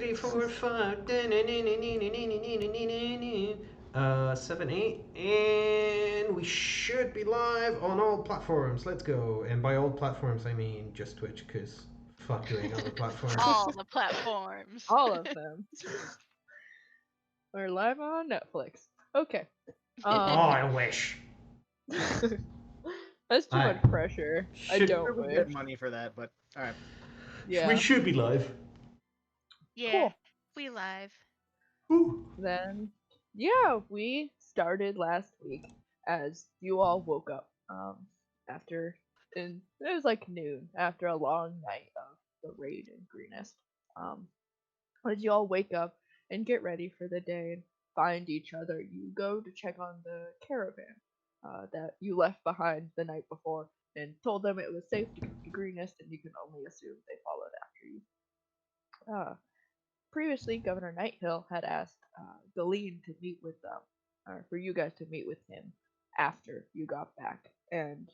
3, 4, 5. 7, 8, and we should be live on all platforms. Let's go. And by all platforms, I mean just Twitch, because fuck doing other platforms. All the platforms. All of them. We're live on Netflix. Okay. Oh, I wish. That's too I much pressure. I should- don't We wish. get money for that, but all right. Yeah. We should be live. Yeah, Cool. we live. Woo. Then, yeah, we started last week as you all woke up after, and it was like noon after a long night of the raid in Greenest. As you all wake up and get ready for the day and find each other, you go to check on the caravan that you left behind the night before and told them it was safe to come to Greenest, and you can only assume they followed after you. Previously, Governor Nighthill had asked Galeen to meet with them, or for you guys to meet with him after you got back, and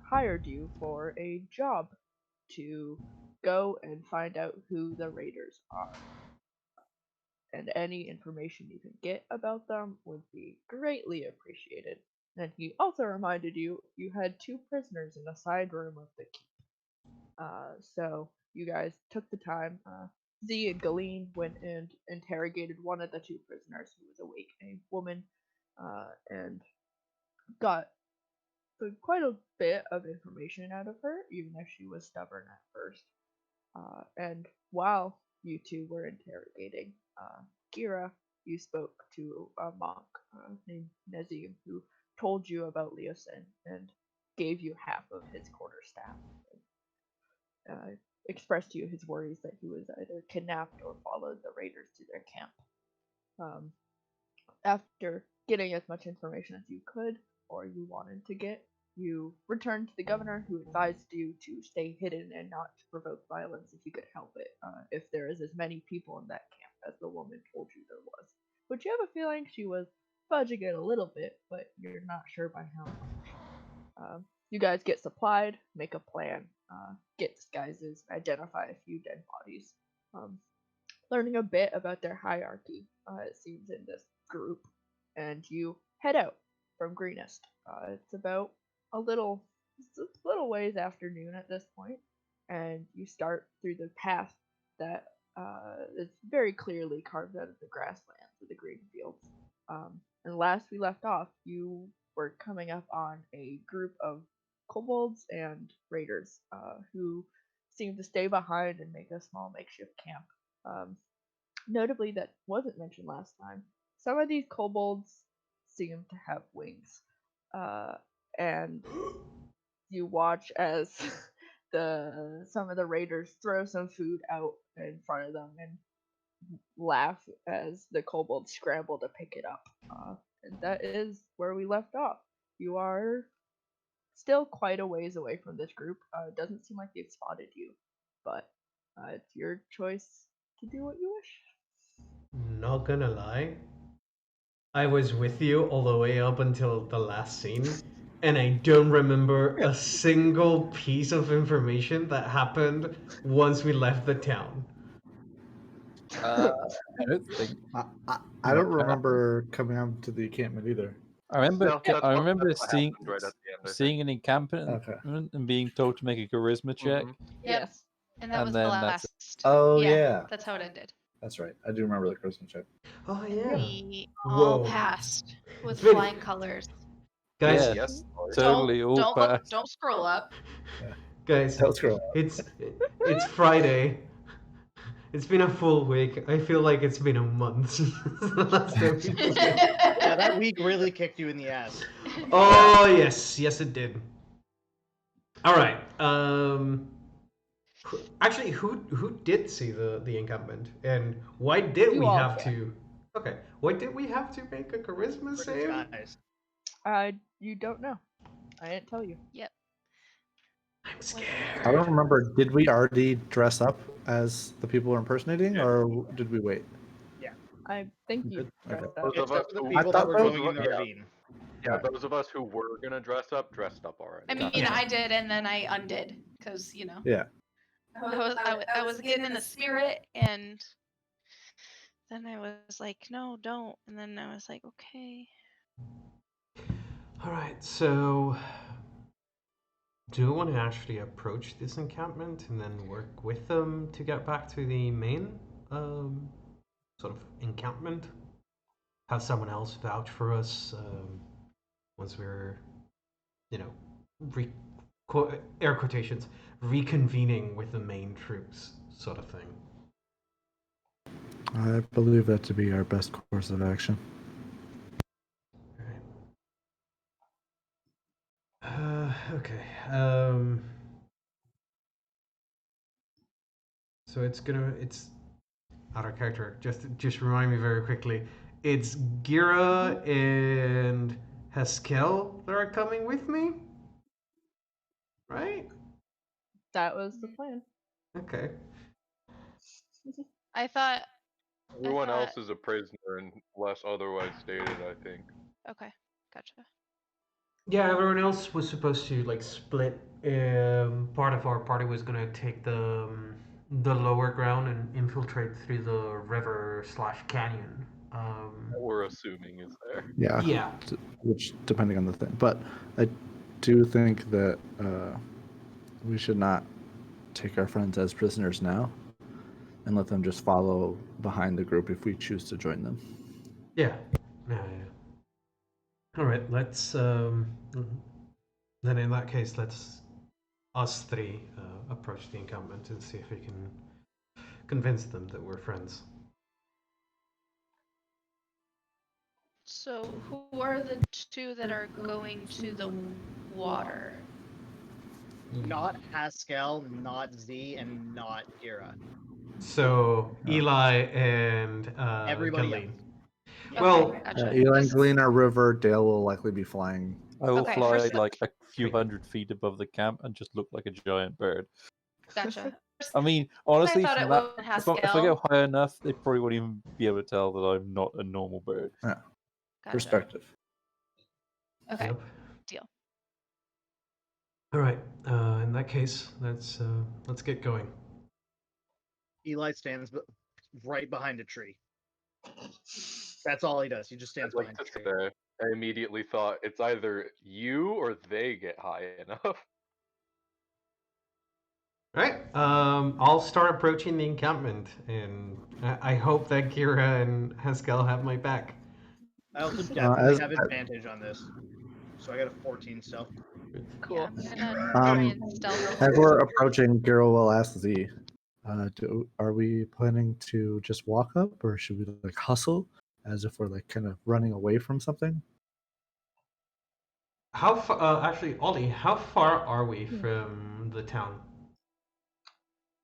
hired you for a job to go and find out who the raiders are. And any information you can get about them would be greatly appreciated. And he also reminded you you had 2 prisoners in a side room of the keep. So you guys took the time. Z and Galeen went and interrogated one of the 2 prisoners who was awake, a woman, and got quite a bit of information out of her, even if she was stubborn at first. And while you 2 were interrogating Kira, you spoke to a monk named Nezim, who told you about Leosin and gave you half of his quarterstaff. Expressed to you his worries that he was either kidnapped or followed the raiders to their camp. After getting as much information as you could, or you wanted to get, you returned to the governor, who advised you to stay hidden and not to provoke violence if you could help it, if there is as many people in that camp as the woman told you there was. But you have a feeling she was fudging it a little bit, but you're not sure by how much. You guys get supplied, make a plan, get disguises, identify a few dead bodies. Learning a bit about their hierarchy, it seems, in this group, and you head out from Greenest. It's about a little ways after noon at this point, and you start through the path that is very clearly carved out of the grasslands of the green fields. And last we left off, you were coming up on a group of kobolds and raiders who seemed to stay behind and make a small makeshift camp. Notably, that wasn't mentioned last time, some of these kobolds seem to have wings, and you watch as some of the raiders throw some food out in front of them and laugh as the kobolds scramble to pick it up. And that is where we left off. You are still quite a ways away from this group. It doesn't seem like they've spotted you, but it's your choice to do what you wish. Not gonna lie, I was with you all the way up until the last scene, and I don't remember a single piece of information that happened once we left the town. I don't think. I don't remember coming out to the encampment either. I remember. No, that's I what- remember that's what seeing happened right at the end, I seeing an encampment Okay. and being told to make a charisma check. Mhm. Yep. Yes. And that And was then the that's last. Oh yeah. That's how it ended. That's right. I do remember the Christmas check. Oh yeah, We all Whoa. passed with It's been- flying colors. guys. Yeah. Yes. Totally all don't look, passed. don't scroll up. Guys, Let's go. it's Friday. It's been a full week. I feel like it's been a month since the last time we played. Yeah, that week really kicked you in the ass. Oh yes, it did. All right. Actually, who did see the encampment, and why did You we all have can. to? Okay, why did we have to make a charisma For save? disguise. You don't know. I didn't tell you. I'm scared. I don't remember. Did we already dress up as the people we're impersonating, or did we wait? I think you Good. dressed Okay. up. Those of us Except for the who- people I that were thought going in the yeah. ravine. Yeah, those of us who were gonna dressed up already. I mean, Yeah. I did, and then I undid, because, Yeah. I was getting in the spirit, and then I was like, no, don't. And then I was like, okay. All right, so do you want to actually approach this encampment and then work with them to get back to the main sort of encampment? Have someone else vouch for us once we're, you know, air quotations, reconvening with the main troops, sort of thing. I believe that to be our best course of action. Okay. So it's out of character. Just remind me very quickly. It's Gira and Haskell that are coming with me, right? That was the plan. Okay. I thought. Everyone else is a prisoner unless otherwise stated, I think. Okay, gotcha. Yeah, everyone else was supposed to like split. Part of our party was gonna take the lower ground and infiltrate through the river slash canyon. That we're assuming is there. Yeah. Yeah. Which, depending on the thing. But I do think that we should not take our friends as prisoners now and let them just follow behind the group if we choose to join them. Yeah. Yeah. All right. Let's. Then in that case, let's us three approach the encampment and see if we can convince them that we're friends. So, who are the two that are going to the water? Not Haskell, not Z, and not Gira. So Eli and Everybody Galeen. Okay, Well, gotcha. Eli and Glean are river. Dale will likely be flying. I will Okay, fly first- like a few hundred feet above the camp and just look like a giant bird. Gotcha. I mean, honestly, thought from it that, was if I go Haskell. high enough, they probably won't even be able to tell that I'm not a normal bird. Gotcha. Perspective. Okay, Yep. deal. All right. In that case, let's get going. Eli stands right behind a tree. That's all he does. He just stands I'd like behind to a tree. say, I immediately thought it's either you or they get high enough. All right. I'll start approaching the encampment, and I hope that Kira and Haskell have my back. I also definitely as- have advantage on this. So I got a 14 stealth. Cool. Yeah, I'm gonna try and stealth. As we're approaching, Giro will ask Z, are we planning to just walk up, or should we like hustle as if we're like kind of running away from something? How far? Actually, Ollie, how far are we from the town?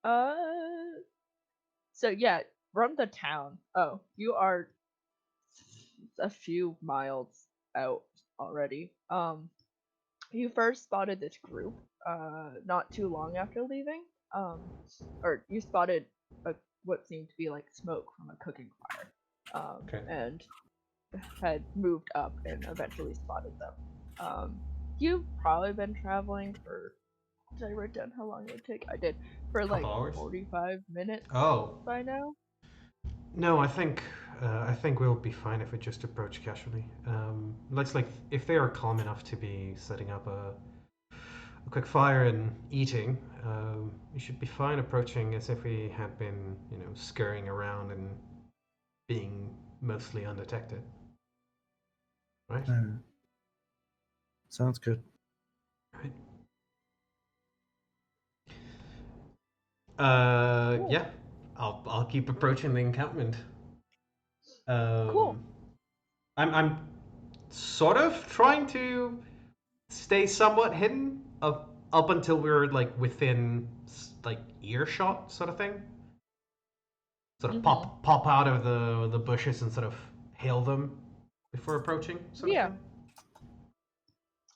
Uh, so yeah, from the town. Oh, you are a few miles out already. You first spotted this group, not too long after leaving. Or you spotted what seemed to be like smoke from a cooking fire. Okay. And had moved up and eventually spotted them. You've probably been traveling for. Did I write down how long it would take? I did. For like Couple hours? 45 minutes Oh by now. no, I think we'll be fine if we just approach casually. Let's like if they are calm enough to be setting up a quick fire and eating, we should be fine approaching as if we had been, scurrying around and being mostly undetected. Right? Sounds good. Right. Cool. Yeah. I'll keep approaching the encampment. Cool. I'm sort of trying to stay somewhat hidden up until we're like within like earshot sort of thing. Sort of pop out of the bushes and sort of hail them before approaching sort Yeah. of thing.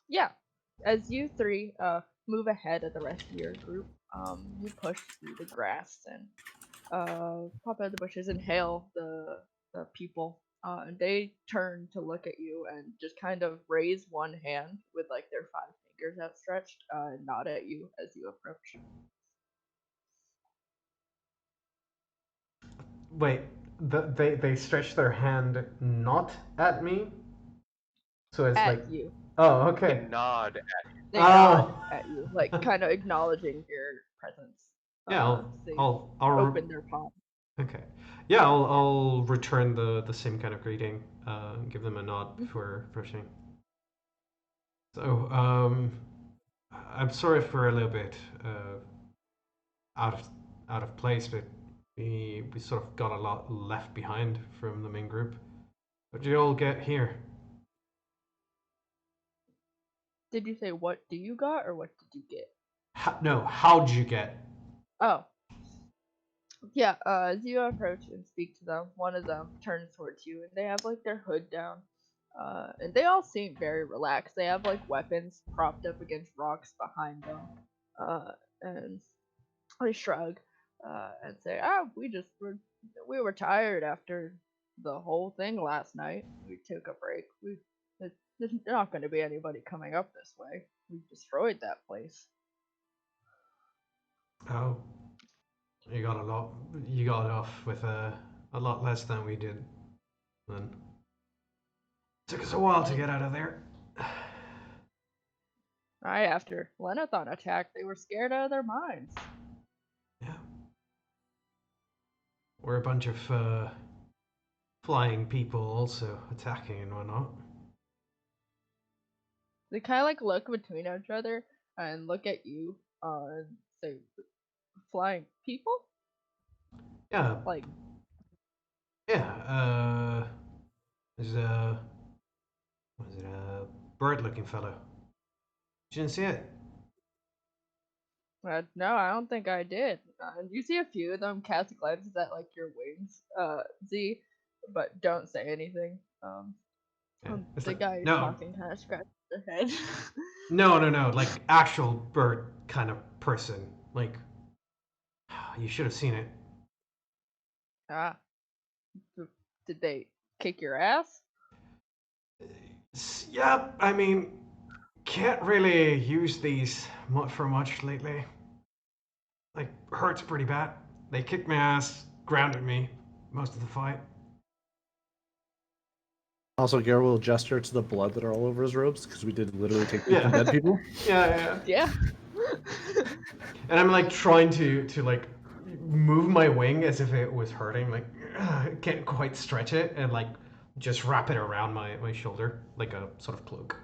Yeah. As you three move ahead of the rest of your group, you push through the grass and pop out of the bushes and hail the people. And they turn to look at you and just kind of raise one hand with like their 5 fingers outstretched and nod at you as you approach. Wait, they stretch their hand not at me, so it's At like, you. oh, They okay. nod. They Oh. nod at you, like kind of acknowledging your presence. Yeah, They I'll open their palm. okay. Yeah, I'll return the same kind of greeting. Give them a nod for pushing. So, I'm sorry for a little bit out of out of place, but we sort of got a lot left behind from the main group. How'd you all get here? Did you say what do you got or what did you get? No, how'd you get? Oh. Yeah, as you approach and speak to them, one of them turns towards you and they have like their hood down. And they all seem very relaxed. They have like weapons propped up against rocks behind them. And they shrug and say, we were tired after the whole thing last night. We took a break. There's not going to be anybody coming up this way. We destroyed that place. Oh, you got a lot. You got off with a lot less than we did. Then took us a while to get out of there. Right after Lenathon attacked, they were scared out of their minds. Yeah, we're a bunch of flying people also attacking and whatnot. They kind of like look between each other and look at you and say, "Flying people? Yeah, Like, yeah. There's a was it a bird-looking fellow? You didn't see it? no, I don't think I did." You see a few of them cast glances at like your wings, Z, but don't say anything. Yeah. It's The like, guy no, talking kind of scratches their head. no. Like actual bird kind of person. Like you should have seen it. Ah, did they kick your ass? Yeah, I mean, can't really use these for much lately. Like, hurts pretty bad. They kicked my ass, grounded me most of the fight. Also, Gare will gesture to the blood that are all over his robes because we did literally take Yeah. from dead people. Yeah. Yeah. And I'm like trying to like move my wing as if it was hurting. Like, can't quite stretch it and like just wrap it around my shoulder like a sort of cloak.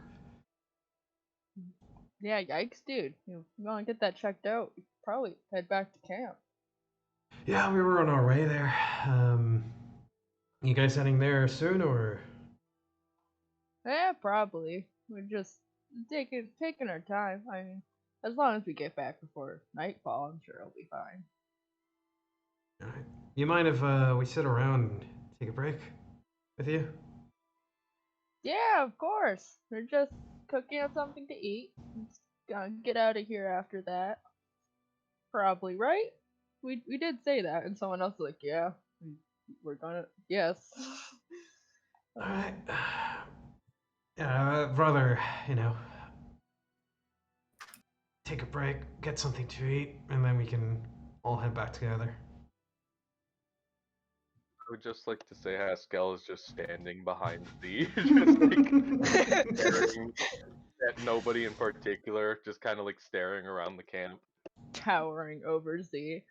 Yeah, yikes, dude. You want to get that checked out? You probably head back to camp. Yeah, we were on our way there. You guys heading there soon or? Yeah, probably. We're just taking our time. I mean, as long as we get back before nightfall, I'm sure it'll be fine. All right. You mind if we sit around and take a break with you? Yeah, of course. We're just cooking up something to eat. Just gonna get out of here after that. Probably, right? We did say that, and someone else was like, yeah, we're gonna, yes. All right. Yeah, I'd rather, take a break, get something to eat, and then we can all head back together. I would just like to say Haskell is just standing behind Z, just like staring at nobody in particular, just kind of like staring around the camp. Towering over Z.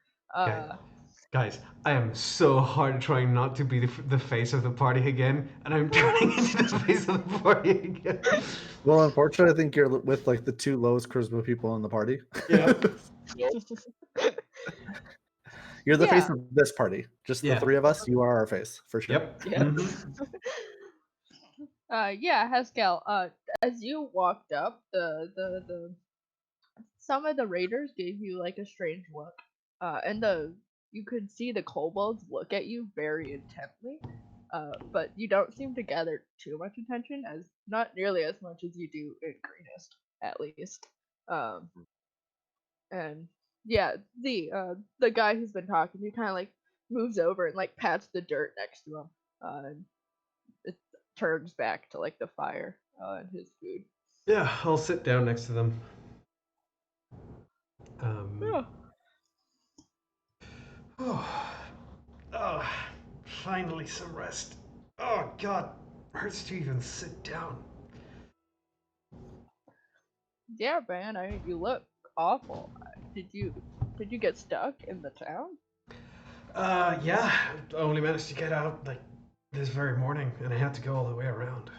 Guys, I am so hard trying not to be the face of the party again, and I'm turning into the face of the party again. Well, unfortunately, I think you're with like the two lowest charisma people in the party. Yeah. You're the face Yeah. of this party. Just Yeah. the three of us. You are our face for sure. Yep. Yeah. Mhm. Yeah, Haskell. As you walked up, the some of the raiders gave you like a strange look. And you could see the kobolds look at you very intently. But you don't seem to gather too much attention, as not nearly as much as you do in Greenest, at least. Um, and yeah, the guy who's been talking, he kind of like moves over and like pats the dirt next to him. And it turns back to like the fire and his food. Yeah, I'll sit down next to them. Yeah. Oh, Finally, some rest. Oh God, hurts to even sit down. Yeah, man. I mean, you look awful. Did you get stuck in the town? Yeah, I only managed to get out like this very morning, and I had to go all the way around.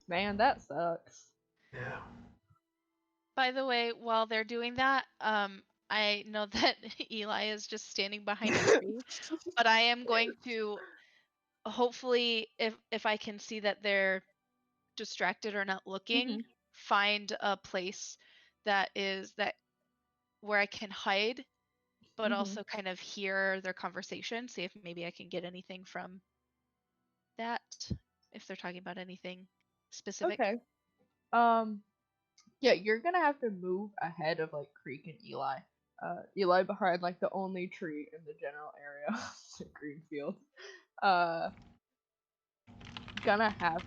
Man, that sucks. Yeah. By the way, while they're doing that, I know that Eli is just standing behind a tree, but I am going to hopefully, if I can see that they're distracted or not looking, Mhm. find a place that is that where I can hide, but Mhm. also kind of hear their conversation, see if maybe I can get anything from that, if they're talking about anything specific. Okay. Yeah, you're gonna have to move ahead of like Creek and Eli. Eli behind like the only tree in the general area, the green field. Uh, gonna have.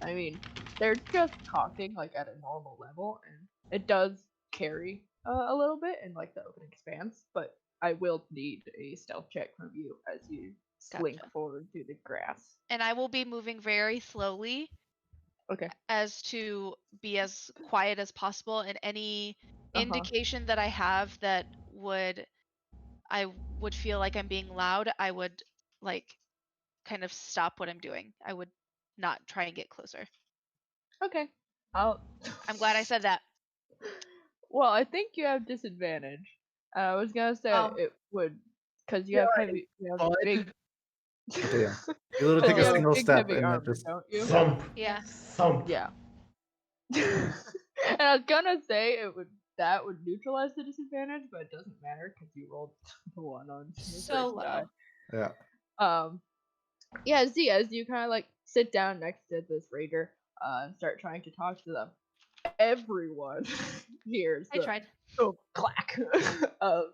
I mean, they're just talking like at a normal level, and it does carry a little bit in like the open expanse. But I will need a stealth check from you as you slink Gotcha. forward through the grass. And I will be moving very slowly Okay. as to be as quiet as possible, and any Uh-huh. indication that I have that I would feel like I'm being loud, I would like kind of stop what I'm doing. I would not try and get closer. Okay. I'll. I'm glad I said that. Well, I think you have disadvantage. I was gonna say Oh. it would, cause you have heavy, you have But- big. Damn. You literally 'Cause take you a have single big, step heavy and armor, that just. don't you? Thump. Yeah. Thump. Yeah. And I was gonna say that would neutralize the disadvantage, but it doesn't matter because you rolled the one on your So first die. Yeah. Yeah, Z, as you kind of like sit down next to this raider and start trying to talk to them, everyone hears I the tried. clack of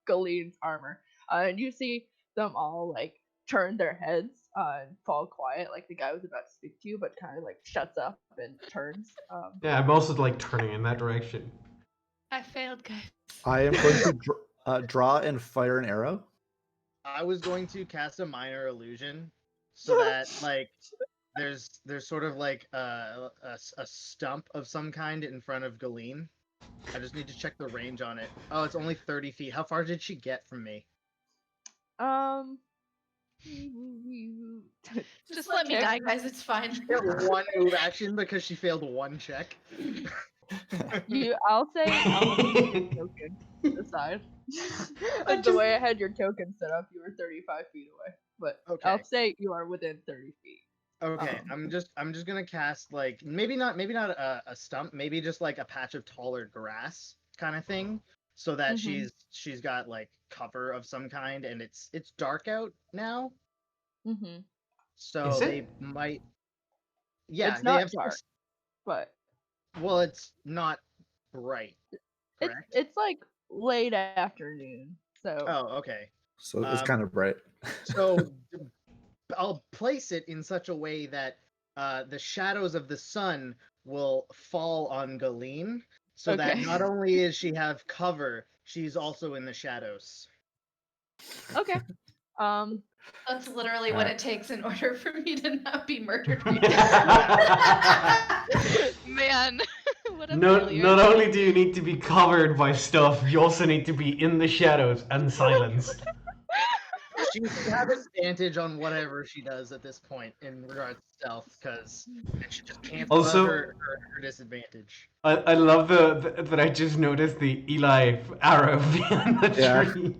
Galene's armor, and you see them all like turn their heads and fall quiet, like the guy was about to speak to you, but kind of like shuts up and turns. Yeah, I'm also like turning in that direction. I failed, guys. I am going to draw and fire an arrow. I was going to cast a minor illusion so that like there's sort of like a stump of some kind in front of Galene. I just need to check the range on it. Oh, it's only 30 feet. How far did she get from me? Just let me die, guys. It's fine. She got one move action because she failed one check. I'll say your token aside. Like the way I had your token set up, you were 35 feet away. But I'll Okay. say you are within 30 feet. Okay, I'm just gonna cast like maybe not a stump, maybe just like a patch of taller grass kind of thing, so that Mhm. she's got like cover of some kind, and it's dark out now, Mm-hmm. so Is it? they might. Yeah, It's they not have. dark, but Well, it's not bright, it's correct? it's like late afternoon. So Oh, okay. So it's kind of bright. So I'll place it in such a way that the shadows of the sun will fall on Galene, so that Okay. not only is she have cover, she's also in the shadows. okay. That's literally what it takes in order for me to not be murdered. Man, what a failure. Not only do you need to be covered by stuff, you also need to be in the shadows and silenced. She should have advantage on whatever she does at this point in regards to stealth, because she just cancels Also- out her disadvantage. I love that I just noticed the Eli arrow behind the Yeah. tree.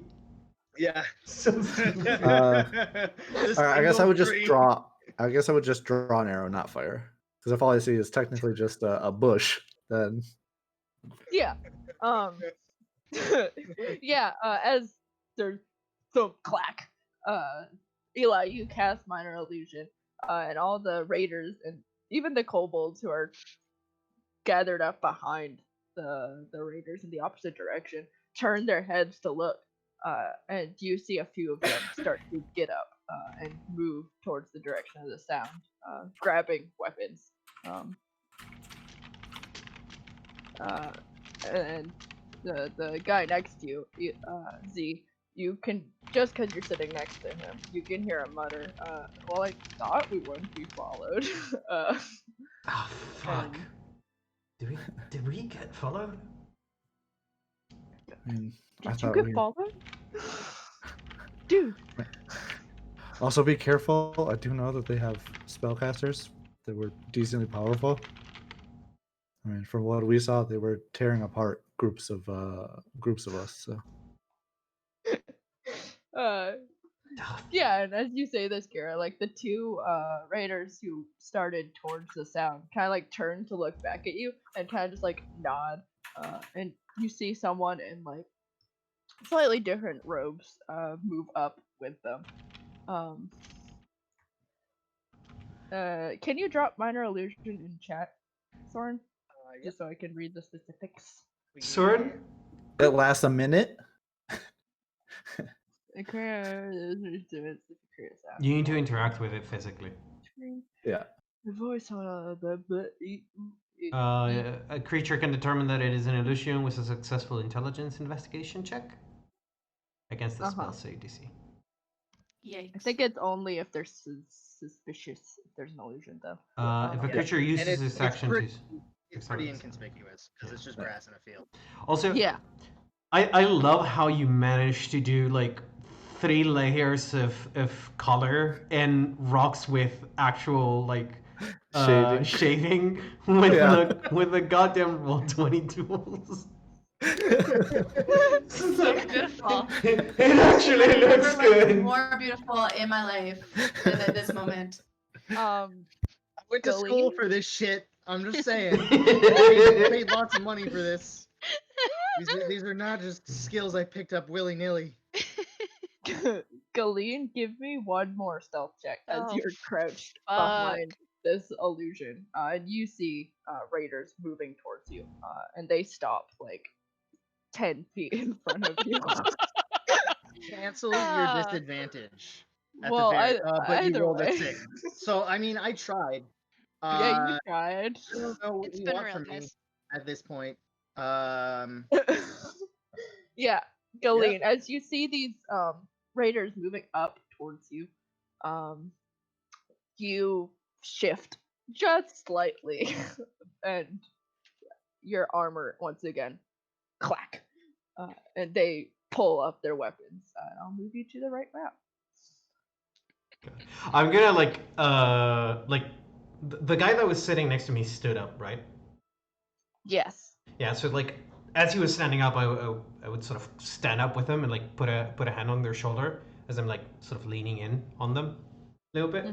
Yeah. So stupid. All right, I guess I would just draw. I guess I would just draw an arrow, not fire. Because if all I see is technically just a bush, then Yeah. Yeah. As there's some clack. Eli, you cast minor illusion, and all the raiders and even the kobolds who are gathered up behind the raiders in the opposite direction turn their heads to look, and you see a few of them start to get up and move towards the direction of the sound, grabbing weapons. And the guy next to you, Z, you can, just because you're sitting next to him, you can hear him mutter, well, I thought we wouldn't be followed. Oh fuck! And Did we get followed? I mean, I did you thought get followed? Dude. Also, be careful. I do know that they have spellcasters that were decently powerful. I mean, from what we saw, they were tearing apart groups of us. So Yeah, and as you say this, Kara, like the two raiders who started towards the sound kind of like turn to look back at you and kind of just like nod, and you see someone in like slightly different robes move up with them. Can you drop minor illusion in chat, Soren? Just so I can read the specifics. Soren? it lasts a minute. You need to interact with it physically. Yeah. The voice on A creature can determine that it is an illusion with a successful intelligence investigation check against the spell save DC. Yikes. I think it's only if they're suspicious if there's an illusion, though. If a creature uses its action to... It's pretty inconspicuous because it's just grass in a field. Also, yeah, I love how you managed to do like 3 layers of color and rocks with actual like shading with the goddamn Roll20 tools. So beautiful. It actually looks good. More beautiful in my life than at this moment. I went to school Gilly? for this shit. I'm just saying. I paid lots of money for this. These are not just skills I picked up willy-nilly. Galeen, give me one more stealth check as Oh, you're crouched fuck. behind this illusion. And you see raiders moving towards you, and they stop like 10 feet in front of you. Cancel your disadvantage. At Well, the very, but you either rolled a way. 6. So I mean, I tried. Yeah, you tried. I don't know what It's you been want real, from me guys. at this point. Yeah, Galeen, as you see these raiders moving up towards you, you shift just slightly, and your armor once again clack, and they pull up their weapons. I'll move you to the right map. I'm gonna the guy that was sitting next to me stood up, right? Yes. Yeah, so like as he was standing up, I would sort of stand up with him and like put a hand on their shoulder as I'm like sort of leaning in on them a little bit.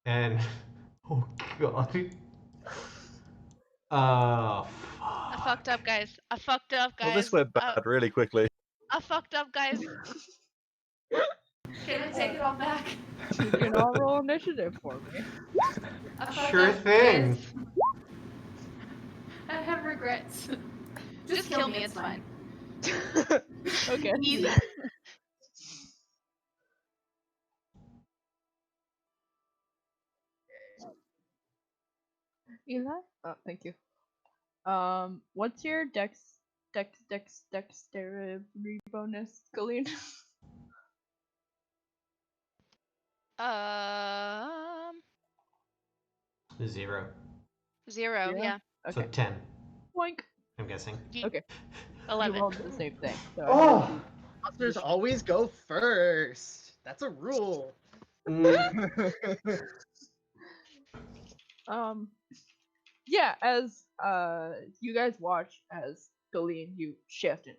And oh god. I Fuck. fucked up, guys. I fucked up, guys. Well, this went bad really quickly. I fucked up, guys. Can I take it all back? You can all roll initiative for me. I fucked Sure up, thing. guys. I have regrets. Just kill me, it's fine. Okay. Easy. Eli? Oh, thank you. What's your dexterity bonus, Galeen? 0. 0, yeah. So Okay. 10, Boink. I'm guessing. Okay. 11. You rolled the same thing. So Oh! Monsters always go first. That's a rule. Yeah, as you guys watch as Galeen, you shift and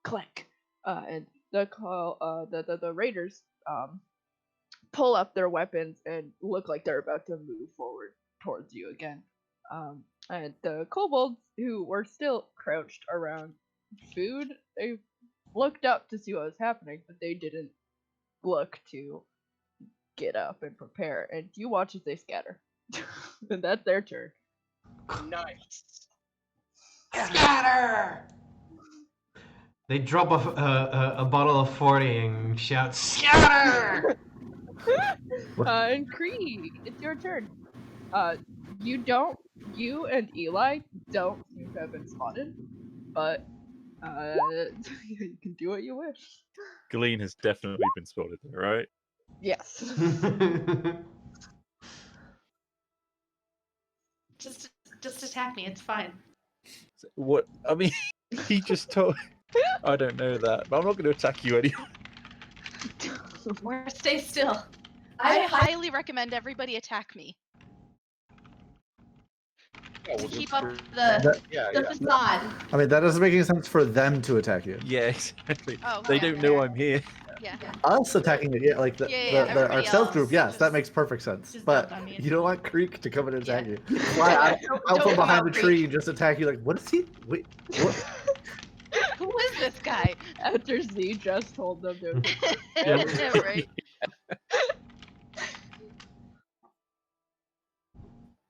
click, and the raiders pull up their weapons and look like they're about to move forward towards you again. And the kobolds who were still crouched around food, they looked up to see what was happening, but they didn't look to get up and prepare. And you watch as they scatter. And that's their turn. Nice. Scatter! They drop a bottle of 40 and shout, "Scatter!" And Cree, it's your turn. You and Eli don't seem to have been spotted, but You can do what you wish. Galeen has definitely been spotted there, right? Yes. Just attack me. It's fine. What? I mean, he just told. I don't know that, but I'm not going to attack you anyway. Or stay still. I highly recommend everybody attack me. Yeah, To we'll keep just up group- the yeah, the yeah. facade. I mean, that doesn't make any sense for them to attack you. Yeah, exactly. Oh, They yeah, don't know fair. I'm here. Yeah. Us attacking it, yeah, like Yeah, yeah, our everybody stealth else group, yes, just- that makes perfect sense. just But dunked on me. you don't want Creek to come in and attack Yeah. you. Fly out, Don't out from come behind out, the tree Creek. and just attack you. Like, what is he? Wait, what? Who is this guy? After Z just told them to. Yeah, right.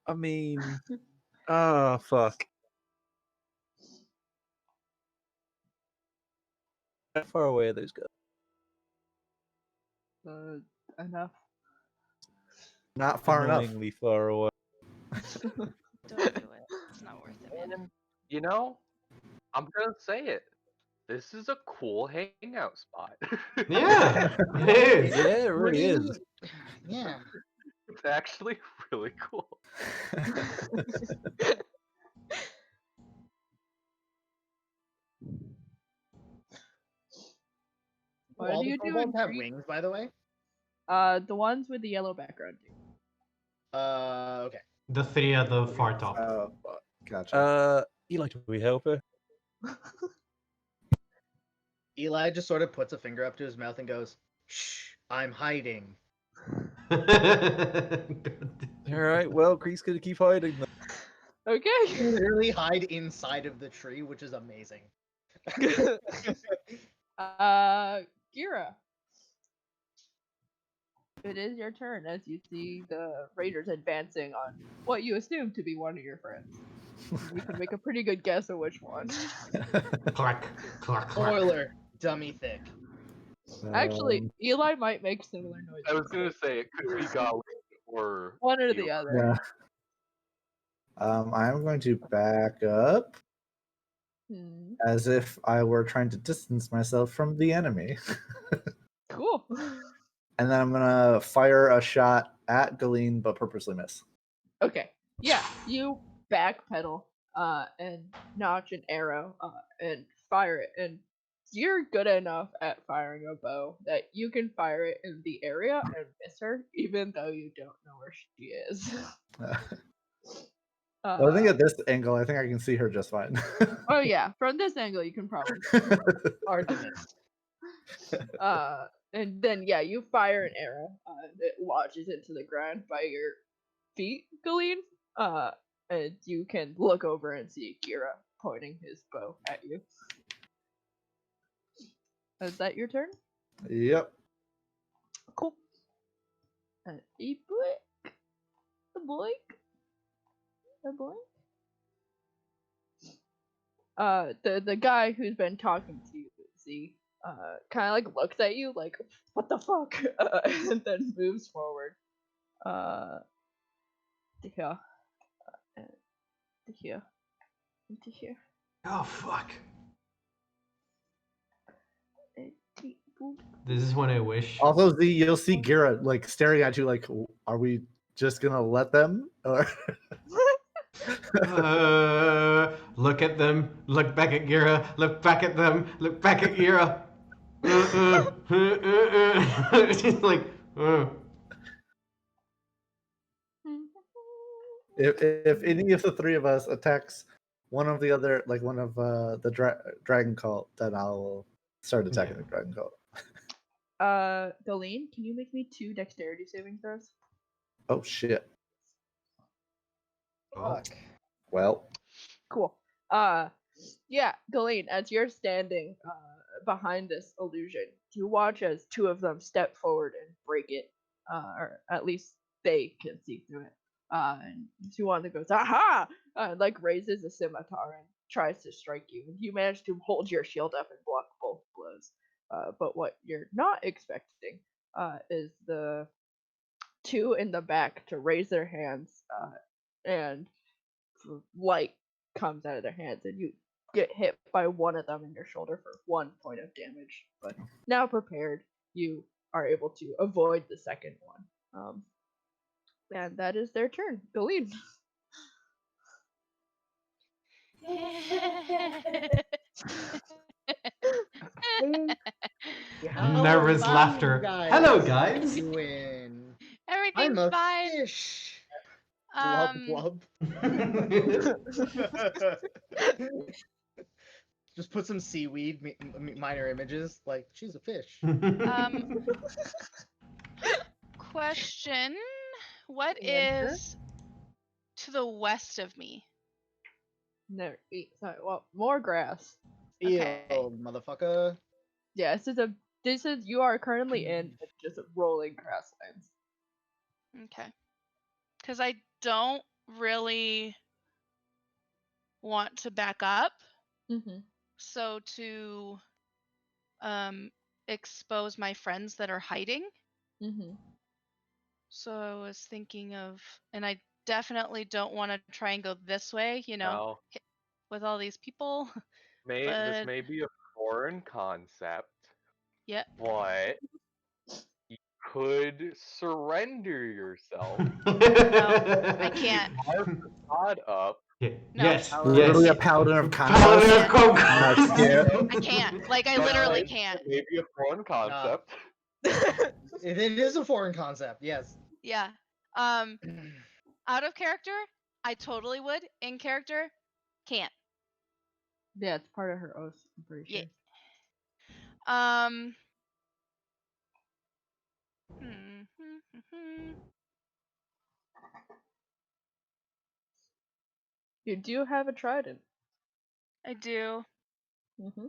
I mean, ah, fuck. How far away are those guys? Enough. Not far enough. Annoyingly far away. Don't do it. It's not worth it, man. And, you know, I'm gonna say it. This is a cool hangout spot. Yeah, it is. Yeah, it really is. Yeah. It's actually really cool. What All do the you do in kobolds have Creek? wings, by the way. The ones with the yellow background do. Okay. The three at the far top. Oh, gotcha. Eli, do we help her? Eli just sort of puts a finger up to his mouth and goes, "Shh, I'm hiding." All right. Well, Creek's gonna keep hiding. Then. Okay. You literally hide inside of the tree, which is amazing. Gira. It is your turn as you see the raiders advancing on what you assume to be one of your friends. You can make a pretty good guess of which one. Clack, clack, clack. Spoiler, dummy thick. Actually, Eli might make similar noises. I was gonna say it could be Goblin or one or you. the other. yeah. I'm going to back up Hmm. as if I were trying to distance myself from the enemy. Cool. And then I'm gonna fire a shot at Galeen, but purposely miss. Okay. Yeah, you backpedal and notch an arrow and fire it, and you're good enough at firing a bow that you can fire it in the area and miss her, even though you don't know where she is. Well, I think at this angle, I think I can see her just fine. Oh yeah, from this angle you can probably. Hard to miss. And then yeah, you fire an arrow. It lodges into the ground by your feet, Galeen. And you can look over and see Gira pointing his bow at you. Is that your turn? Yep. Cool. A boink. A boink. A boink. The guy who's been talking to you, Z, kind of like looks at you like, what the fuck? And then moves forward. To here. To here. To here. Oh fuck! Boop. This is when I wish. Also, you'll see Gira like staring at you, like, "Are we just gonna let them?" Or Look at them. Look back at Gira. Look back at them. Look back at Gira. She's like, if any of the three of us attacks one of the other, like one of the dragon cult, then I'll start attacking the dragon cult. Galeen, can you make me 2 dexterity saving throws? Oh shit. oh. Fuck. Well, Cool. Yeah, Galeen, as you're standing behind this illusion, you watch as 2 of them step forward and break it, or at least they can see through it. And one that goes, aha! Like raises a scimitar and tries to strike you. And you manage to hold your shield up and block both blows. But what you're not expecting is the 2 in the back to raise their hands and light comes out of their hands, and you get hit by one of them in your shoulder for 1 point of damage. But now prepared, you are able to avoid the second one. And that is their turn. Galeen. How Nervous are laughter. you guys Hello, guys. doing? Everything's I'm a fine. fish. Blub blub. Just put some seaweed minor images. Like she's a fish. Question: What Answer? is to the west of me? No, sorry, well, more grass. Okay. Field, motherfucker. Yeah, this is you are currently in just rolling grasslands. Okay. Because I don't really want to back up. Mm-hmm. So to expose my friends that are hiding. Mm-hmm. So I was thinking of, and I definitely don't want to try and go this way, Now, with all these people. this But may be a foreign concept, yep. but you could surrender yourself, No, I can't. carve the pod up. Yeah. No. Yes. We're literally Yes. a paladin of Paladin conquest. of Conquest. I'm not scared. I can't. Like I literally can't. Maybe a foreign concept. It is a foreign concept. Yes. Yeah. Out of character, I totally would. In character, can't. Yeah, it's part of her oath. I'm pretty sure. Yeah. You do have a trident. I do. Mm-hmm.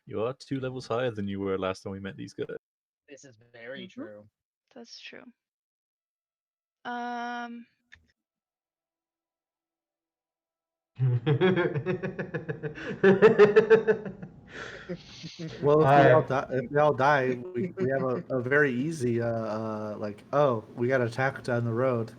You are 2 levels higher than you were last time we met these guys. This is very Mm-hmm. true. That's true. Well, if we all die, we have a very easy like, oh, we got attacked down the road.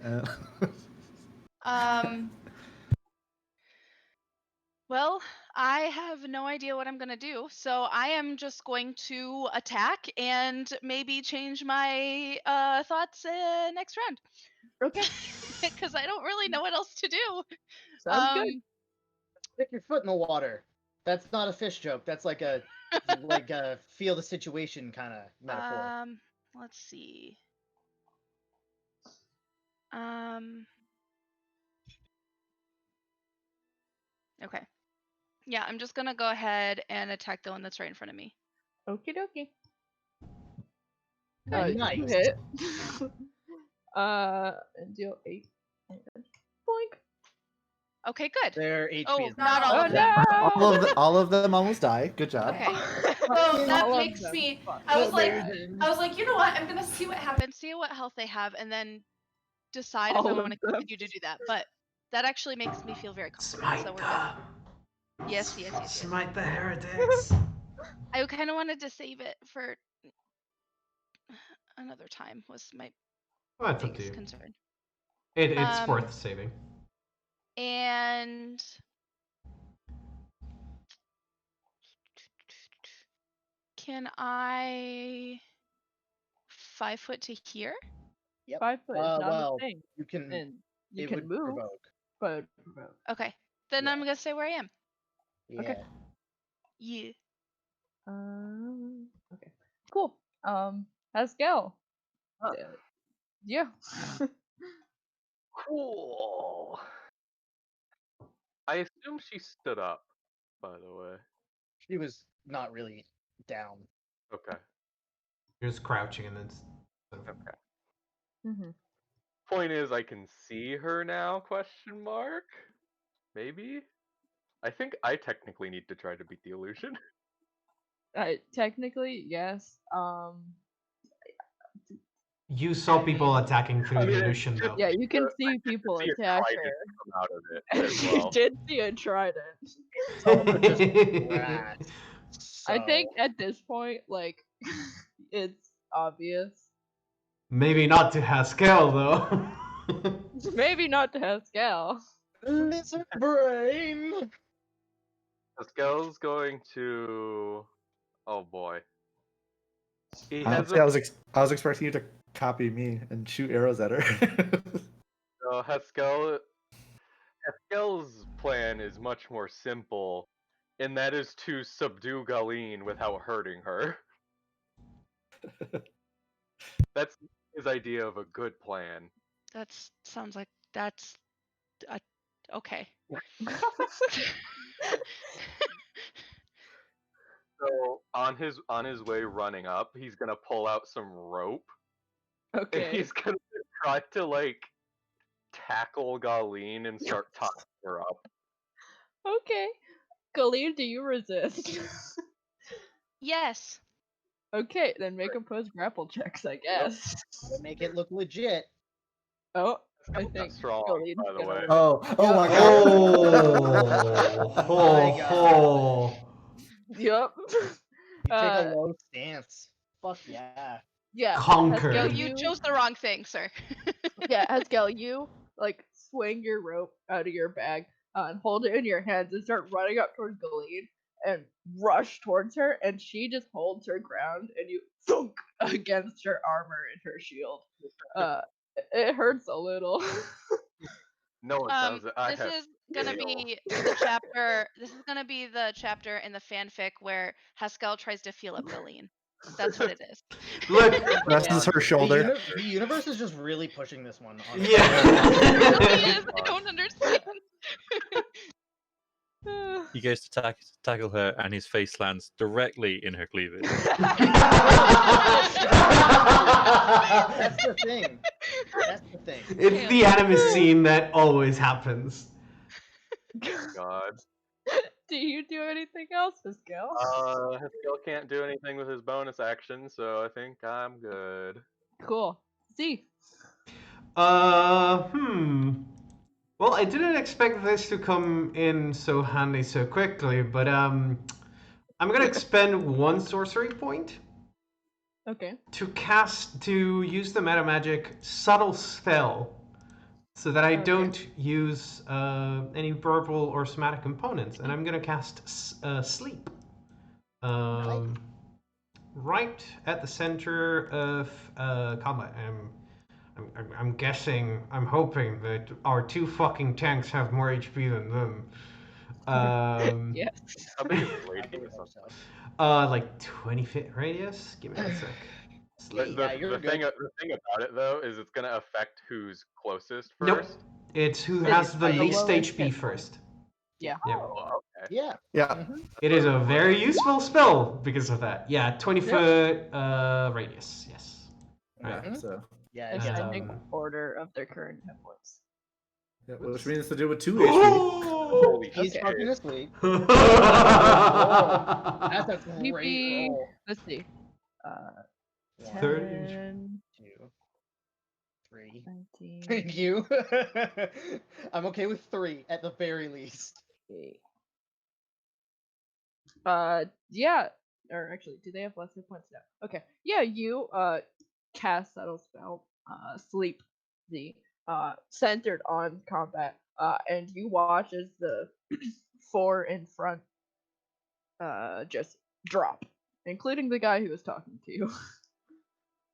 Well, I have no idea what I'm gonna do, so I am just going to attack and maybe change my thoughts next round. Okay. Because I don't really know what else to do. Sounds good. Stick your foot in the water. That's not a fish joke. That's like a feel the situation kind of metaphor. Let's see. Okay. Yeah, I'm just gonna go ahead and attack the one that's right in front of me. Okie dokie. Nice. You hit. And deal 8. Boink. Okay, good. Their HP Oh, is not all Oh of them. no! all of them almost die. Good job. Okay. So that All of makes them. me. Fuck. I was Amazing. like, you know what? I'm gonna see what happens. And see what health they have, and then decide All if I of want to them. continue to do that. But that actually makes me feel very confident. Smite So we're them. good. Yes. Smite the heretics. I kind of wanted to save it for another time. Was my Well, that's up to biggest you. concern. It's worth saving. And can I 5 foot to here? Yep. 5 foot is not well, a thing. you can. And you it can would move, provoke. but provoke. Okay. Then Yeah. I'm gonna stay where I am. Yeah. Okay. Yeah. Okay. Cool. Haskell. Yeah. Cool. I assume she stood up, by the way. She was not really down. Okay. You're just crouching and then. Okay. Mm-hmm. Point is, I can see her now? Question mark. Maybe. I think I technically need to try to beat the illusion. Technically, yes. You saw people attacking through the illusion, though. Yeah, you can see people See a attack trident her. come out of it And as you well. did see a trident. Also just rats. I think So- at this point, like, it's obvious. Maybe not to Haskell, though. Maybe not to Haskell. Lizard brain. Haskell's going to. Oh boy. He has Honestly, a. I was expecting you to copy me and shoot arrows at her. Haskell's plan is much more simple, and that is to subdue Galeen without hurting her. That's his idea of a good plan. That sounds like that's okay. So on his way running up, he's gonna pull out some rope, and Okay. he's gonna try to like tackle Galeen and start tying her up. Okay. Khalid, do you resist? Yes. Okay, then make opposed grapple checks, I guess. To make it look legit. Oh, I Not think strong, Khalid's by the gonna way. win. oh my god. Oh, My ho, God. ho. Yep. You take a low stance. Fuck yeah. Yeah. Conquer. No, Haskell, you chose the wrong thing, sir. Yeah, Haskell, you like swing your rope out of your bag and hold it in your hands and start running up towards Galeen and rush towards her, and she just holds her ground, and you thunk against her armor and her shield. It hurts a little. No, it doesn't. This is gonna be the chapter. This is gonna be the chapter in the fanfic where Haskell tries to feel up Galeen. That's what it is. Look. Presses her shoulder. The universe is just really pushing this one. On It Yeah. really is. I don't understand. He goes to tackle her, and his face lands directly in her cleavage. That's the thing. That's the thing. It's the anime scene that always happens. God. Do you do anything else, Haskell? Haskell can't do anything with his bonus action, so I think I'm good. Cool. See. Well, I didn't expect this to come in so handy so quickly, but I'm gonna expend one sorcery point Okay. to use the meta magic subtle spell, so that I Okay. don't use any verbal or somatic components, and I'm gonna cast sleep. Right at the center of combat. I'm guessing, I'm hoping that our two fucking tanks have more HP than them. Yes. How big is the radius on that? Like 20-foot radius. Give me a sec. Sleep. The thing about it though is it's gonna affect who's closest Nope. first. It's who It has is the by the least lowest HP hit first. Yeah. Yep. Oh, okay. Yeah. Yeah. It is a very useful spell because of that. Yeah, 20-foot radius. Yes. Yeah. Mhm. So, Yeah. It It's gets ending Um, order of their current hit points. yeah, which means to do with 2 HP. Holy He's shit. fucking asleep. That's a great VP. roll. Let's see. 30. 10, 2, 3. 19, Thank you. I'm okay with 3 at the very least. 8. Yeah. Or actually, do they have less hit points now? Okay. Yeah, you cast subtle spell, sleep, centered on combat, and you watch as the 4 in front just drop, including the guy who was talking to you.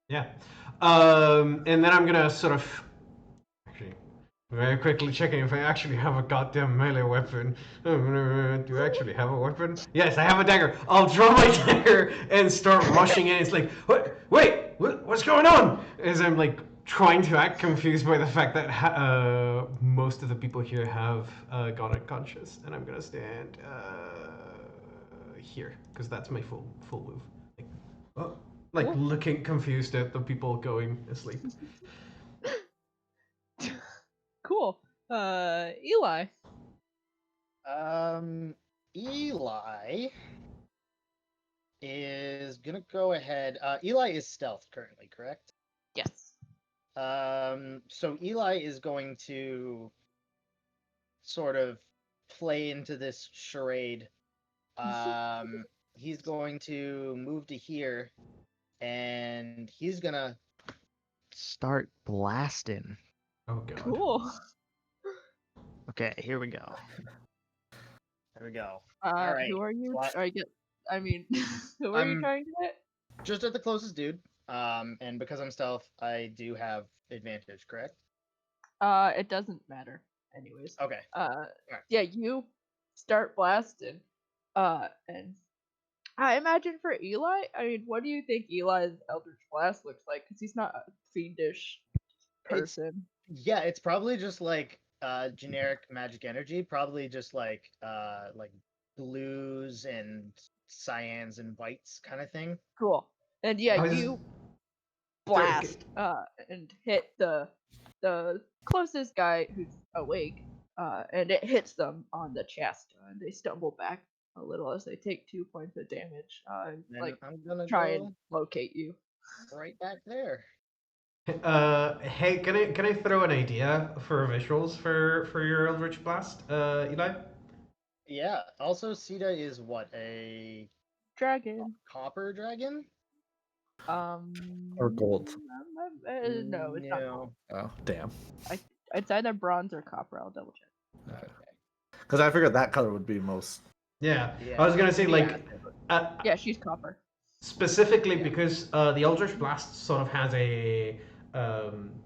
Yeah. And then I'm gonna sort of actually very quickly checking if I actually have a goddamn melee weapon. Do I actually have a weapon? Yes, I have a dagger. I'll draw my dagger and start rushing in. It's like, wait, what's going on? As I'm like trying to act confused by the fact that most of the people here have gone unconscious, and I'm gonna stand here because that's my full move. Like looking confused at the people going asleep. Cool. Eli. Eli is gonna go ahead. Eli is stealth currently, correct? Yes. So Eli is going to sort of play into this charade. He's going to move to here, and he's gonna start blasting. Oh god. Cool. Okay, here we go. There we go. All right. Who are you? What? I mean, who are you I'm- trying to hit? Just at the closest dude. And because I'm stealth, I do have advantage, correct? It doesn't matter, anyways. Okay. Yeah, you start blasting. And I imagine for Eli, I mean, what do you think Eli's Eldritch Blast looks like? Because he's not a fiendish person. Yeah, it's probably just like generic magic energy, probably just like blues and cyans and whites kind of thing. Cool. And yeah, I was- you Sorry, blast and hit the closest guy who's awake, and it hits them on the chest, and they stumble back a little as they take 2 points of damage. And Then like I'm gonna try go and locate you. right back there. Hey, can I throw an idea for visuals for your Eldritch Blast, Eli? Yeah. Also, Sita is what, a Dragon. copper dragon? Or gold. No, it's not. No. Oh, damn. It's either bronze or copper. I'll double check. Okay. Because I figured that color would be most. Yeah, Yeah. I was gonna say Maybe like acid. Yeah, she's copper. specifically Yeah. because the Eldritch Blast sort of has a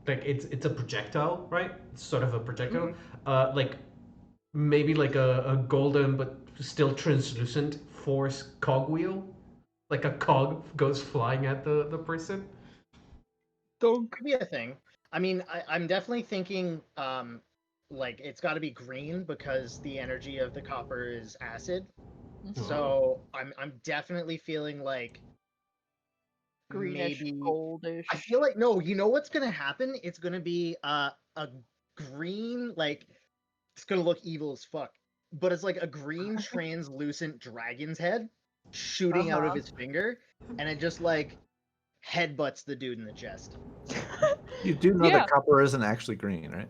like it's a projectile, right? It's sort of a projectile, like maybe like a golden but still translucent force cogwheel, like a cog goes flying at the person. Dunk. Could be a thing. I mean, I'm definitely thinking like it's got to be green because the energy of the copper is acid. So I'm definitely feeling like Greenish, maybe goldish. I feel like no, you know what's gonna happen? It's gonna be a green, like it's gonna look evil as fuck. But it's like a green translucent dragon's head shooting out of Uh-huh. his finger, and it just like headbutts the dude in the chest. You do know Yeah. that copper isn't actually green, right?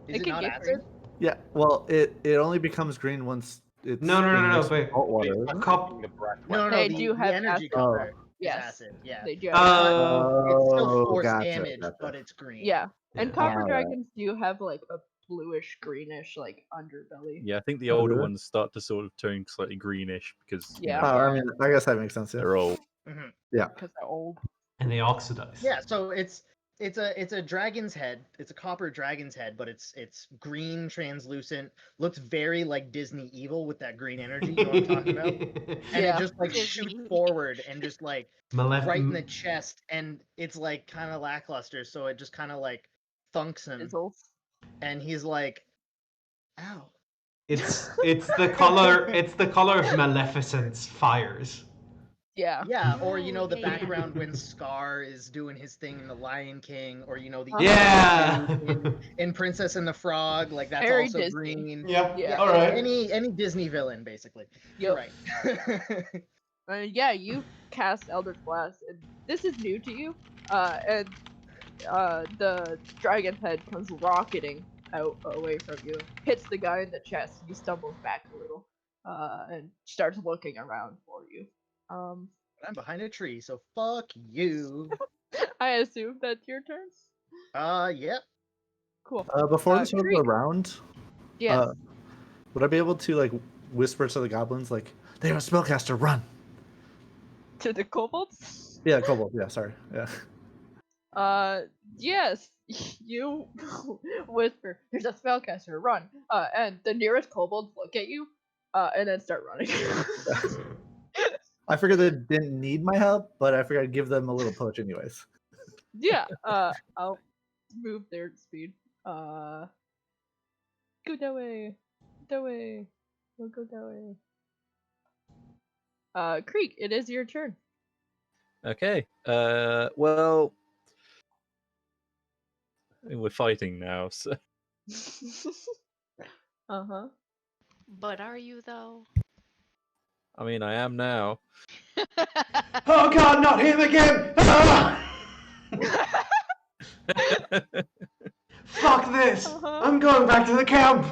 Is It it can not get acid? green. Yeah. Well, it only becomes green once it's No, being but mixed with salt water. Based isn't on it? Cop- the breath No, weapon. no, They the, do the have energy acid. copper is Yes, acid. Yeah. they do. It's still Oh, force gotcha, damage, gotcha. but it's green. Yeah, and Yeah. copper Alright. dragons do have like a bluish, greenish like underbelly. Yeah, I think the Oh, older really? ones start to sort of turn slightly greenish because Yeah. Oh, I mean, I guess that makes sense. Yeah. they're old. Mhm. Because they're old. And they oxidize. Yeah, so it's a dragon's head. It's a copper dragon's head, but it's green, translucent. Looks very like Disney evil with that green energy. You know what I'm talking about? And Yeah. it just like Disney. shoots forward and just like Malef- right in the chest, and it's like kind of lackluster. So it just kind of like thunks him, Fizzles. and he's like, "Ow." It's the color of Maleficent's fires. Yeah. Yeah, or you know the Yeah, yeah. background when Scar is doing his thing in the Lion King, or you know the Yeah. in Princess and the Frog, like that's Very also Disney. green. Yep. Yeah. All right. Any Disney villain, basically. You're Yep. right. Yeah, you cast Eldritch Blast, and this is new to you. And the dragon's head comes rocketing out away from you, hits the guy in the chest, and he stumbles back a little, and starts looking around for you. I'm behind a tree, so fuck you. I assume that's your turn. Yep. Cool. Before this Krieg. goes around, Yes. would I be able to like whisper to the goblins like, "They have a spellcaster, run!" To the kobolds. Yeah, kobold. Yeah, sorry. Yeah. Yes. You whisper, "There's a spellcaster, run!" And the nearest kobolds look at you, and then start running. I figured they didn't need my help, but I figured I'd give them a little push anyways. Yeah. I'll move their speed. Go that way. That way. We'll go that way. Krieg, it is your turn. Okay. Well, I mean, we're fighting now, so Uh-huh. But are you though? I mean, I am now. Oh God, not him again! Ah! Fuck this! Uh-huh. I'm going back to the camp.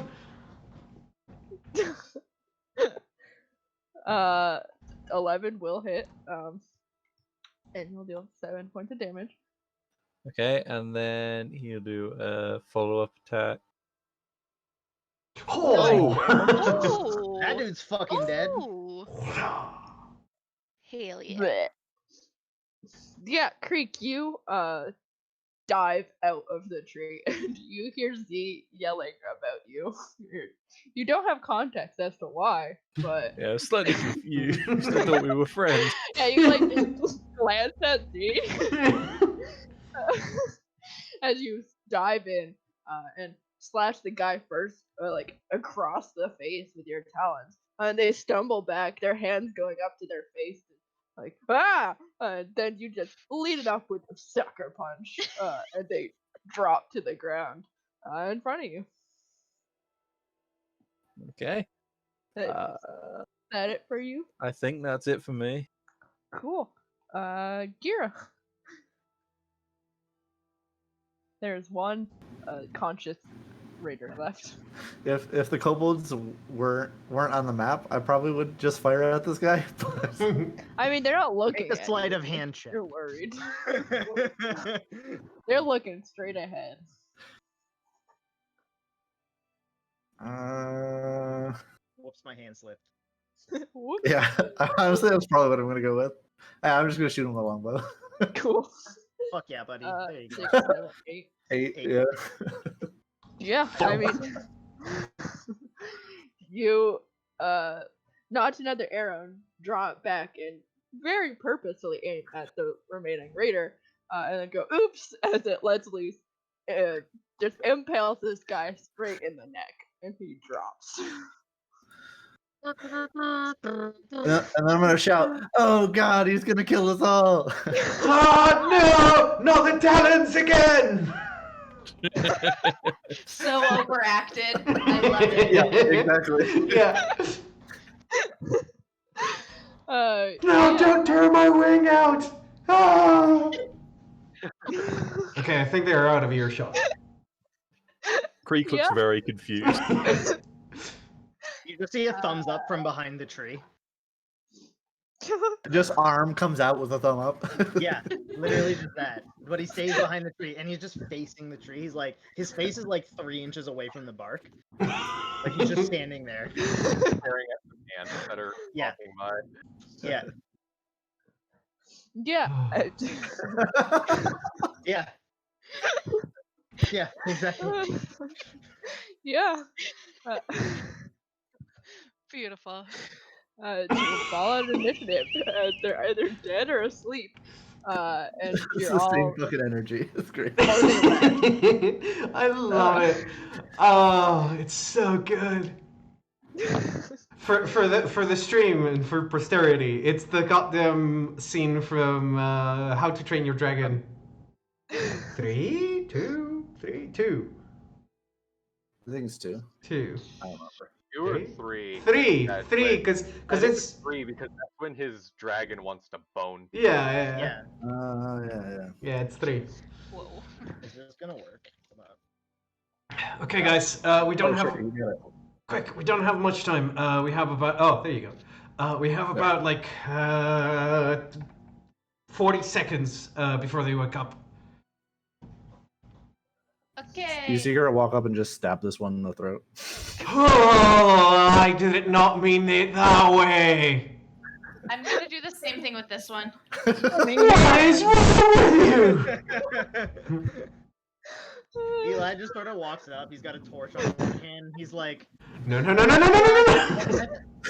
11 will hit. And he'll deal 7 points of damage. Okay, and then he'll do a follow-up attack. Oh. That dude's fucking dead. Oh. Hell yeah. Bleh. Yeah, Creek, you dive out of the tree and you hear Z yelling about you. You don't have context as to why, but Yeah, slightly confused. I thought we were friends. yeah, you like glance at Z as you dive in and slash the guy first, like across the face with your talons, and they stumble back, their hands going up to their faces, like ah. Then you just lead it up with a sucker punch, and they drop to the ground in front of you. Okay. Is that it for you? I think that's it for me. Cool. Gira. There's one conscious raider left. If the kobolds weren't on the map, I probably would just fire at this guy. But I mean, they're not looking. Make a at sleight you. of hand check. You're worried. They're looking straight ahead. Whoops, my hand slipped. Whoops. yeah, honestly, that's probably what I'm gonna go with. I'm just gonna shoot him with a longbow. Cool. Fuck yeah, buddy. There you go. 6, 7, 8. 8. Eight. Yeah. Yeah, I mean, you notch another arrow, draw it back, and very purposefully aim at the remaining raider, and then go oops as it lets loose, and just impales this guy straight in the neck, and he drops. And then I'm gonna shout, "Oh God, he's gonna kill us all!" Oh no! Not the talons again! So overacted. I love it. Yeah, exactly. Yeah. No, No, don't tear my wing out! Ah! Okay, I think they are out of earshot. Creek looks Yeah. very confused. You just see a thumbs up from behind the tree. Just arm comes out with a thumb up. Yeah, literally just that. But he stays behind the tree, and he's just facing the tree. He's like, his face is like 3 inches away from the bark. Like he's just standing there. Staring at the man that are Yeah. walking by. Yeah, yeah. yeah, yeah, exactly. Yeah. Beautiful. To follow the initiative, they're either dead or asleep. And It's you're the all same fucking energy. It's great. I love it. Oh, it's so good. For the stream and for posterity, it's the goddamn scene from How to Train Your Dragon. 3, 2, 3, 2, I think it's 2. 2, I don't remember. 2 or Three? 3. 3, 3, because I think it's 3 because that's when his dragon wants to bone. yeah. Yeah, Yeah, it's 3. Whoa. is this gonna work? Okay, guys, we don't have Shit, you got it. quick. We don't have much time. We have about there you go. We have about like 40 seconds before they wake up. Okay. You see her walk up and just stab this one in the throat. Oh, I did not mean it that way. I'm gonna do the same thing with this one. What is wrong with you? Eli just sort of walks up. He's got a torch on one hand. He's like, No.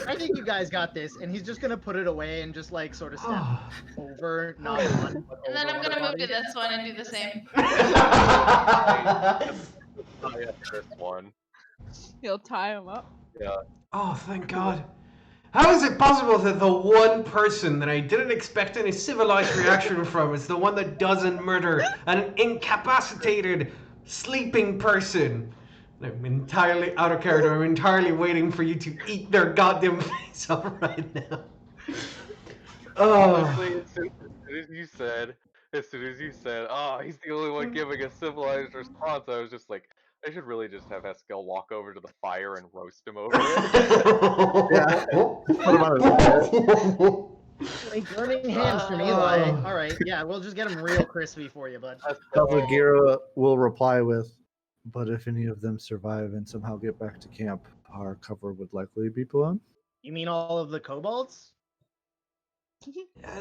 I think you guys got this, and he's just gonna put it away and just like sort of step over, not on. But And then over I'm gonna one move to body. this one and do the same. Oh yeah, this one. He'll tie him up. Yeah. Oh, thank God. How is it possible that the one person that I didn't expect any civilized reaction from is the one that doesn't murder an incapacitated, sleeping person? I'm entirely out of character. I'm entirely waiting for you to eat their goddamn face off right now. Oh. Honestly, as soon as you said, oh, he's the only one giving a civilized response, I was just like, I should really just have Eskel walk over to the fire and roast him over it. Yeah. Put him on his head. Like burning hands from Eli. All right, yeah, we'll just get him real crispy for you, bud. Also, Gira will reply with, But if any of them survive and somehow get back to camp, our cover would likely be blown. You mean all of the kobolds?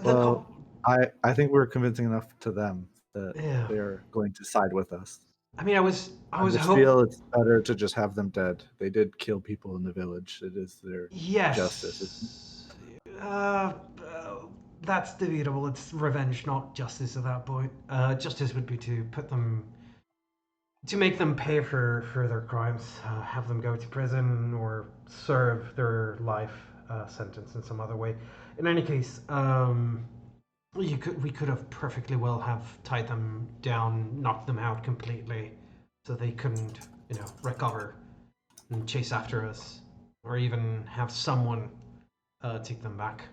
Well, I think we're convincing enough to them that Yeah. they're going to side with us. I mean, I was just hoping. feel it's better to just have them dead. They did kill people in the village. It is their justice. Yes. That's debatable. It's revenge, not justice at that point. Justice would be to put them, to make them pay for their crimes, have them go to prison or serve their life sentence in some other way. In any case, we could have perfectly well have tied them down, knocked them out completely, so they couldn't, recover and chase after us, or even have someone take them back.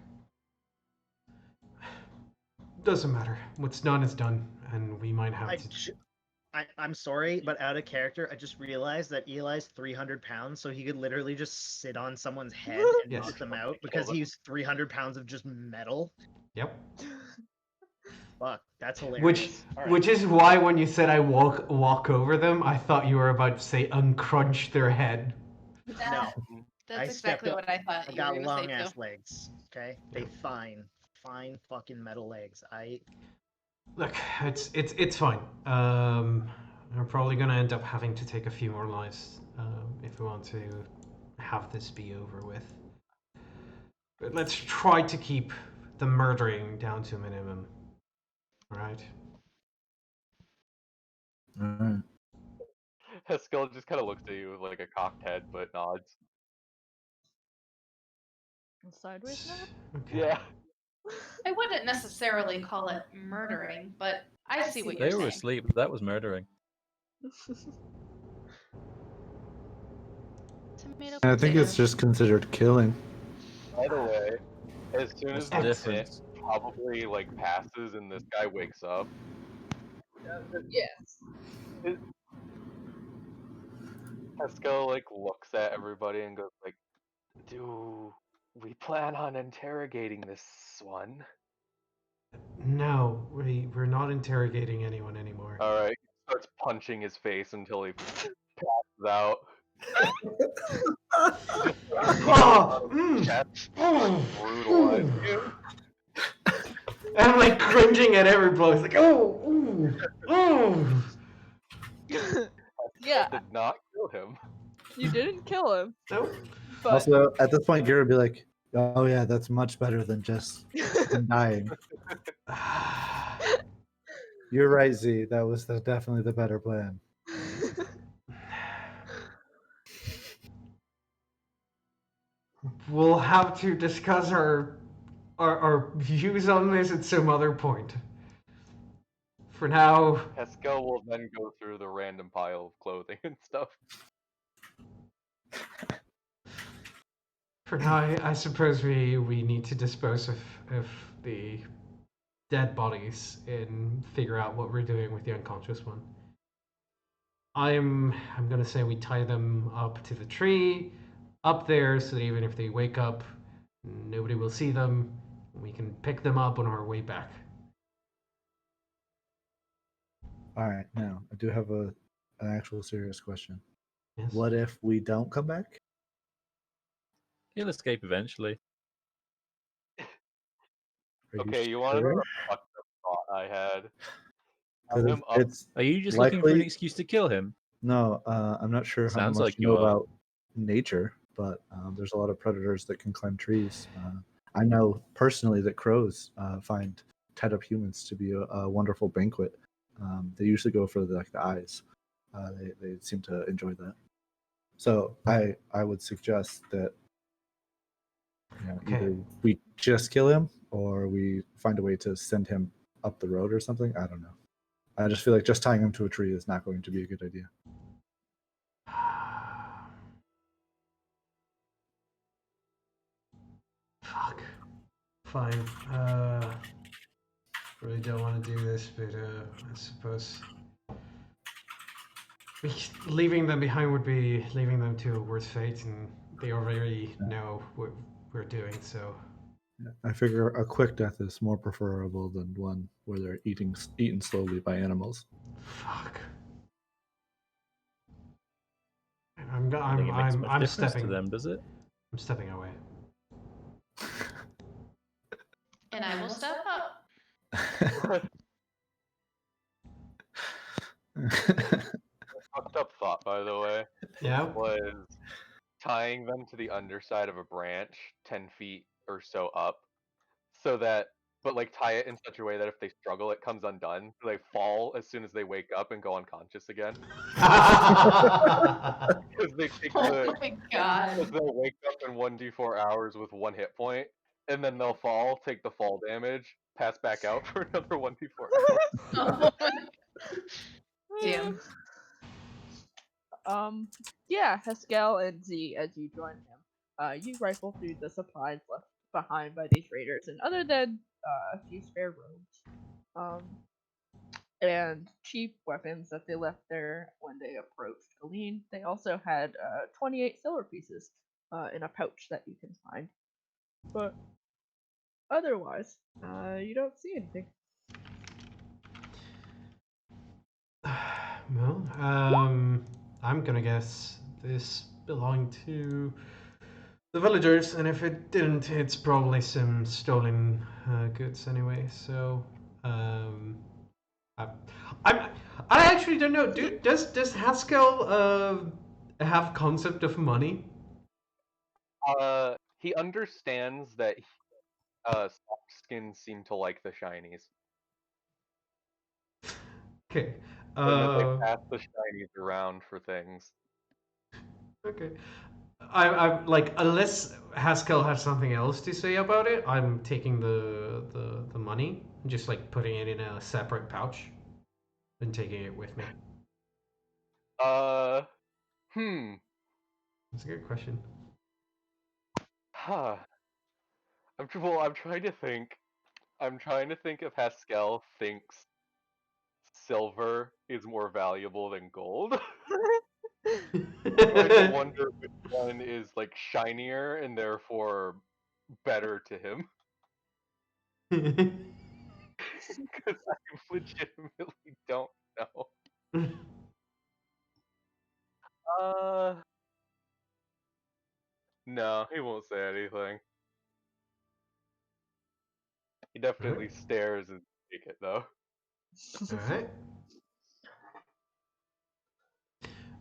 Doesn't matter. What's done is done, and we might have to. I'm sorry, but out of character, I just realized that Eli's 300 pounds, so he could literally just sit on someone's head and Yes. knock them out because he's 300 pounds of just metal. Yep. Fuck, that's hilarious. Which is why when you said I walk over them, I thought you were about to say uncrunch their head. No, That's exactly what I thought. I You got were gonna long say ass too. legs. Okay, they fine fucking metal legs. Look, it's fine. We're probably gonna end up having to take a few more lives if we want to have this be over with. But let's try to keep the murdering down to a minimum. All right. Alright. Haskell just kind of looks at you with like a cocked head, but nods. Sideways now? Okay. Yeah. I wouldn't necessarily call it murdering, but I see what They you're were saying. asleep. That was murdering. Tomato, And I think it's potato. just considered killing. By the way, as soon What's as the the difference? mist probably like passes and this guy wakes up, Yes. Haskell like looks at everybody and goes like, "Do we plan on interrogating this one?" No, we're not interrogating anyone anymore. All right. He starts punching his face until he passes out. Just Oh, chest brutalized him. And I'm like cringing at every blow. It's like, oh. Yeah, Did not kill him. you didn't kill him. Nope. But Also, at this point, Gary would be like, "Oh yeah, that's much better than just him dying." You're right, Z. That was definitely the better plan. We'll have to discuss our views on this at some other point. For now, Haskell will then go through the random pile of clothing and stuff. I suppose we need to dispose of the dead bodies and figure out what we're doing with the unconscious one. I'm gonna say we tie them up to the tree up there so that even if they wake up, nobody will see them. We can pick them up on our way back. All right, now I do have an actual serious question. Yes. What if we don't come back? He'll escape eventually. Okay, you want to know the fucked up thought I had? Have him up. Are you just looking for an likely- excuse to kill him? No, I'm not sure how Sounds much like you you know are. about nature, but there's a lot of predators that can climb trees. I know personally that crows find tied up humans to be a wonderful banquet. They usually go for the eyes. They seem to enjoy that. So I would suggest that Okay. either we just kill him or we find a way to send him up the road or something. I don't know. I just feel like just tying him to a tree is not going to be a good idea. Fuck. Fine. Really don't want to do this, but I suppose leaving them behind would be leaving them to a worse fate, and they already know what we're doing. So I figure a quick death is more preferable than one where they're eaten slowly by animals. fuck. I don't think it makes much I'm difference stepping. to them, does it? I'm stepping away. And I will step up. Fucked up thought, by the way, Yeah. was tying them to the underside of a branch 10 feet or so up, so that, but like tie it in such a way that if they struggle, it comes undone. So they fall as soon as they wake up and go unconscious again. Because they take Oh the, my god. because they'll wake up in 1d4 hours with 1 hit point, and then they'll fall, take the fall damage, pass back out for another 1d4 hours. Oh my damn. Yeah, Haskell and Z, as you join him, you rifle through the supplies left behind by these raiders, and other than a few spare robes, and cheap weapons that they left there when they approached Galeen, they also had 28 silver pieces in a pouch that you can find. But otherwise, you don't see anything. Well, I'm gonna guess this belonged to the villagers, and if it didn't, it's probably some stolen goods anyway. So, I, I, I actually don't know. Does Haskell have concept of money? He understands that soft skins seem to like the shinies, Okay. and that they pass the shinies around for things. Okay. I'm like, unless Haskell has something else to say about it, I'm taking the money, just like putting it in a separate pouch, and taking it with me. That's a good question. Huh. I'm trying to think. I'm trying to think if Haskell thinks silver is more valuable than gold. Trying to wonder which one is like shinier and therefore better to him. Because I legitimately don't know. No, he won't say anything. He definitely stares and take it though. All right.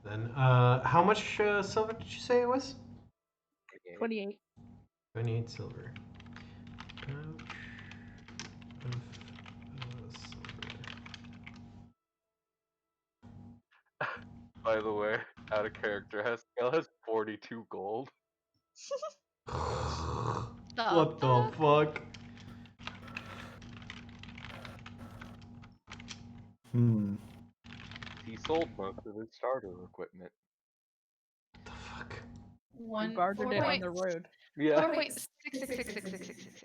Then, how much silver did you say it was? 28. 28 silver. Pouch of silver. By the way, out of character, Haskell has 42 gold. What the fuck? He sold most of his starter equipment. What the fuck? You guarded it on the road. Yeah. 4.6666666.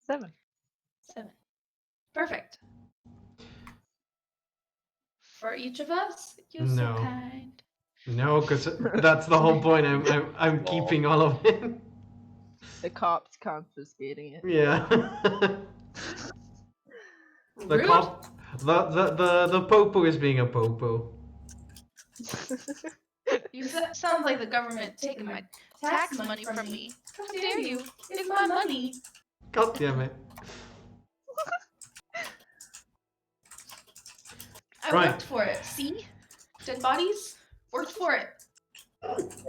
7. 7. Perfect. For each of us? You're so No. kind. No, because that's the whole point. I'm keeping all of it. The cops confiscating it. Yeah. The Rude. cop, the popo is being a popo. You sound like the government taking my tax money from me. How dare you? It's my money. God damn it. I Right. worked for it. See? Dead bodies? Worked for it.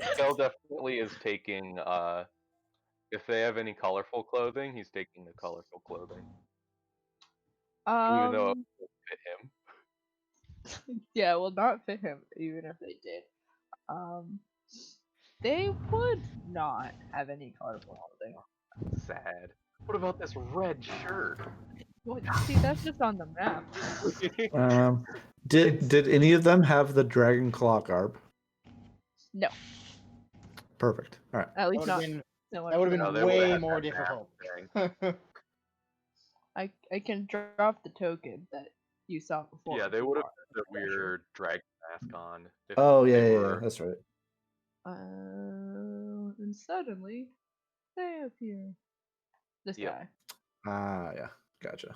Haskell definitely is taking, if they have any colorful clothing, he's taking the colorful clothing. Even though it won't fit him. Yeah, it will not fit him, even if they did. They would not have any colorful clothing. Sad. What about this red shirt? Well, see, that's just on the map. Did any of them have the dragon claw garb? No, Perfect. All right. at least That not. would've been- No, That would have No, been they would've way had more that difficult. thing. I can drop the token that you saw before. Yeah, if they you would have want. put the weird dragon mask on. If Oh they yeah, were... that's right. And suddenly they appear. This Yep. guy. Ah, yeah, gotcha.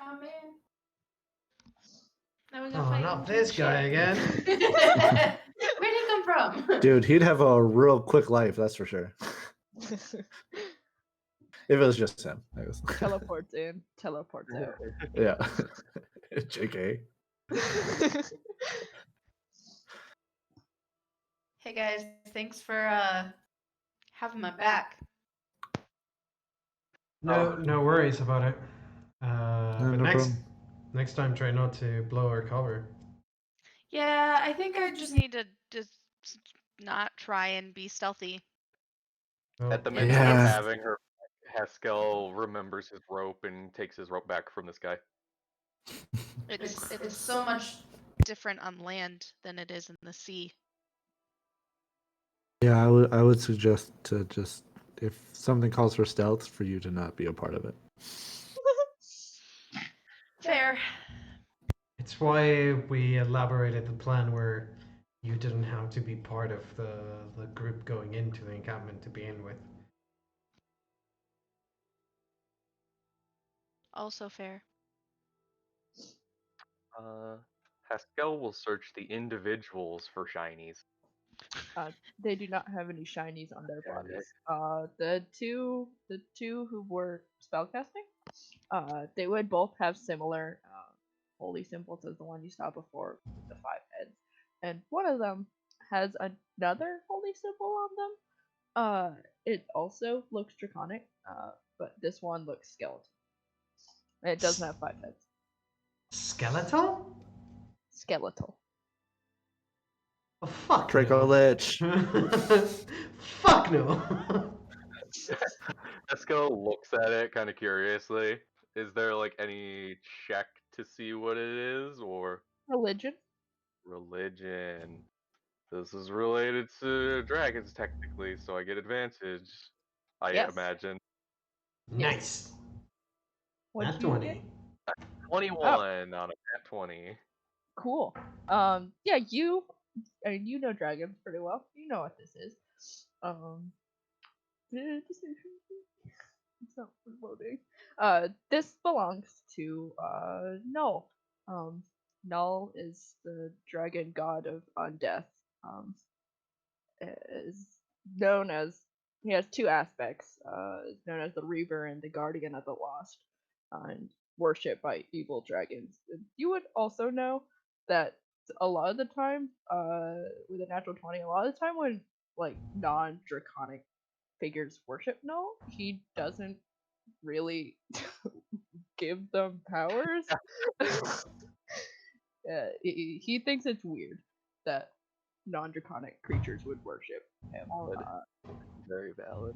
Oh man. Now we gotta Oh, fight not into this the guy ship. again. Where'd he come from? Dude, he'd have a real quick life, that's for sure. If it was just him. I guess. Teleports in, teleports out. Yeah. JK. Hey guys, thanks for having my back. No worries about it. But no problem. next time, try not to blow our cover. Yeah, I think I Just need to just not try and be stealthy. Well, At the mention Yeah. of having her, Haskell remembers his rope and takes his rope back from this guy. it's so much Different on land than it is in the sea. Yeah, I would suggest to just, if something calls for stealth, for you to not be a part of it. Fair. it's why we elaborated the plan where you didn't have to be part of the group going into the encampment to begin with. Also fair. Haskell will search the individuals for shinies. They do not have any shinies on their bodies. The two who were spellcasting, they would both have similar holy symbols as the one you saw before with the 5 heads, and one of them has another holy symbol on them. It also looks draconic, but this one looks skeletal. And it doesn't have 5 heads. Skeletal? Skeletal. Oh, fuck Draco no. Lich. Fuck no. Haskell looks at it kind of curiously. Is there like any check to see what it is, or Religion. religion? This is related to dragons technically, so I get advantage. I Yes. imagine. Nice. What'd Nat you 20. get? 21 on a nat 20. Cool. Yeah, I mean, you know dragons pretty well. You know what this is. It's not loading. This belongs to Null. Null is the dragon god of undeath. Is known as, he has 2 aspects. Is known as the Reaver and the Guardian of the Lost, and worshipped by evil dragons. You would also know that a lot of the time, with a natural 20, a lot of the time when like non-draconic figures worship Null, he doesn't really give them powers. He thinks it's weird that non-draconic creatures would worship him. Valid. Very valid.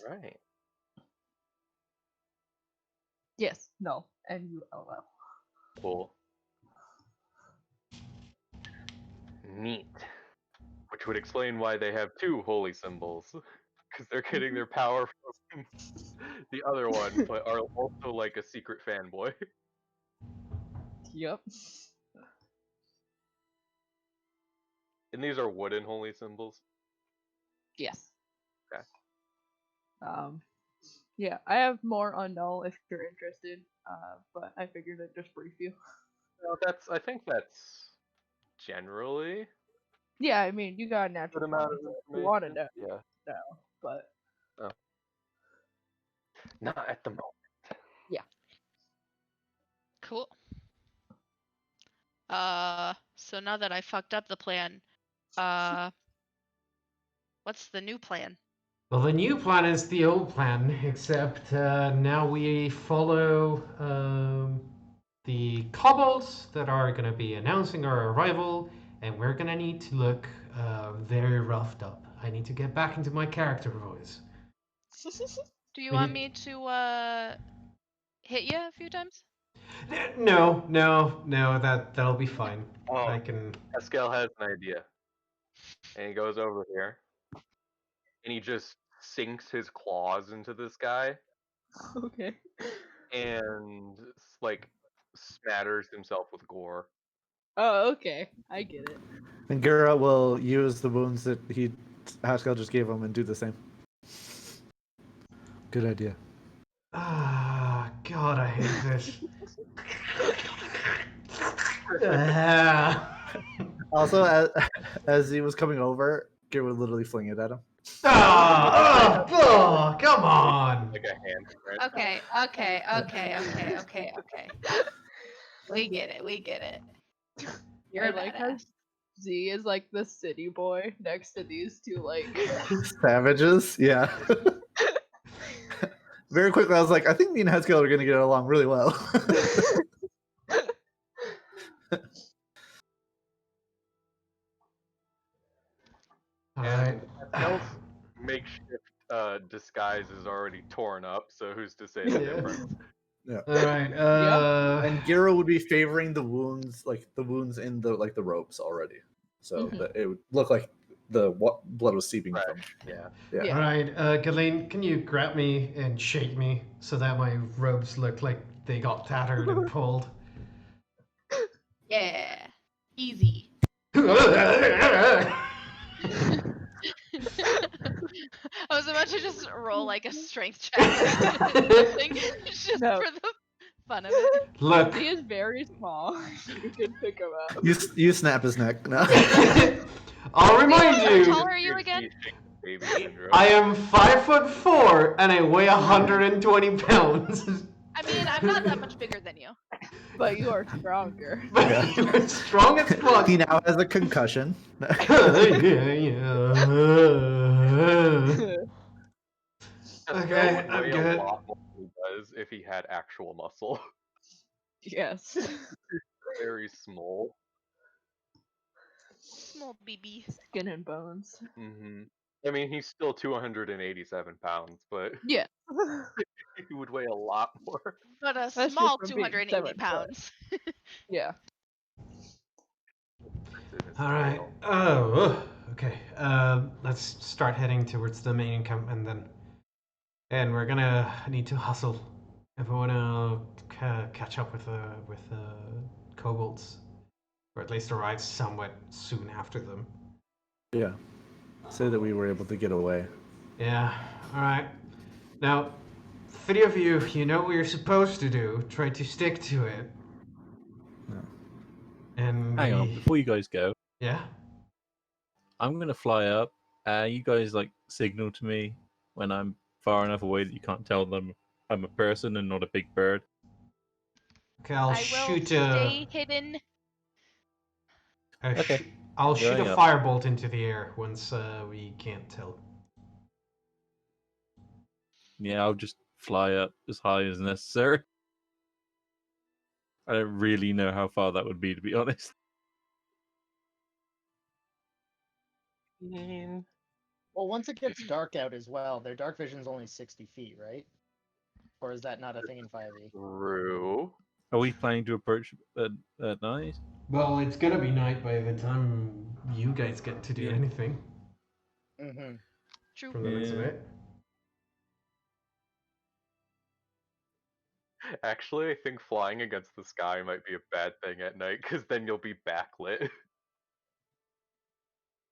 Alright. Yes, Null, Null. Cool. Neat. Which would explain why they have 2 holy symbols. Because they're getting their power from the other one, but are also like a secret fanboy. Yep. And these are wooden holy symbols. Yes. Okay. Yeah, I have more on Null if you're interested. But I figured I'd just brief you. Well, I think that's generally Yeah, I mean, you got a a natural good amount of 20, so if you want to information. know, Yeah. but Not at the moment. Cool. So now that I fucked up the plan, what's the new plan? Well, the new plan is the old plan, except now we follow the kobolds that are going to be announcing our arrival, and we're going to need to look very roughed up. I need to get back into my character voice. Do you We want need- me to hit you a few times? No, that'll be fine. Oh, I can. Haskell has an idea. And he goes over here. And he just sinks his claws into this guy. okay. And, like, smatters himself with gore. Oh, okay. I get it. And Gura will use the wounds that Haskell just gave him and do the same. Good idea. Ah, God, I hate this. Ah. Also, as he was coming over, Gear would literally fling it at him. Oh, come on. Like a hand print. Okay. We get it. You're I a like how badass. Z is like the city boy next to these two like Savages, yeah. Very quickly, I was like, I think me and Heskel are going to get along really well. And Eskel's makeshift disguise is already torn up, so who's to say the difference? All right. And Giro would be favoring the wounds, like the wounds in the the ropes already, so that it would look like the blood was seeping from. Yeah. All right, Ghislaine, can you grab me and shake me so that my robes look like they got tattered and pulled? Yeah. Easy. I was about to just roll like a strength check just No. for the fun of it. Look, he is very small. You can pick him up. You snap his neck. No. I'll remind How you, tall are you again? Baby syndrome. I am 5'4" and I weigh 120 pounds. I mean, I'm not that much bigger than you. But you are stronger. But you're strong as fuck. He now has a concussion. Okay, Eskel would I'm weigh good. a lot more than he does if he had actual muscle. Yes. Very small. Small BB. Skin and bones. Mm-hmm. I mean, he's still 287 pounds, but Yeah. he would weigh a lot more. But a Especially small from being 280 7 foot. pounds. Yeah. All right. Okay. Let's start heading towards the main encampment then. And we're gonna need to hustle if we wanna catch up with kobolds, or at least arrive somewhat soon after them. Yeah. Say that we were able to get away. Yeah. All right. Now, three of you, you know what you're supposed to do. Try to stick to it. Yeah. And Hang on, before you guys go, Yeah. I'm gonna fly up. You guys signal to me when I'm far enough away that you can't tell them I'm a person and not a big bird. Okay, I'll I will shoot stay hidden. Okay. I'll shoot Going a up. firebolt into the air once we can't tell. Yeah, I'll just fly up as high as necessary. I don't really know how far that would be, to be honest. Well, once it gets dark out as well, their dark vision's only 60 feet, right? Or is that not a thing in 5e? True. Are we planning to approach at night? Well, it's gonna be night by the time you guys get to do Yeah. anything Mm-hmm. True. from the looks of Yeah. it. Actually, I think flying against the sky might be a bad thing at night, because then you'll be backlit.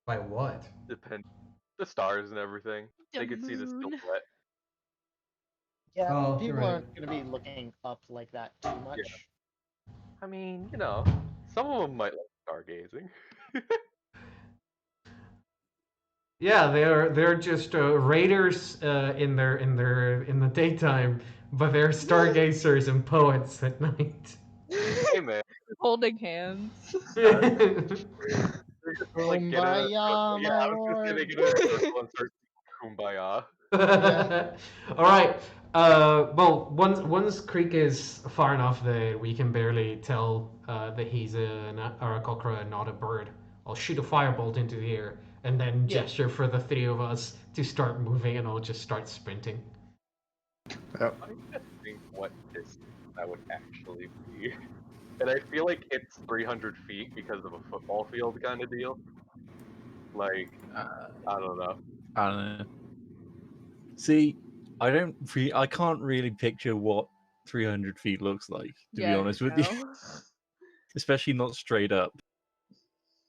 By what? Depend the stars and everything. The They could see the moon. silhouette. Yeah, Oh, you're people right. aren't going to be looking up like that too much. I mean, some of them might like stargazing. Yeah, they're just raiders in the daytime, but they're stargazers and poets at night. Hey man, Holding hands. they're just like get a Kumbaya, yeah, my I was just gonna lord. get a circle and start kumbaya. All right. Well, once Creek is far enough that we can barely tell that he's a Aarakocra, not a bird, I'll shoot a firebolt into the air and then Yeah. gesture for the three of us to start moving, and I'll just start sprinting. I'm just think what distance that would actually be. And I feel like it's 300 feet because of a football field kind of deal. Like, I don't know. I don't know. See, I can't really picture what 300 feet looks like, to be honest with you. Especially not straight up.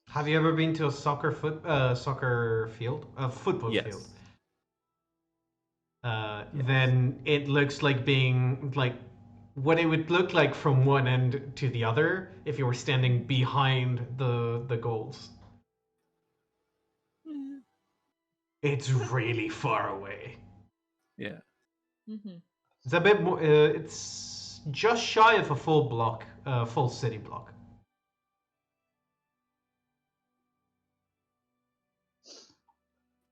Have you ever been to a soccer field? A football Yes. field? Yes. Then it looks like being like what it would look like from one end to the other if you were standing behind the goals. It's really far away. Yeah. Mm-hmm. It's a bit more. It's just shy of a full block, full city block.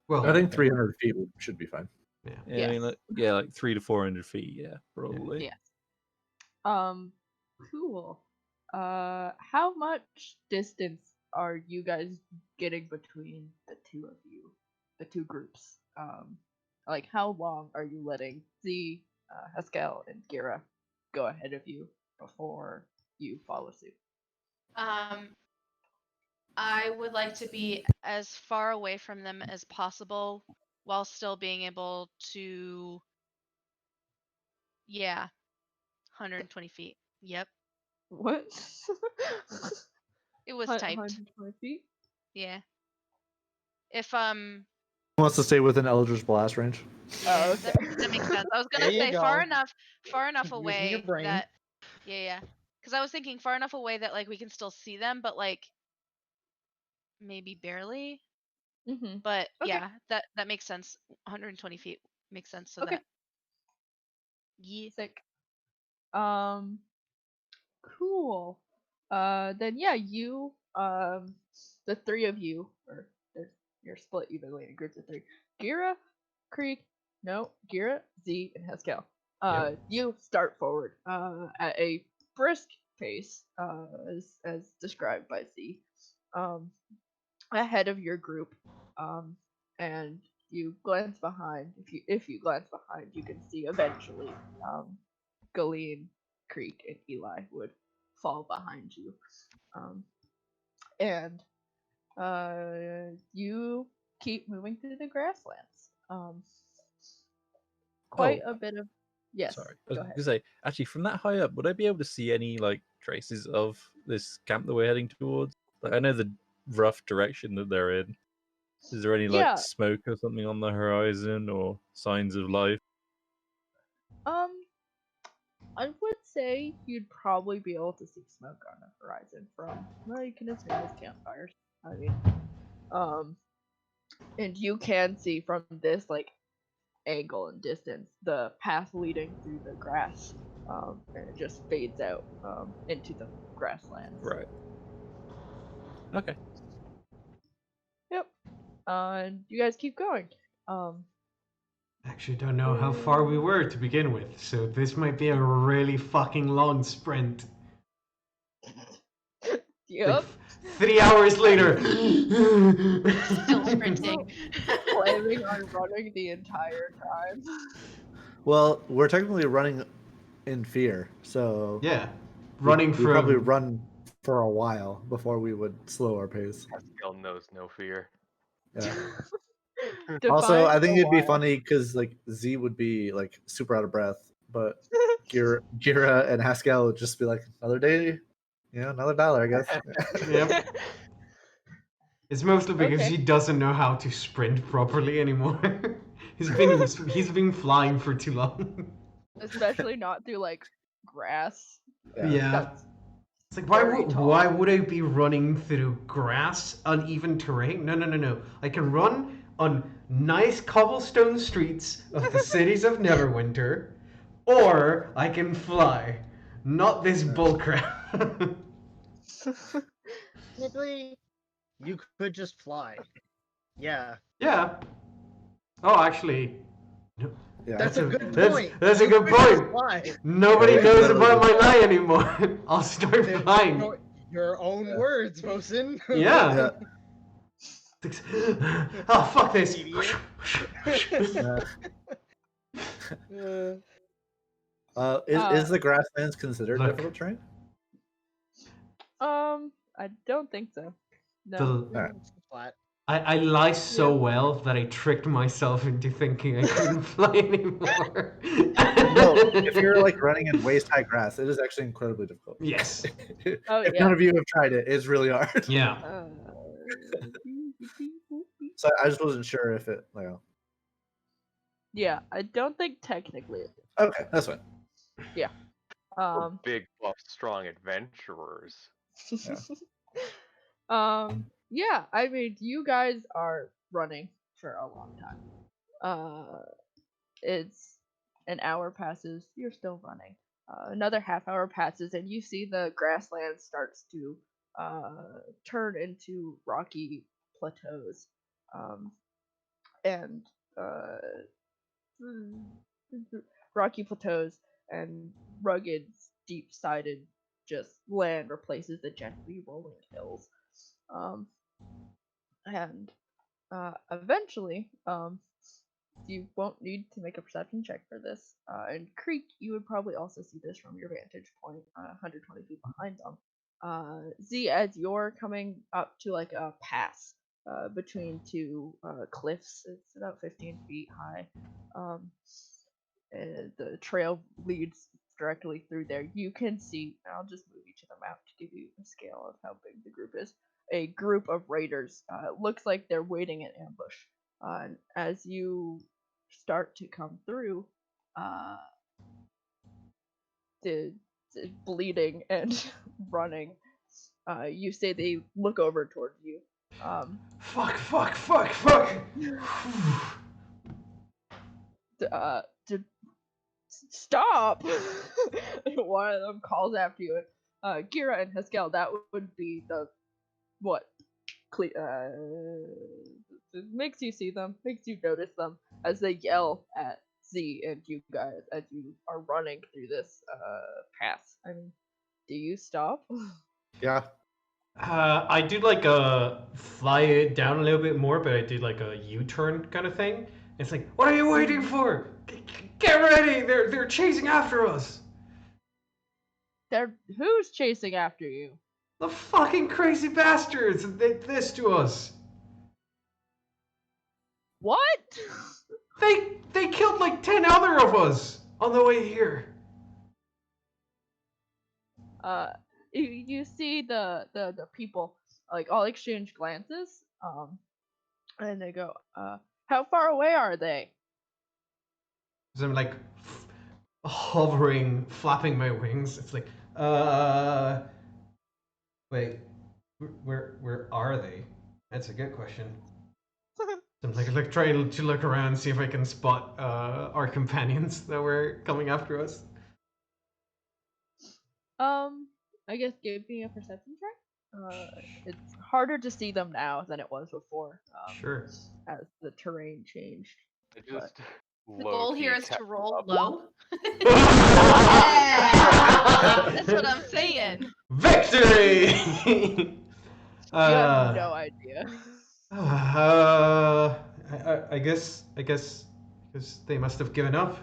Well, I think 300 feet should be fine. yeah. Yeah, I mean, Yes. like 300 to 400 feet. Yeah, probably. Yes. Cool. How much distance are you guys getting between the two of you, the two groups? Like how long are you letting Z, Haskell, and Gira go ahead of you before you follow suit? I would like to be as far away from them as possible while still being able to, yeah, 120 feet. Yep, What? it was typed. 120 feet? Yeah. If Wants to stay within Eldritch Blast range. yeah, Oh, okay. that makes sense. I was gonna There you say far go. enough Using your away brain. that yeah. Because I was thinking far enough away that like we can still see them, but like maybe barely. Mm-hmm. But Okay. yeah, that makes sense. 120 feet makes sense. So Okay. that yeah. Sick. Cool. Then yeah, you, the three of you, or you're split evenly in groups of three. Gira, Gira, Z, and Haskell. You start forward, at a brisk pace, as described by Z, ahead of your group, and you glance behind. If you glance behind, you can see eventually, Galeen, Creek, and Eli would fall behind you. And you keep moving through the grasslands. Quite a bit of. Yes. Sorry. I was Go going ahead. to say, actually, from that high up, would I be able to see any like traces of this camp that we're heading towards? Like, I know the rough direction that they're in. Is there any Yeah. like smoke or something on the horizon or signs of life? I would say you'd probably be able to see smoke on the horizon from, well, you can assume it's campfires. I mean, and you can see from this like angle and distance the path leading through the grass, and it just fades out into the grasslands. Right. Okay. Yep. And you guys keep going. Actually, don't know how far we were to begin with, so this might be a really fucking long sprint. Yep. 3 hours later. Still sprinting. Planning on running the entire time. Well, we're technically running in fear, so Yeah, running we probably from. run for a while before we would slow our pace. Haskell knows no fear. Yeah. Define Also, I think a it'd be while. funny because like Z would be like super out of breath, but Gira and Haskell would just be like, another day, another dollar, I guess. Yep. It's mostly because Okay. he doesn't know how to sprint properly anymore. he's been flying for too long. Especially not through like grass. Yeah. That's It's like very tall. why would I be running through grass, uneven terrain? No. I can run on nice cobblestone streets of the cities of Neverwinter, or I can fly. Not this bullcrap. Technically, you could just fly. Yeah. Yeah. Oh, actually, no. Yeah. That's a good that's, point. That's a You good could just point. fly. Nobody Yeah, knows literally about my just lie anymore. I'll start They're flying. your own Yeah. words, Bosun. Yeah. Oh, fuck this. Idiot. Is the grasslands considered Look. difficult terrain? I don't think so. No. The, Flat. I lie so Yeah. well that I tricked myself into thinking I couldn't fly anymore. No, if you're like running in waist high grass, it is actually incredibly difficult. Yes. Oh, If yeah. none of you have tried it, it's really hard. Yeah. So I just wasn't sure if it. Yeah, I don't think technically it is. Okay, that's fine. We're big, buff, strong adventurers. Yeah, I mean, you guys are running for a long time. It's an hour passes, you're still running. Another half hour passes, and you see the grassland starts to turn into rocky plateaus. And uh, rocky plateaus and rugged, steep-sided just land replaces the gently rolling hills. Um, and eventually, you won't need to make a perception check for this. And Creek, you would probably also see this from your vantage point, 120 feet behind them. Z, as you're coming up to like a pass between two cliffs, it's about 15 feet high. And the trail leads directly through there. You can see, I'll just move you to the map to give you a scale of how big the group is. A group of raiders. Looks like they're waiting in ambush. And as you start to come through, the bleeding and running, you say they look over towards you. Fuck. Stop! One of them calls after you. Gira and Haskell, that would be the what? It makes you see them, makes you notice them as they yell at Z and you guys as you are running through this pass. I mean, do you stop? Yeah. I do like a fly it down a little bit more, but I do like a U-turn kind of thing. It's like, what are you waiting for? Get ready! They're chasing after us. Who's chasing after you? The fucking crazy bastards! They did this to us. What? They killed like 10 other of us on the way here. You see the people like all exchange glances, and they go, how far away are they? So I'm like hovering, flapping my wings. It's like, wait, where are they? That's a good question. So I'm like trying to look around, see if I can spot our companions that were coming after us. I guess give me a perception check. It's harder to see them now than it was before. Sure. As the terrain changed. I just The goal here is to roll low. Yeah! That's what I'm saying. Victory! You have no idea. I guess they must have given up.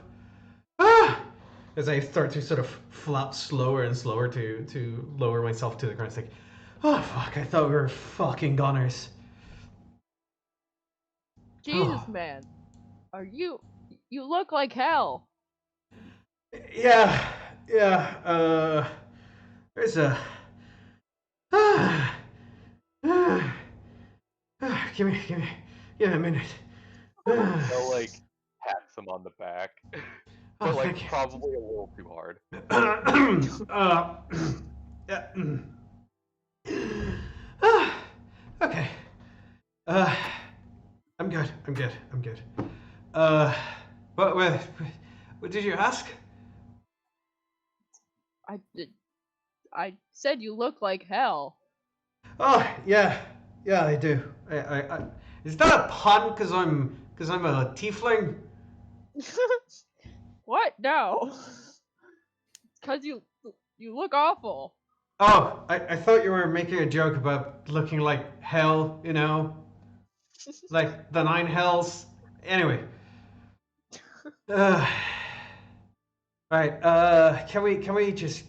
As I start to sort of flap slower and slower to lower myself to the ground. It's like, oh fuck, I thought we were fucking goners. Jesus, man. You look like hell. Yeah, there's a... give me a minute. They'll like pats him on the back, Oh, but like thank you. probably a little too hard. Yeah. Okay. I'm good. What did you ask? I said you look like hell. Oh, yeah, I do. Is that a pun? Cause I'm a tiefling. What? No. Cause you look awful. Oh, I thought you were making a joke about looking like hell. You know, like the 9 hells. Anyway. Right. Can we just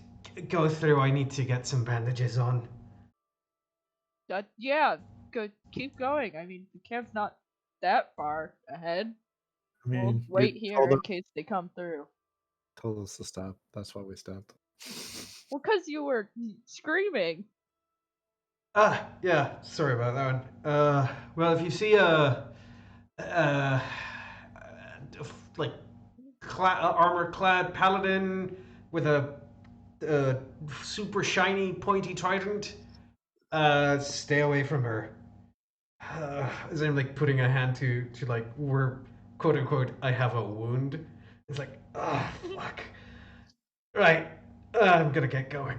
go through? I need to get some bandages on. Yeah, good. Keep going. I mean, the camp's not that far ahead. I mean, We'll you wait here told in us- case they come through. told us to stop. That's why we stopped. Well, cause you were screaming. Yeah. Sorry about that one. Well, if you see like armor-clad paladin with a super shiny, pointy trident. Stay away from her. As I'm like putting a hand to like where quote unquote I have a wound. It's like, oh fuck. Right, I'm gonna get going.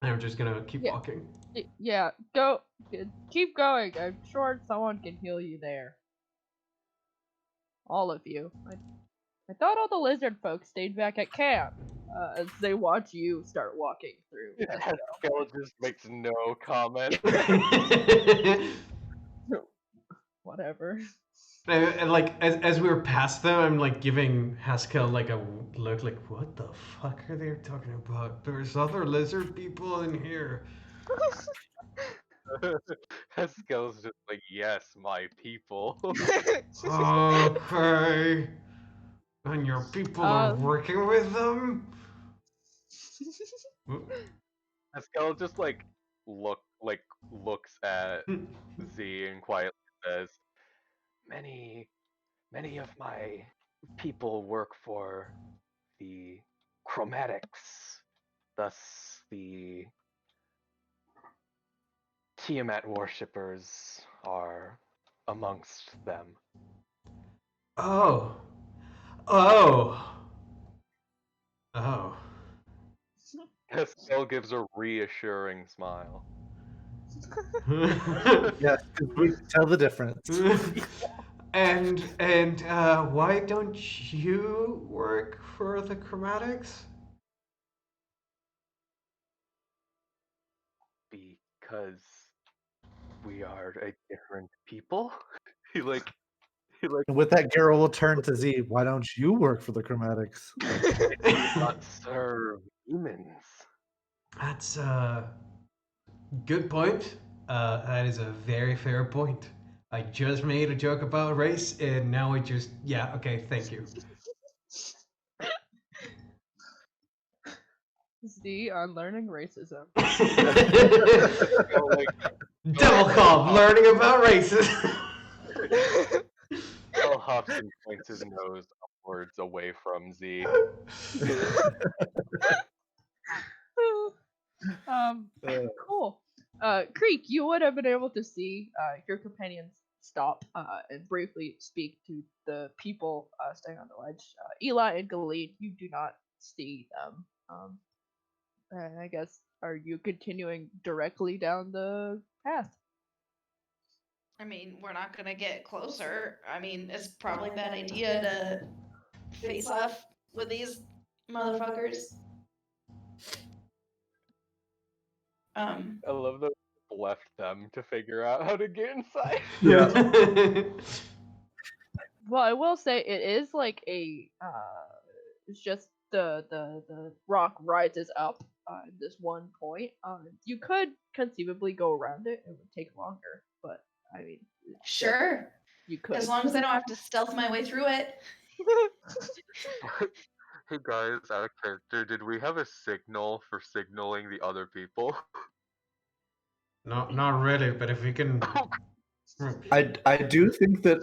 I'm just gonna keep Yeah. walking. Yeah, go. Keep going. I'm sure someone can heal you there. All of you. I thought all the lizard folks stayed back at camp. As they watch you start walking through. Haskell just makes no comment. Whatever. And like as we were past them, I'm like giving Haskell like a look, like what the fuck are they talking about? There's other lizard people in here. Haskell's just like, yes, my people. Okay. And your people are working with them? Haskell just like looks at Z and quietly says, Many of my people work for the chromatics, thus the Tiamat worshippers are amongst them. Oh. Oh. Oh. Haskell gives a reassuring smile. Yes, we tell the difference. and why don't you work for the chromatics? Because we are a different people. he like And with that, Garrow will turn to Z. Why don't you work for the Chromatics? not serve humans. That's a good point. That is a very fair point. I just made a joke about race, and now it just okay. Thank you. Z on learning racism. So, like, Double call, learning about racism. Haskell huffs and points his nose upwards away from Z. Cool. Creek, you would have been able to see your companions stop and briefly speak to the people staying on the ledge. Eli and Galeen, you do not see them. And I guess, are you continuing directly down the path? I mean, we're not gonna get closer. I mean, it's probably a bad idea to face off with these motherfuckers. I love that we left them to figure out how to get inside. Yeah. Well, I will say it is like a it's just the rock rises up at this one point. You could conceivably go around it. It would take longer, but I mean, Sure. you could. As long as I don't have to stealth my way through it. Hey guys, out of character, did we have a signal for signaling the other people? Not really, but if we can. I do think that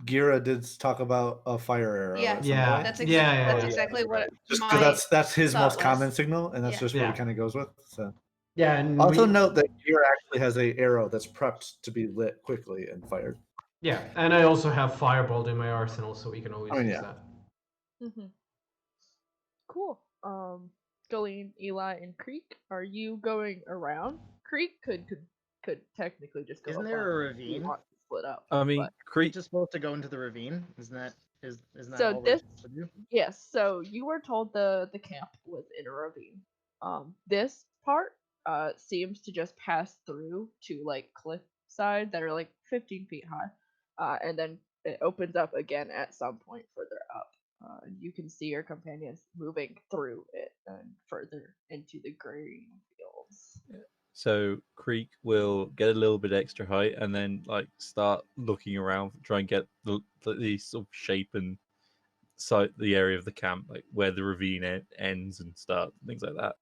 Gira did talk about a fire arrow. Yeah. at some Yeah. point. That's Yeah. exactly what Just my because that's his thought most was. common signal, and that's Yeah. just what Yeah. he kind of goes with. So Yeah, and also note that Gira actually has a arrow that's prepped to be lit quickly and fired. Yeah, and I also have Firebolt in my arsenal, so we can always use yeah. that. Mm-hmm. Cool. Galeen, Eli, and Creek, are you going around? Creek could technically just go. Isn't up there on a it if you ravine? want to split up. I mean, but- Creek. Just supposed to go into the ravine? Isn't that So all we're this- supposed to do? Yes. So you were told the camp was in a ravine. This part seems to just pass through to like cliff side that are like 15 feet high, and then it opens up again at some point further up. You can see your companions moving through it and further into the green fields. So Creek will get a little bit extra height and then like start looking around, try and get the sort of shape and site the area of the camp, like where the ravine ends and starts, things like that.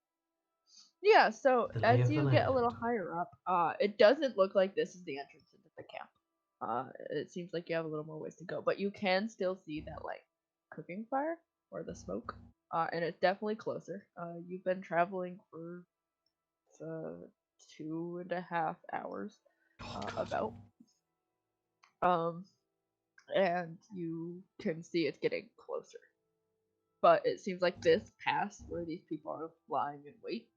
Yeah, so The lay as of the you get a land. little higher up, it doesn't look like this is the entrance into the camp. It seems like you have a little more ways to go, but you can still see that like cooking fire or the smoke, and it's definitely closer. You've been traveling for 2.5 hours, about. Um, and you can see it's getting closer. But it seems like this pass where these people are lying in wait,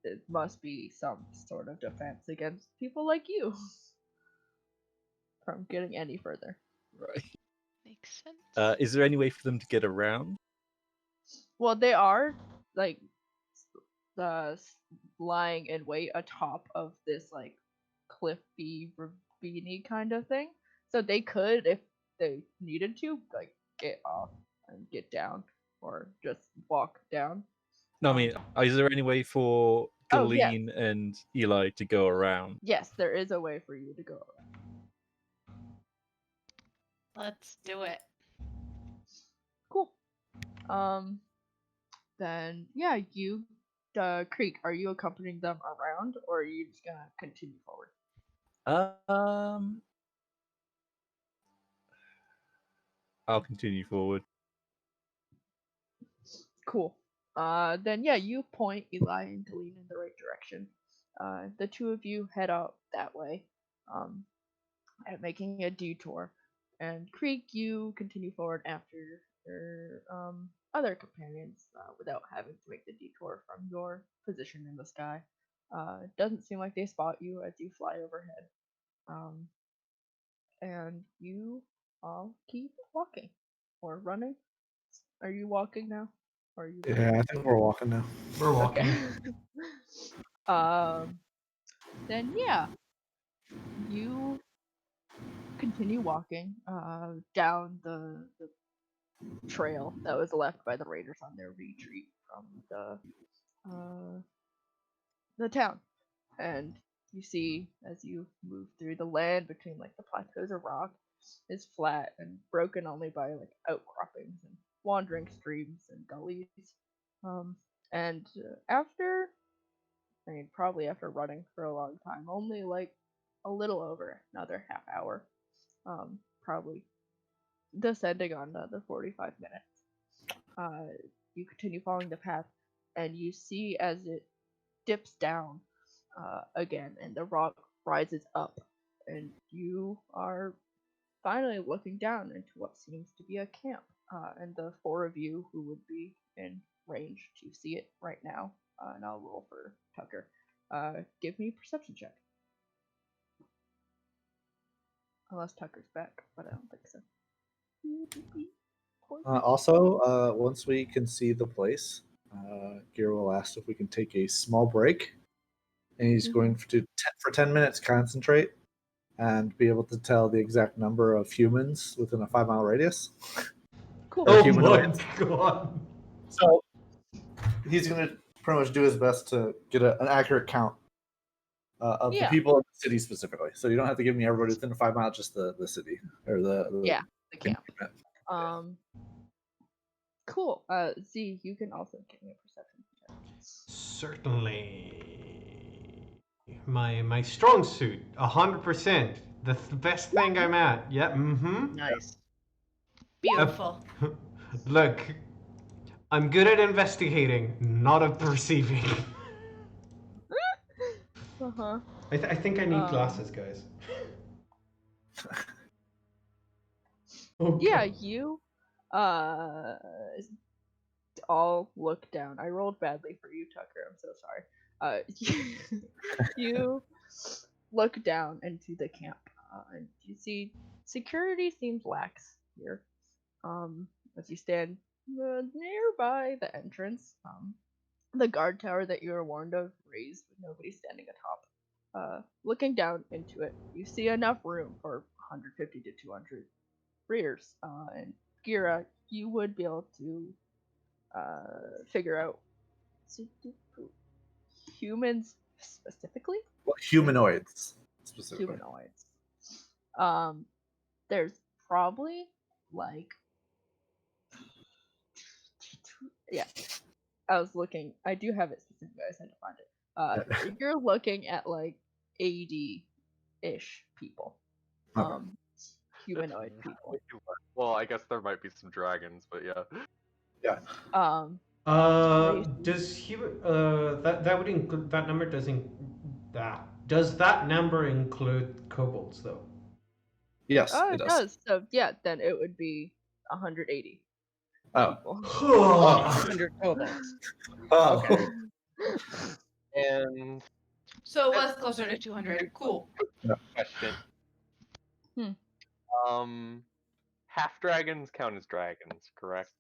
it must be some sort of defense against people like you from getting any further. Right. Makes sense. Is there any way for them to get around? Well, they are like lying in wait atop of this like cliffy ravine kind of thing. So they could, if they needed to, like get off and get down, or just walk down. No, I mean, is there any way for Oh, yes. Galeen and Eli to go around? Yes, there is a way for you to go around. Let's do it. Cool. Then yeah, you, Creek, are you accompanying them around, or are you just gonna continue forward? I'll continue forward. Cool. Then yeah, you point Eli and Galeen in the right direction. The two of you head out that way, at making a detour. And Creek, you continue forward after your other companions, without having to make the detour from your position in the sky. It doesn't seem like they spot you as you fly overhead. And you all keep walking or running. Are you walking now? Or are you running? Yeah, I think we're walking now. We're walking. Okay. Then yeah, you continue walking down the trail that was left by the raiders on their retreat from the town, and you see as you move through the land between like the plateaus of rock is flat and broken only by like outcroppings and wandering streams and gullies. And after, I mean, probably after running for a long time, only like a little over another half hour, probably descending on the 45 minutes, you continue following the path, and you see as it dips down again, and the rock rises up, and you are finally looking down into what seems to be a camp. And the four of you who would be in range to see it right now, and I'll roll for Tucker. Give me a perception check. Unless Tucker's back, but I don't think so. Also, once we can see the place, Gear will ask if we can take a small break, and he's going to for 10 minutes concentrate and be able to tell the exact number of humans within a 5-mile radius. Cool. Or Oh humanoids. my god. So he's going to pretty much do his best to get an accurate count of the people in the city specifically. So you don't have to give me everybody within a 5 mile, just the city or the camp. Cool. Z, you can also give me a perception check. Certainly. My strong suit, 100%. The best thing I'm at. Yeah, mm-hmm. Nice. Beautiful. Look, I'm good at investigating, not at perceiving. Uh-huh. I think I need glasses, guys. Yeah, you all look down. I rolled badly for you, Tucker. I'm so sorry. You look down into the camp, and you see security seems lax here. As you stand nearby the entrance, the guard tower that you were warned of raised with nobody standing atop. Looking down into it, you see enough room for 150 to 200 rears, and Gira, you would be able to figure out humans specifically. Well, humanoids specifically. Humanoids. There's probably like, yeah. I was looking. I do have it specifically. I just had to find it. You're looking at like 80-ish people. Okay. humanoid people. Well, I guess there might be some dragons, but yeah. Does that would include that number? Does that number include kobolds though? Yes, Oh, it it does. does. So yeah, then it would be 180 Oh. people. Oh, 100 kobolds. Oh. Okay. And So it was closer to 200. Cool. question. Hmm. Half dragons count as dragons, correct?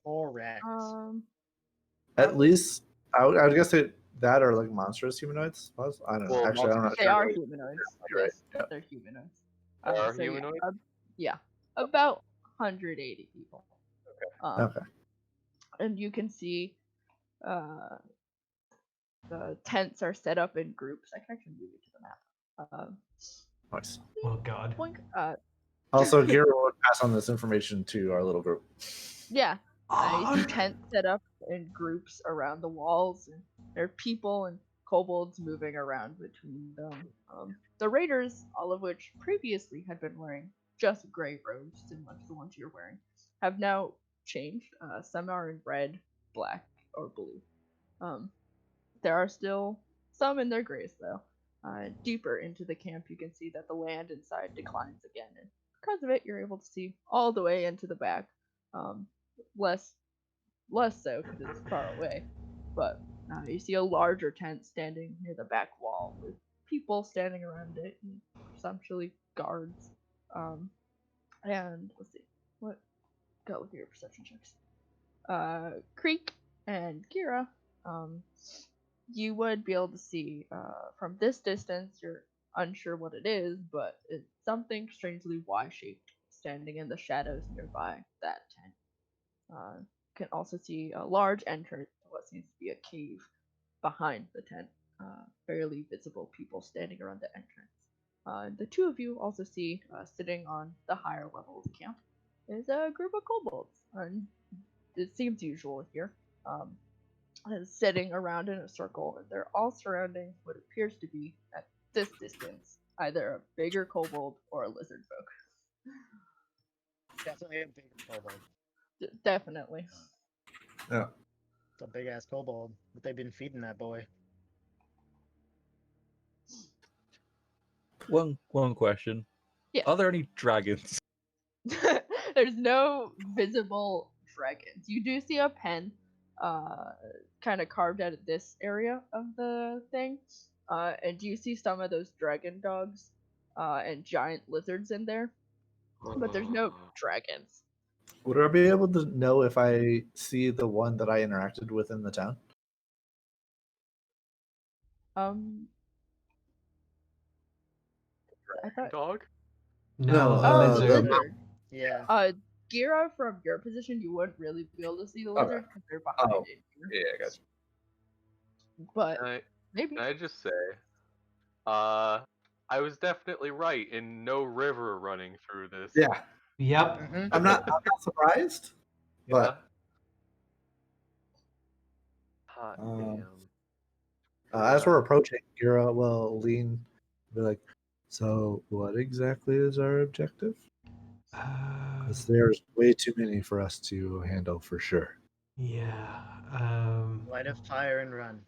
Correct. At least I would guess that are like monstrous humanoids. I don't know. Well, Actually, I'm not They sure. are humanoids. You're right. Yes, Yeah. they're humanoids. They are So humanoids? Yeah, about 180 people. Okay. And you can see the tents are set up in groups. I can actually move it to the map. Nice. Oh God. Boink. Also, Gira would pass on this information to our little group. Yeah. You see tents set up in groups around the walls, and there are people and kobolds moving around between them. The raiders, all of which previously had been wearing just gray robes, similar to the ones you're wearing, have now changed. Some are in red, black, or blue. There are still some in their grays, though. Deeper into the camp, you can see that the land inside declines again, and because of it, you're able to see all the way into the back. Less so because it's far away, but you see a larger tent standing near the back wall with people standing around it, and presumptually guards. And let's see, what? Go with your perception checks. Creek and Kira, you would be able to see from this distance. You're unsure what it is, but it's something strangely Y-shaped standing in the shadows nearby that tent. Can also see a large entrance to what seems to be a cave behind the tent. Barely visible people standing around the entrance. The two of you also see sitting on the higher level of the camp is a group of kobolds. And it seems usual here. Sitting around in a circle, and they're all surrounding what appears to be, at this distance, either a bigger kobold or a lizard folk. Definitely a bigger kobold. Definitely. Yeah. It's a big ass kobold. But they've been feeding that boy. One question. Yeah. Are there any dragons? There's no visible dragons. You do see a pen kind of carved out of this area of the thing. And you see some of those dragon dogs and giant lizards in there. But there's no dragons. Would I be able to know if I see the one that I interacted with in the town? I thought Dog? No, the Oh, lizard. lizard. Yeah. Gira, from your position, you wouldn't really be able to see the lizard because they're behind Oh. it. Yeah, I got you. But maybe. Can I just say, I was definitely right in no river running through this. Yeah. Yep. Mm-hmm. I'm not surprised. But Hot Um, damn. as we're approaching, Gira will lean, be like, "So, what exactly is our objective? Because there's way too many for us to handle for sure." Yeah. Light a fire and run.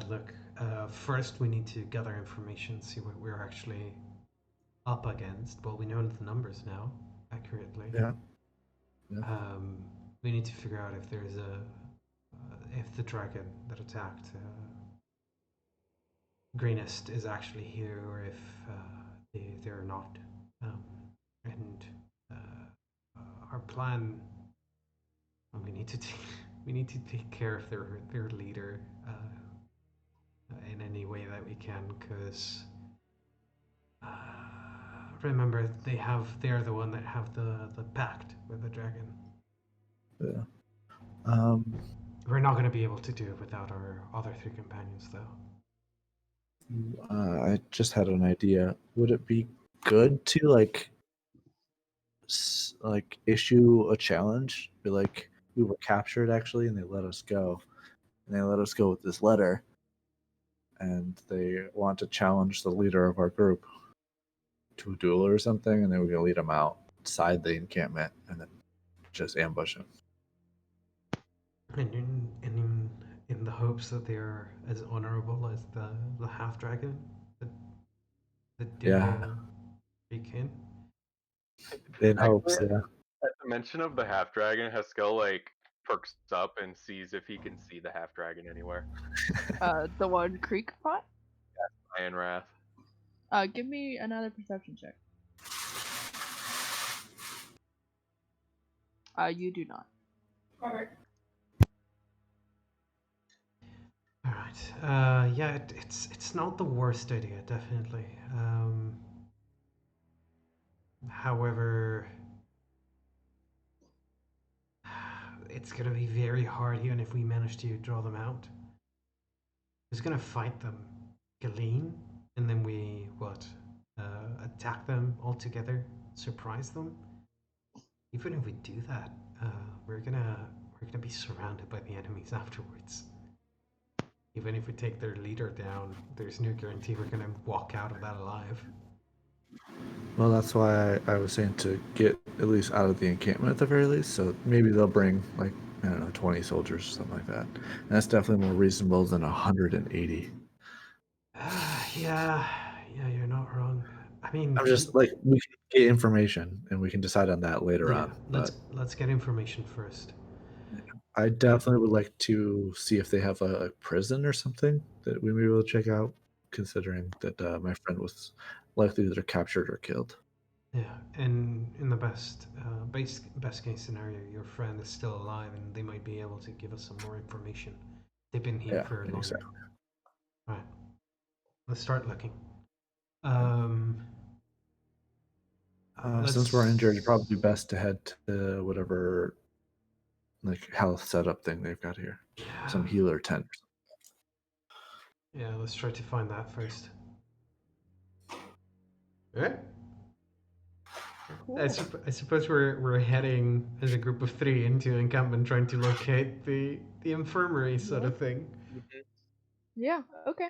Look. First, we need to gather information, see what we're actually up against. Well, we know the numbers now accurately. Yeah. We need to figure out if there's if the dragon that attacked Greenest is actually here, or if they're not. And our plan. We need to take care of their leader in any way that we can, because remember they're the one that have the pact with the dragon. Yeah. We're not going to be able to do it without our other three companions, though. I just had an idea. Would it be good to like issue a challenge? Be like, we were captured actually, and they let us go, and they let us go with this letter, and they want to challenge the leader of our group to a duel or something, and then we're gonna lead them outside the encampment and then just ambush them. And in the hopes that they're as honorable as the half dragon that did Yeah. begin. In hopes, Actually, yeah. at the mention of the half dragon, Haskell like perks up and sees if he can see the half dragon anywhere. The one Creek pot? Iron Wrath. Give me another perception check. You do not. Alright. All right. Yeah, it's not the worst idea, definitely. However, it's gonna be very hard even if we manage to draw them out. Who's gonna fight them? Galeen, and then we attack them all together, surprise them. Even if we do that, we're gonna be surrounded by the enemies afterwards. Even if we take their leader down, there's no guarantee we're gonna walk out of that alive. Well, that's why I was saying to get at least out of the encampment at the very least. So maybe they'll bring like, I don't know, 20 soldiers or something like that. And that's definitely more reasonable than 180. Yeah, you're not wrong. I mean, I'm just like, we can get information and we can decide on that later on. let's get information first. I definitely would like to see if they have a prison or something that we may be able to check out, considering that my friend was likely either captured or killed. Yeah, and in the best case scenario, your friend is still alive, and they might be able to give us some more information. They've been here Yeah, for longer. exactly. All right, let's start looking. Since we're injured, it'd probably be best to head to whatever like health setup thing they've got here. Some healer tent. Yeah, let's try to find that first. Okay. Cool. I suppose we're heading as a group of 3 into encampment, trying to locate the infirmary sort of thing. Yeah, okay.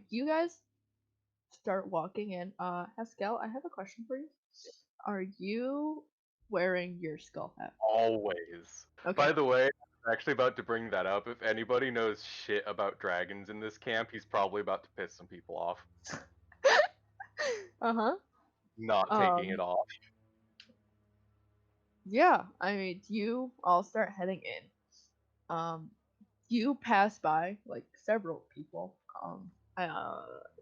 You guys start walking in. Haskell, I have a question for you. Are you wearing your skull hat? Always. Okay. By the way, I'm actually about to bring that up. If anybody knows shit about dragons in this camp, he's probably about to piss some people off. Uh-huh. Not taking it off. Yeah, I mean, you all start heading in. You pass by like several people.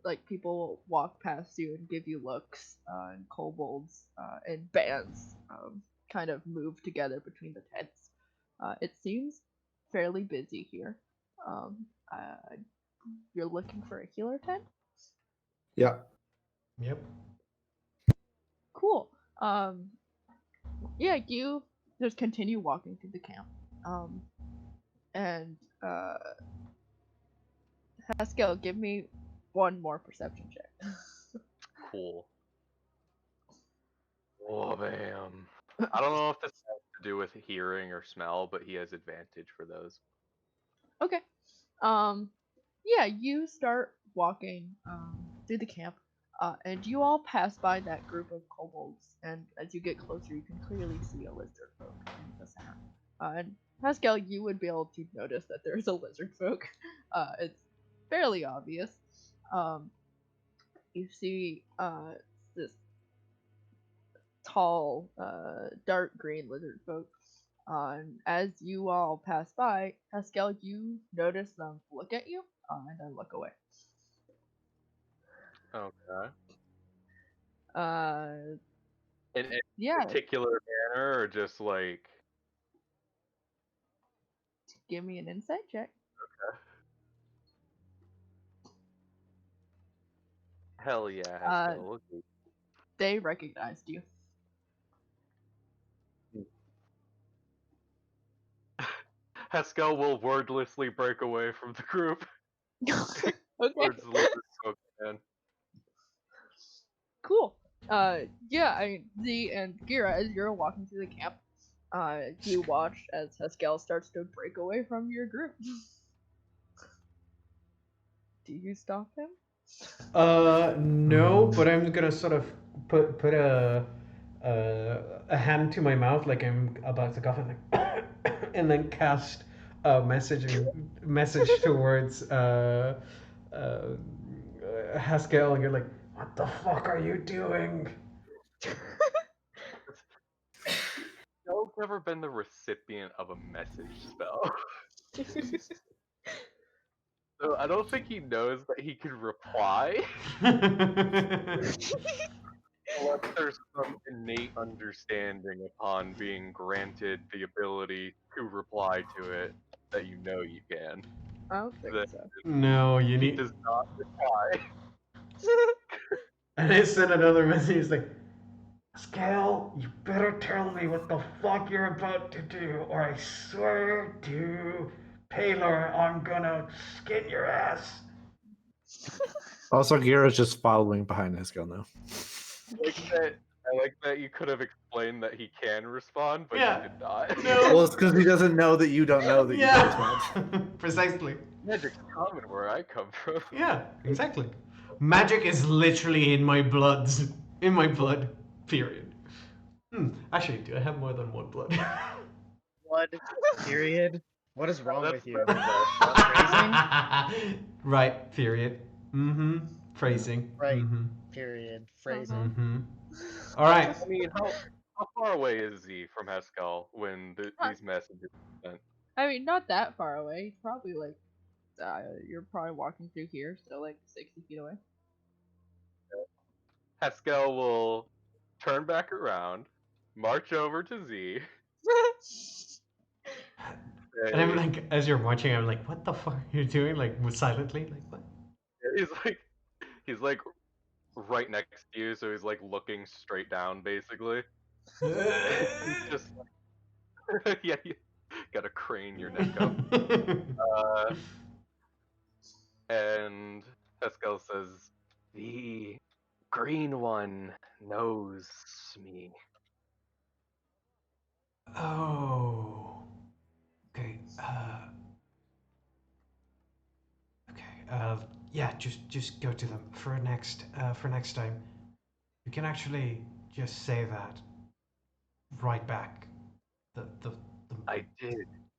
Like people will walk past you and give you looks, and kobolds in bands kind of move together between the tents. It seems fairly busy here. You're looking for a healer tent? Yeah. Yep. Cool. Yeah, you just continue walking through the camp. And Haskell, give me one more perception check. Cool. Oh, bam. I don't know if this has to do with hearing or smell, but he has advantage for those. Okay. Yeah, you start walking through the camp, and you all pass by that group of kobolds, and as you get closer, you can clearly see a lizard folk in the center. And Pascal, you would be able to notice that there's a lizard folk. It's fairly obvious. You see this tall, dark green lizard folk. As you all pass by, Pascal, you notice them look at you and then look away. Okay. Uh, In yeah. particular manner, or just like. Give me an insight check. Okay. Hell yeah, Haskell. They recognized you. Haskell will wordlessly break away from the group. Okay. Towards the lizard folk again. Cool. Yeah, I mean, Z and Gira, as you're walking through the camp, you watch as Haskell starts to break away from your group. Do you stop him? No, but I'm gonna sort of put a hand to my mouth like I'm about to cough, and and then cast a message towards uh, Haskell, and you're like, "What the fuck are you doing?" I've never been the recipient of a message spell. So I don't think he knows that he can reply unless there's some innate understanding upon being granted the ability to reply to it that you know you can. I don't think That so. No, you he need. does not reply. And I sent another message. He's like, Pascal, you better tell me what the fuck you're about to do, or I swear to Paylor, I'm gonna skin your ass. Also, Gira's just following behind Haskell now. I like that you could have explained that he can respond, but Yeah. you did not. No. Well, it's because he doesn't know that you don't know that you can respond. Yeah, precisely. Magic's common where I come from. Yeah, exactly. Magic is literally in my blood. In my blood, period. Actually, do I have more than one blood? Blood. Period. What is wrong with you? Right, period. Mm-hmm. Phrasing. Right. Mm-hmm. Period. Phrasing. Mm-hmm. All right. I mean, how far away is he from Haskell when these messages are sent? I mean, not that far away. He's probably like, you're probably walking through here, so like 60 feet away. Haskell will turn back around, march over to Z. And I'm say- like, as you're watching, I'm like, what the fuck are you doing? Like, silently? Like, what? he's like right next to you, so he's like looking straight down, basically. He's just like, yeah, you gotta crane your neck up. And Haskell says, "The green one knows me." Oh. Okay. Okay. Yeah. Just go to them for next time. You can actually just say that right back. The I did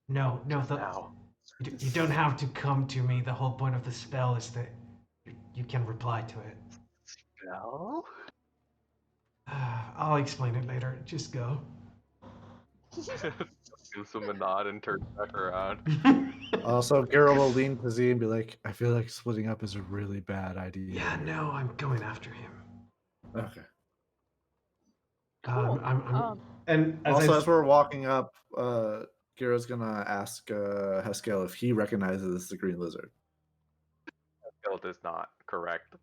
no just now. you don't have to come to me. The whole point of the spell is that you can reply to it. Spell? I'll explain it later. Just go. Gives him a nod and turns back around. Also, Gira will lean to Z and be like, I feel like splitting up is a really bad idea. Yeah, no, I'm going after him. Okay. Cool. And as Also, I, as we're walking up, Gira's gonna ask Haskell if he recognizes the green lizard. Haskell does not, correct?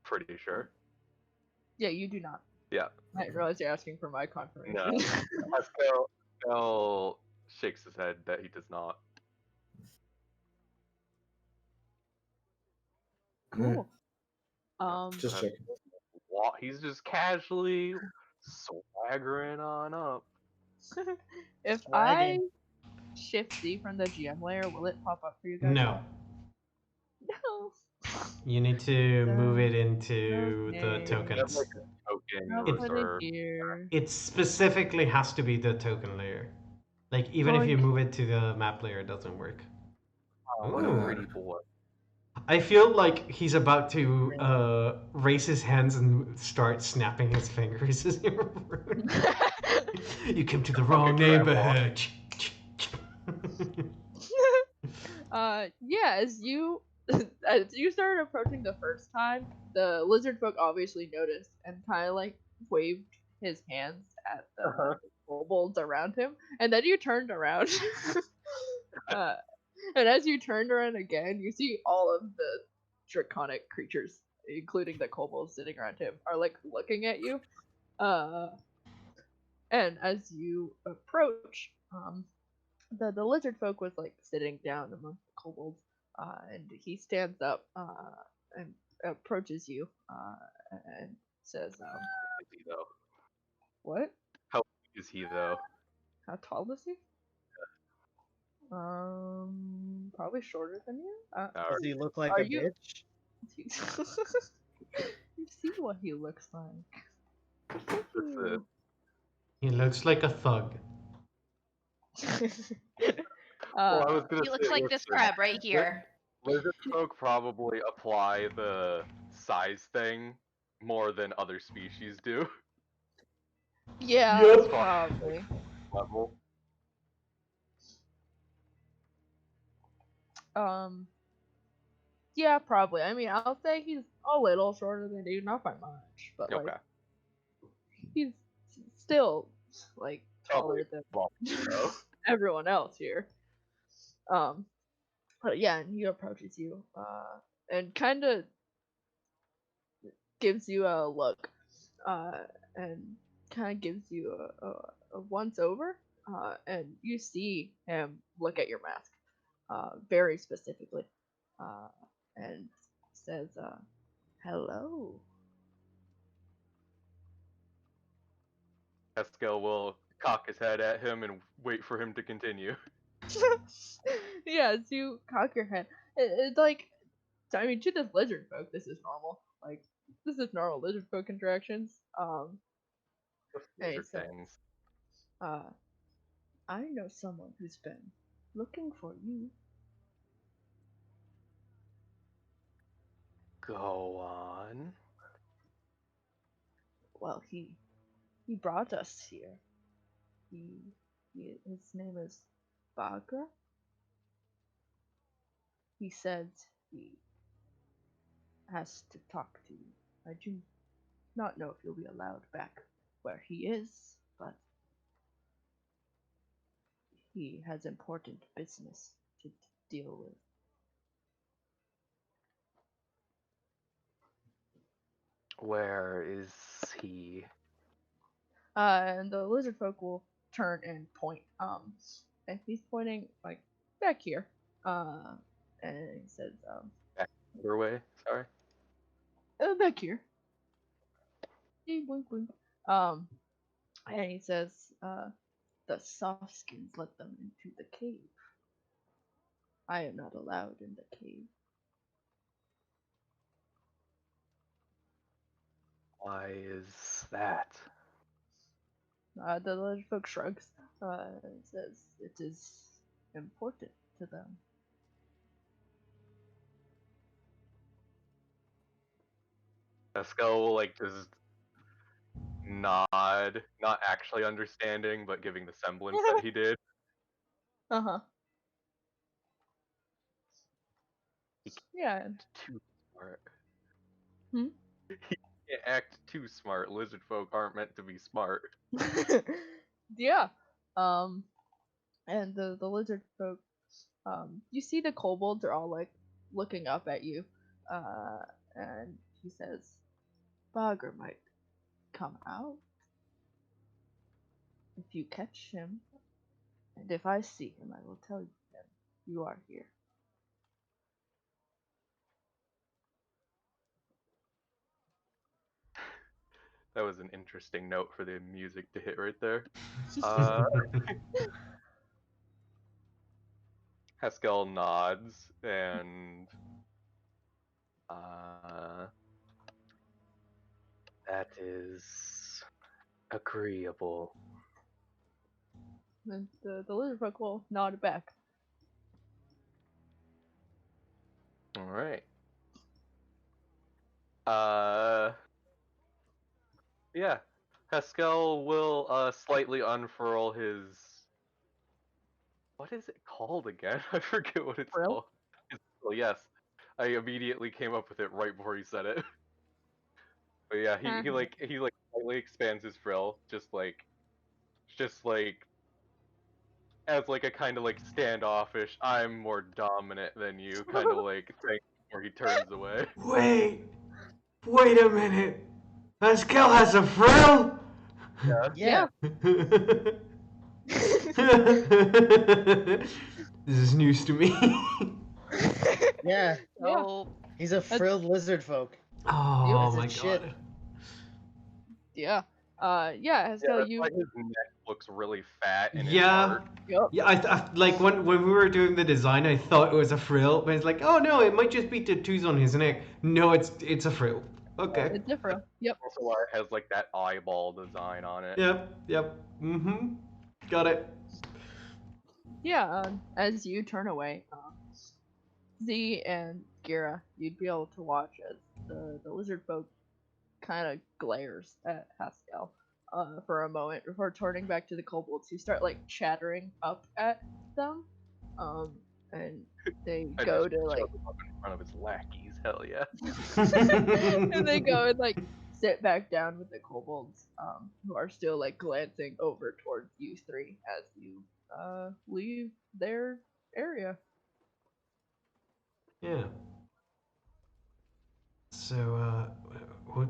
Pretty sure. Yeah, you do not. Yeah. I didn't realize you're asking for my confirmation. No. Haskell shakes his head that he does not. Cool. Just checking. He's just casually swaggering on up. If I shift Z from the GM layer, will it pop up for you guys? no, No. you need to move it into the Okay. tokens. Like a token I'll put it reserve. here. It specifically has to be the token layer. Like, even if you move it to the map layer, it doesn't work. Oh, what a Ooh. pretty boy. I feel like he's about to raise his hands and start snapping his fingers as you're rude. You came to the wrong neighborhood. Yeah, as you started approaching the first time, the lizard folk obviously noticed and kind of like waved his hands at the kobolds around him, and then you turned around. And as you turned around again, you see all of the draconic creatures, including the kobolds sitting around him, are like looking at you. And as you approach, the lizard folk was like sitting down among the kobolds, and he stands up and approaches you and says, Is he though? "What? How big is he though? How tall is he? Probably shorter than you. Does he look like Are a you- bitch? You see what he looks like. That's it. He looks like a thug. Well, I was gonna He say, looks like this listen, crab right here. lizard folk probably apply the size thing more than other species do. yeah, Yep. probably. Level. Yeah, probably. I mean, I'll say he's a little shorter than you, not by much, but like Okay. he's still like Probably taller than well, so. everyone else here. But yeah, and he approaches you, and kind of gives you a look, and kind of gives you a once over, and you see him look at your mask, very specifically, and says, "Hello." Eskel will cock his head at him and wait for him to continue. Yeah, as you cock your head, it's like, I mean, to this lizard folk, this is normal. Like, this is normal lizard folk interactions. Hey, Lizard so, things. I know someone who's been looking for you. Go on. Well, he brought us here. His name is Bagra. He said he has to talk to you. I do not know if you'll be allowed back where he is, but he has important business to deal with. Where is he? And the lizard folk will turn and point. And he's pointing like back here. And he says, Back your way. Sorry. back here. Blink, blink, blink. And he says, the softskins let them into the cave. I am not allowed in the cave. Why is that? The lizard folk shrugs. And says it is important to them. Eskel will like just nod, not actually understanding, but giving the semblance that he did. Uh-huh. He Yeah. can't too smart. Hmm? He can't act too smart. Lizard folk aren't meant to be smart. Yeah. And the lizard folk, you see the kobolds are all like looking up at you. And he says, Bagger might come out if you catch him, and if I see him, I will tell you that you are here. That was an interesting note for the music to hit right there. Haskell nods and that is agreeable. And the lizard folk will nod back. All right. Yeah. Haskell will slightly unfurl his. What is it called again? I forget what it's Frill? called. Well, yes. I immediately came up with it right before he said it. But yeah, he slightly expands his frill, just like as like a kind of like standoffish, I'm more dominant than you kind of like thing before he turns away. Wait a minute. Pascal has a frill? Yeah. This is news to me. Yeah. Oh, He's a frilled lizard folk. Oh Is it my shit? god. Yeah. Yeah, Haskell, That's you why his neck looks really fat and is Yeah. hard. Yep. Yeah, I like when we were doing the design, I thought it was a frill, but it's like, oh no, it might just be tattoos on his neck. No, it's a frill. Okay. It's different. Yep. Also, why it has like that eyeball design on it. Yep. Mm-hmm. Got it. Yeah. As you turn away, Z and Gira, you'd be able to watch as the lizard folk kind of glares at Haskell for a moment before turning back to the kobolds, who start like chattering up at them. And they I go just to like shove him up in front of his lackeys. Hell yeah. and they go and like sit back down with the kobolds, who are still like glancing over towards you three as you leave their area. Yeah. So, what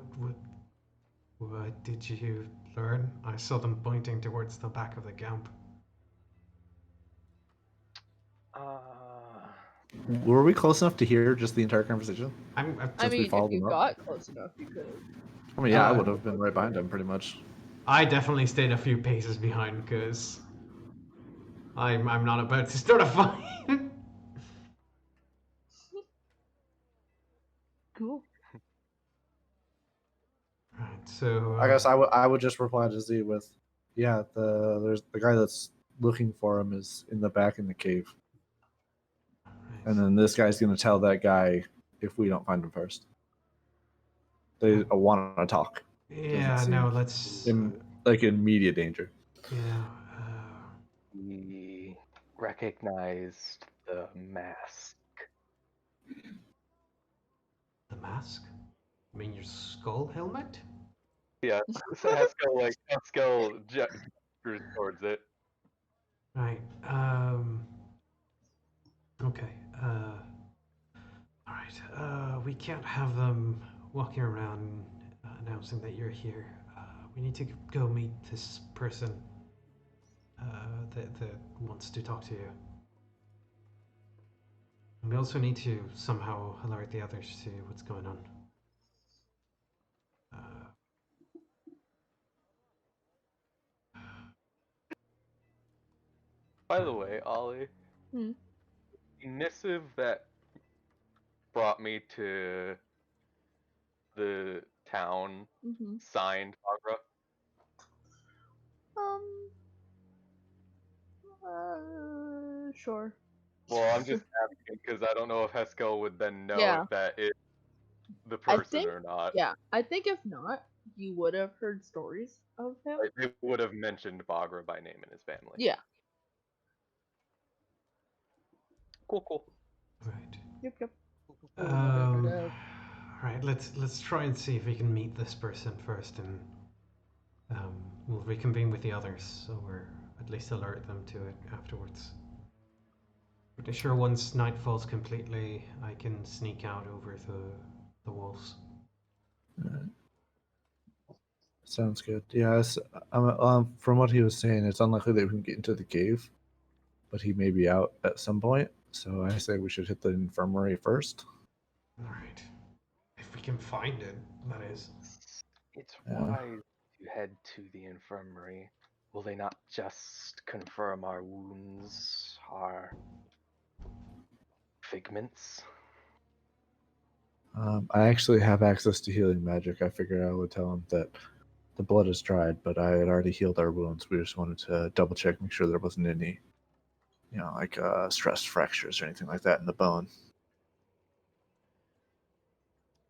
did you learn? I saw them pointing towards the back of the camp. Were we close enough to hear just the entire conversation? I Since we mean, if followed you them up? got close enough, you could have. I mean, yeah, I Uh, would have been right behind him, pretty much. I definitely stayed a few paces behind because I'm not about to start a fight. Cool. Right. So. I guess I would just reply to Z with, yeah, there's the guy that's looking for him is in the back in the cave, and then this guy's gonna tell that guy if we don't find him first. They want to talk. Yeah. Doesn't No. seem Let's. in like immediate danger. Yeah. He recognized the mask. The mask. I mean your skull helmet. Yeah, Haskell gestures towards it. Right. Okay. All right. We can't have them walking around announcing that you're here. We need to go meet this person that wants to talk to you. And we also need to somehow alert the others to what's going on. By the way, Ollie, Hmm. the missive that brought me to the town Mm-hmm. signed Agra. Sure. Well, I'm just asking because I don't know if Haskell would then know Yeah. if that is the I person think, or not. yeah, I think if not, you would have heard stories of him. Like, they would have mentioned Bagra by name in his family. Yeah. Cool. Right. Yep. Right. Let's try and see if we can meet this person first, and we'll reconvene with the others, or at least alert them to it afterwards. Pretty sure once night falls completely, I can sneak out over the walls. Sounds good. Yeah, from what he was saying, it's unlikely that we can get into the cave, but he may be out at some point. So I say we should hit the infirmary first. All right. If we can find it, that is. It's Yeah. wise to head to the infirmary. Will they not just confirm our wounds, our figments? I actually have access to healing magic. I figured I would tell him that the blood is dried, but I had already healed our wounds. We just wanted to double check, make sure there wasn't any, like stress fractures or anything like that in the bone.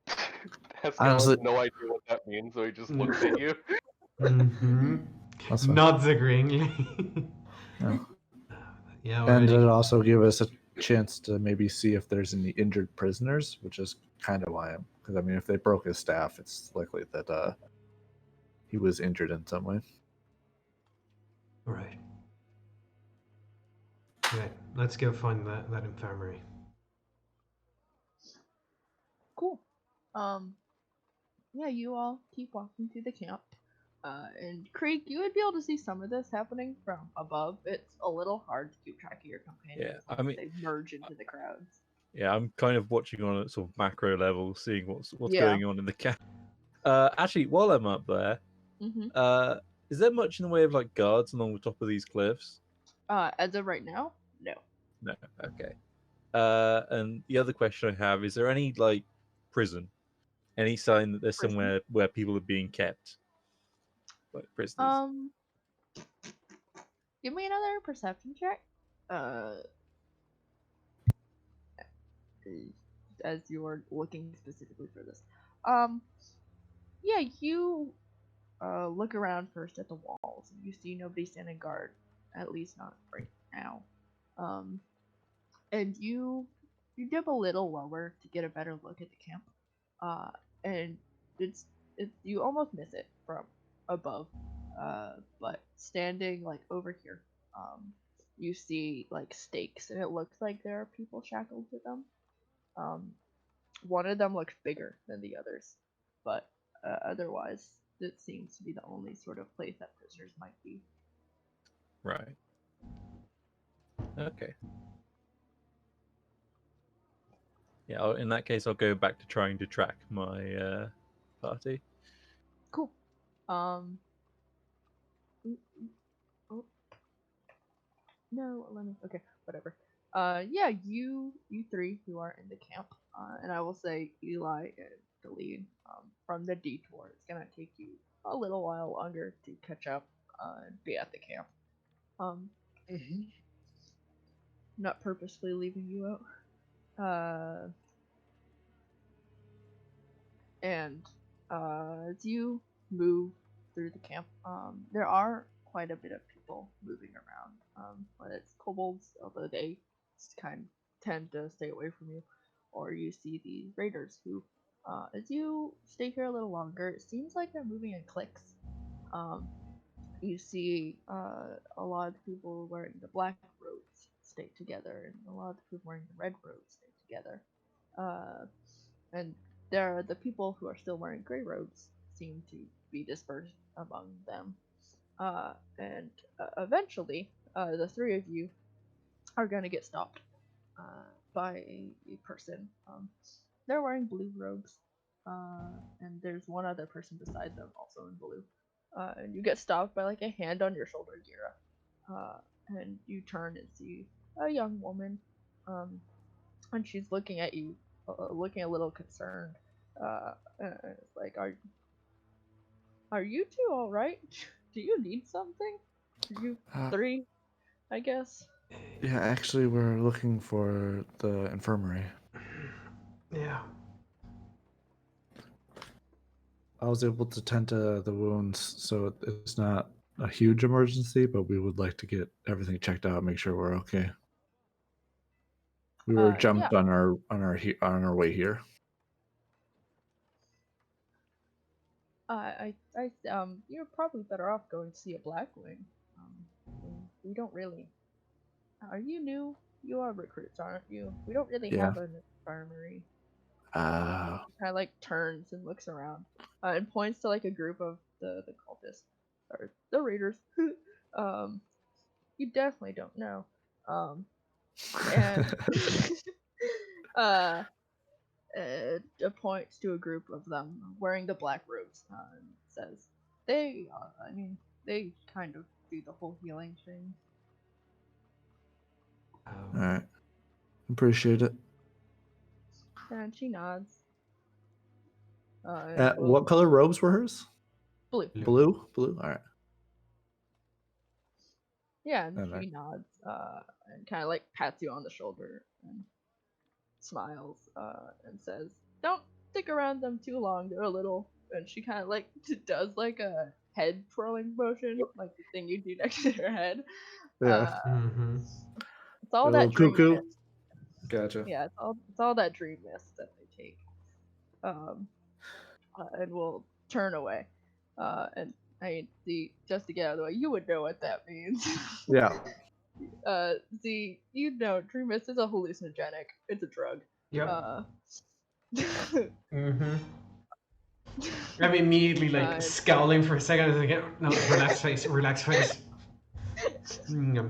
Haskell Honestly- has no idea what that means, so he just looks at you. Mm-hmm. That's fine. Nods agreeingly. Yeah. Yeah. And Already. it'll also give us a chance to maybe see if there's any injured prisoners, which is kind of why I'm. Because I mean, if they broke his staff, it's likely that he was injured in some way. Right. Right. Let's go find that infirmary. Cool. Yeah, you all keep walking through the camp. And Creek, you would be able to see some of this happening from above. It's a little hard to keep track of your companions. Yeah, I mean- they merge into the crowds. Yeah, I'm kind of watching on a sort of macro level, seeing what's Yeah. going on in the camp. Actually, while I'm up there, Mm-hmm. Is there much in the way of like guards along the top of these cliffs? As of right now, no. No. Okay. And the other question I have is there any like prison? Any sign that there's Prison? somewhere where people are being kept, like prisoners? Give me another perception check. As you are looking specifically for this. Yeah, you look around first at the walls, and you see nobody standing guard, at least not right now. And you dip a little lower to get a better look at the camp. And it's you almost miss it from above. But standing like over here, you see like stakes, and it looks like there are people shackled to them. One of them looks bigger than the others, but otherwise, it seems to be the only sort of place that prisoners might be. Right. Okay. Yeah. In that case, I'll go back to trying to track my party. Cool. Oh, no, let me. Okay, whatever. Yeah, you three who are in the camp, and I will say Eli and the lead. From the detour, it's gonna take you a little while longer to catch up and be at the camp. Not purposely leaving you out. And as you move through the camp, there are quite a bit of people moving around. Whether it's kobolds, although they tend to stay away from you, or you see the raiders who, as you stay here a little longer, it seems like they're moving in cliques. You see a lot of people wearing the black robes stay together, and a lot of people wearing the red robes stay together. And there are the people who are still wearing gray robes seem to be dispersed among them. And eventually, the three of you are going to get stopped by a person. They're wearing blue robes, and there's one other person beside them also in blue. And you get stopped by like a hand on your shoulder, Gira. And you turn and see a young woman, and she's looking at you, looking a little concerned. It's like, are you two all right? Do you need something? You three, I guess. Yeah, actually, we're looking for the infirmary. Yeah. I was able to tend to the wounds, so it's not a huge emergency, but we would like to get everything checked out, make sure we're okay. We were jumped Yeah. on our way here. You're probably better off going to see a Blackwing. We don't really. Are you new? You are recruits, aren't you? We don't really Yeah. have an infirmary. Ah, Kind of like turns and looks around, and points to like a group of the cultists or the raiders. You definitely don't know. And points to a group of them wearing the black robes, and says, "They, I mean, they kind of do the whole healing thing." all right. Appreciate it. And she nods. And goes, What color robes were hers? blue. Blue? Blue? All right. Yeah, and Okay. she nods, and kind of like pats you on the shoulder and smiles, and says, "Don't stick around them too long. They're a little." And she kind of like does like a head twirling motion, like the thing you do next to your head. Yeah. Mm-hmm. It's all A that little dream cuckoo. mist. Gotcha. Yeah, it's all that dream mist that they take. And we'll turn away. And I mean, just to get out of the way, you would know what that means. Yeah. You know, dream mist is a hallucinogenic. It's a drug. Yep. Mm-hmm. I'm immediately like scowling for a second. And thinking, no, relax face, relax face.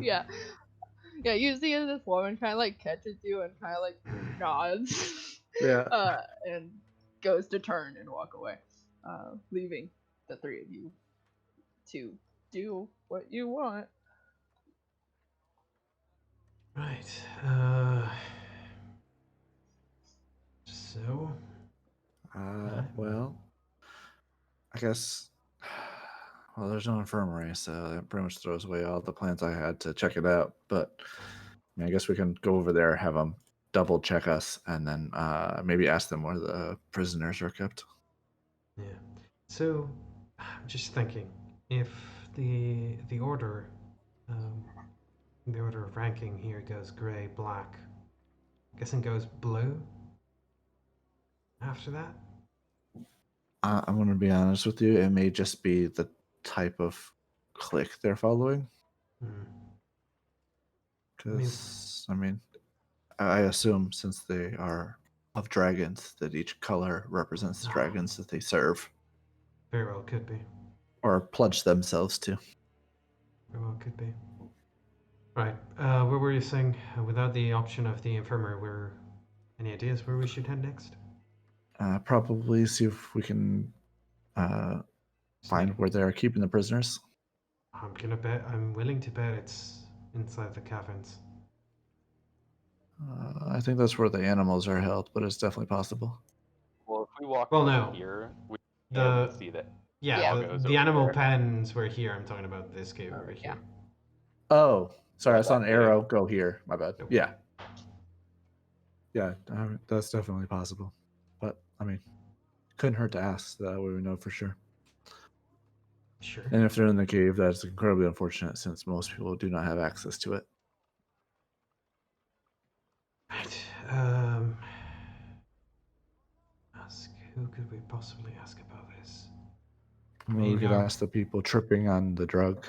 Yeah. Yeah, you see this woman kind of like catches you and kind of like nods. Yeah. And goes to turn and walk away, leaving the three of you to do what you want. Right. So. Well, I guess. Well, there's no infirmary, so that pretty much throws away all the plans I had to check it out. But I guess we can go over there, have them double check us, and then maybe ask them where the prisoners are kept. Yeah. So, I'm just thinking, if the order, the order of ranking here goes gray, black, guessing goes blue after that. I'm going to be honest with you. It may just be the type of click they're following. Because, I assume since they are of dragons, that each color represents the dragons that they serve. Very well could be. Or pledge themselves to. Very well could be. Right. Where were you saying? Without the option of the infirmary, where? Any ideas where we should head next? Probably see if we can find where they're keeping the prisoners. I'm willing to bet it's inside the caverns. I think that's where the animals are held, but it's definitely possible. Well, if we walk Well, over no. here, we can see that. Yeah, goes the over animal there. pens were here. I'm talking about this cave over here. Oh, sorry, I saw that an cave. arrow go here. My bad. Nope. Yeah. Yeah, that's definitely possible. But, couldn't hurt to ask. That way we know for sure. Sure. And if they're in the cave, that's incredibly unfortunate since most people do not have access to it. Right. Who could we possibly ask about this? We could ask the people tripping on the drug.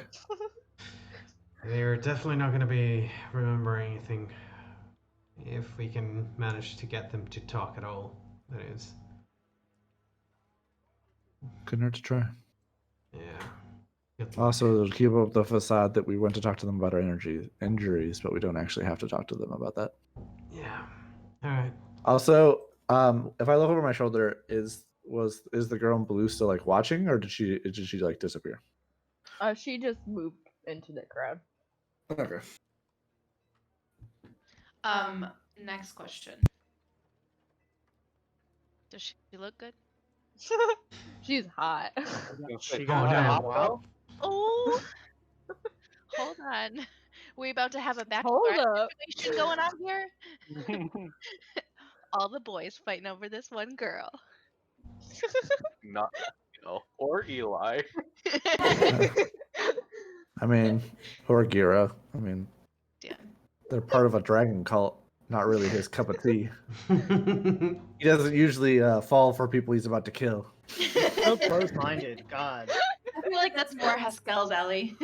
They're definitely not going to be remembering anything if we can manage to get them to talk at all. That is. Couldn't hurt to try. Yeah. Also, to keep up the facade that we went to talk to them about our injuries, but we don't actually have to talk to them about that. Yeah. All right. Also, if I look over my shoulder, is the girl in blue still like watching, or did she like disappear? She just moved into the crowd. Okay. Next question. Does she look good? She's hot. She Oh, got that damn. hot girl? Oh, hold on. We about to have a Hold bachelorette up. situation going on here? All the boys fighting over this one girl. Not or Eli. Or Gira. Yeah. They're part of a dragon cult. Not really his cup of tea. He doesn't usually fall for people he's about to kill. So close-minded. God. I feel like that's more Haskell's alley.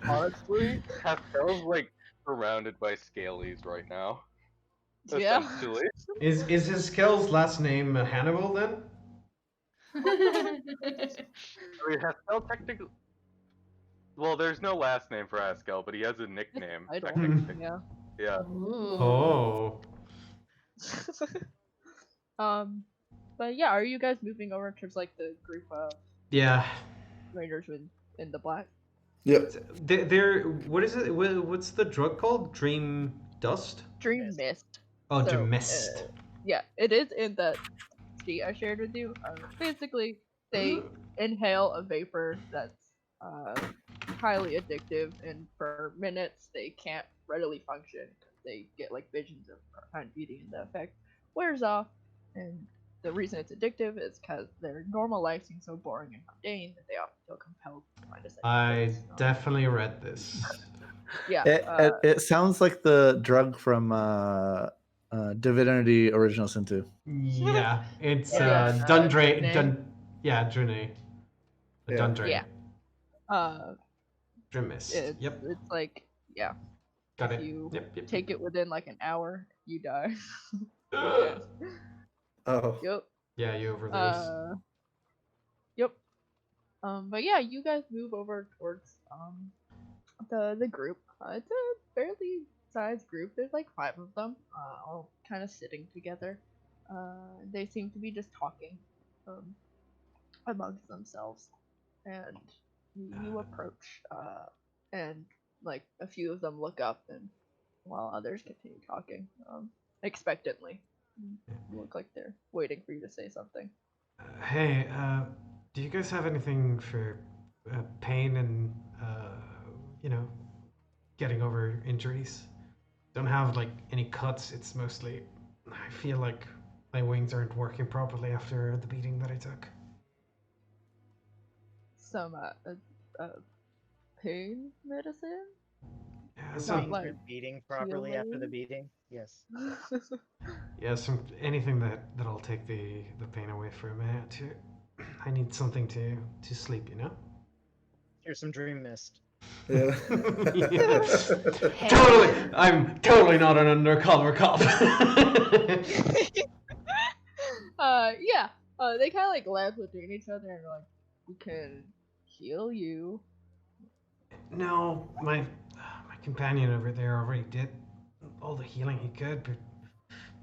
Honestly, Haskell's like surrounded by scalies right now. Yeah. Essentially. Is his skill's last name Hannibal then? I mean, Haskell technically. Well, there's no last name for Haskell, but he has a nickname. I don't. Technically. Yeah. Yeah. Oh. But yeah, are you guys moving over towards like the group of Yeah. rangers in the black? Yep. They're what is it? What's the drug called? Dream dust? Dream mist. Oh, So, dream mist. Yeah, it is in the sheet I shared with you. Basically, they inhale a vapor that's highly addictive, and for minutes they can't readily function because they get like visions of profound beauty, and the effect wears off. And the reason it's addictive is because their normal life seems so boring and mundane that they often feel compelled to find a second I purpose. definitely read this. Yeah. It sounds like the drug from Divinity Original Sin 2. Yeah, it's Yeah, Dundre. Drine. Yeah, Drine. Yeah. Dundre. Yeah. Dream mist. Yep. It's like, yeah. Got If it. you Yep. take it within like an hour, you die. Oh. Yep. Yeah, you overdose. Yep. But yeah, you guys move over towards the group. It's a fairly sized group. There's like 5 of them, all kind of sitting together. They seem to be just talking. amongst themselves, and you approach, and like a few of them look up, and while others continue talking, expectantly. Look like they're waiting for you to say something. Hey, do you guys have anything for pain and you know, getting over injuries? Don't have like any cuts. It's mostly I feel like my wings aren't working properly after the beating that I took. Some pain medicine. Yeah, Your Not wings like aren't beating properly after the healing? beating. Yes. yeah, some anything that'll take the pain away for a minute. I need something to sleep. You know. Here's some dream mist. Yeah. Yeah. Hey. Totally, I'm totally not an undercover cop. Yeah. They kind of like laugh between each other and like, we can heal you. No, my companion over there already did all the healing he could, but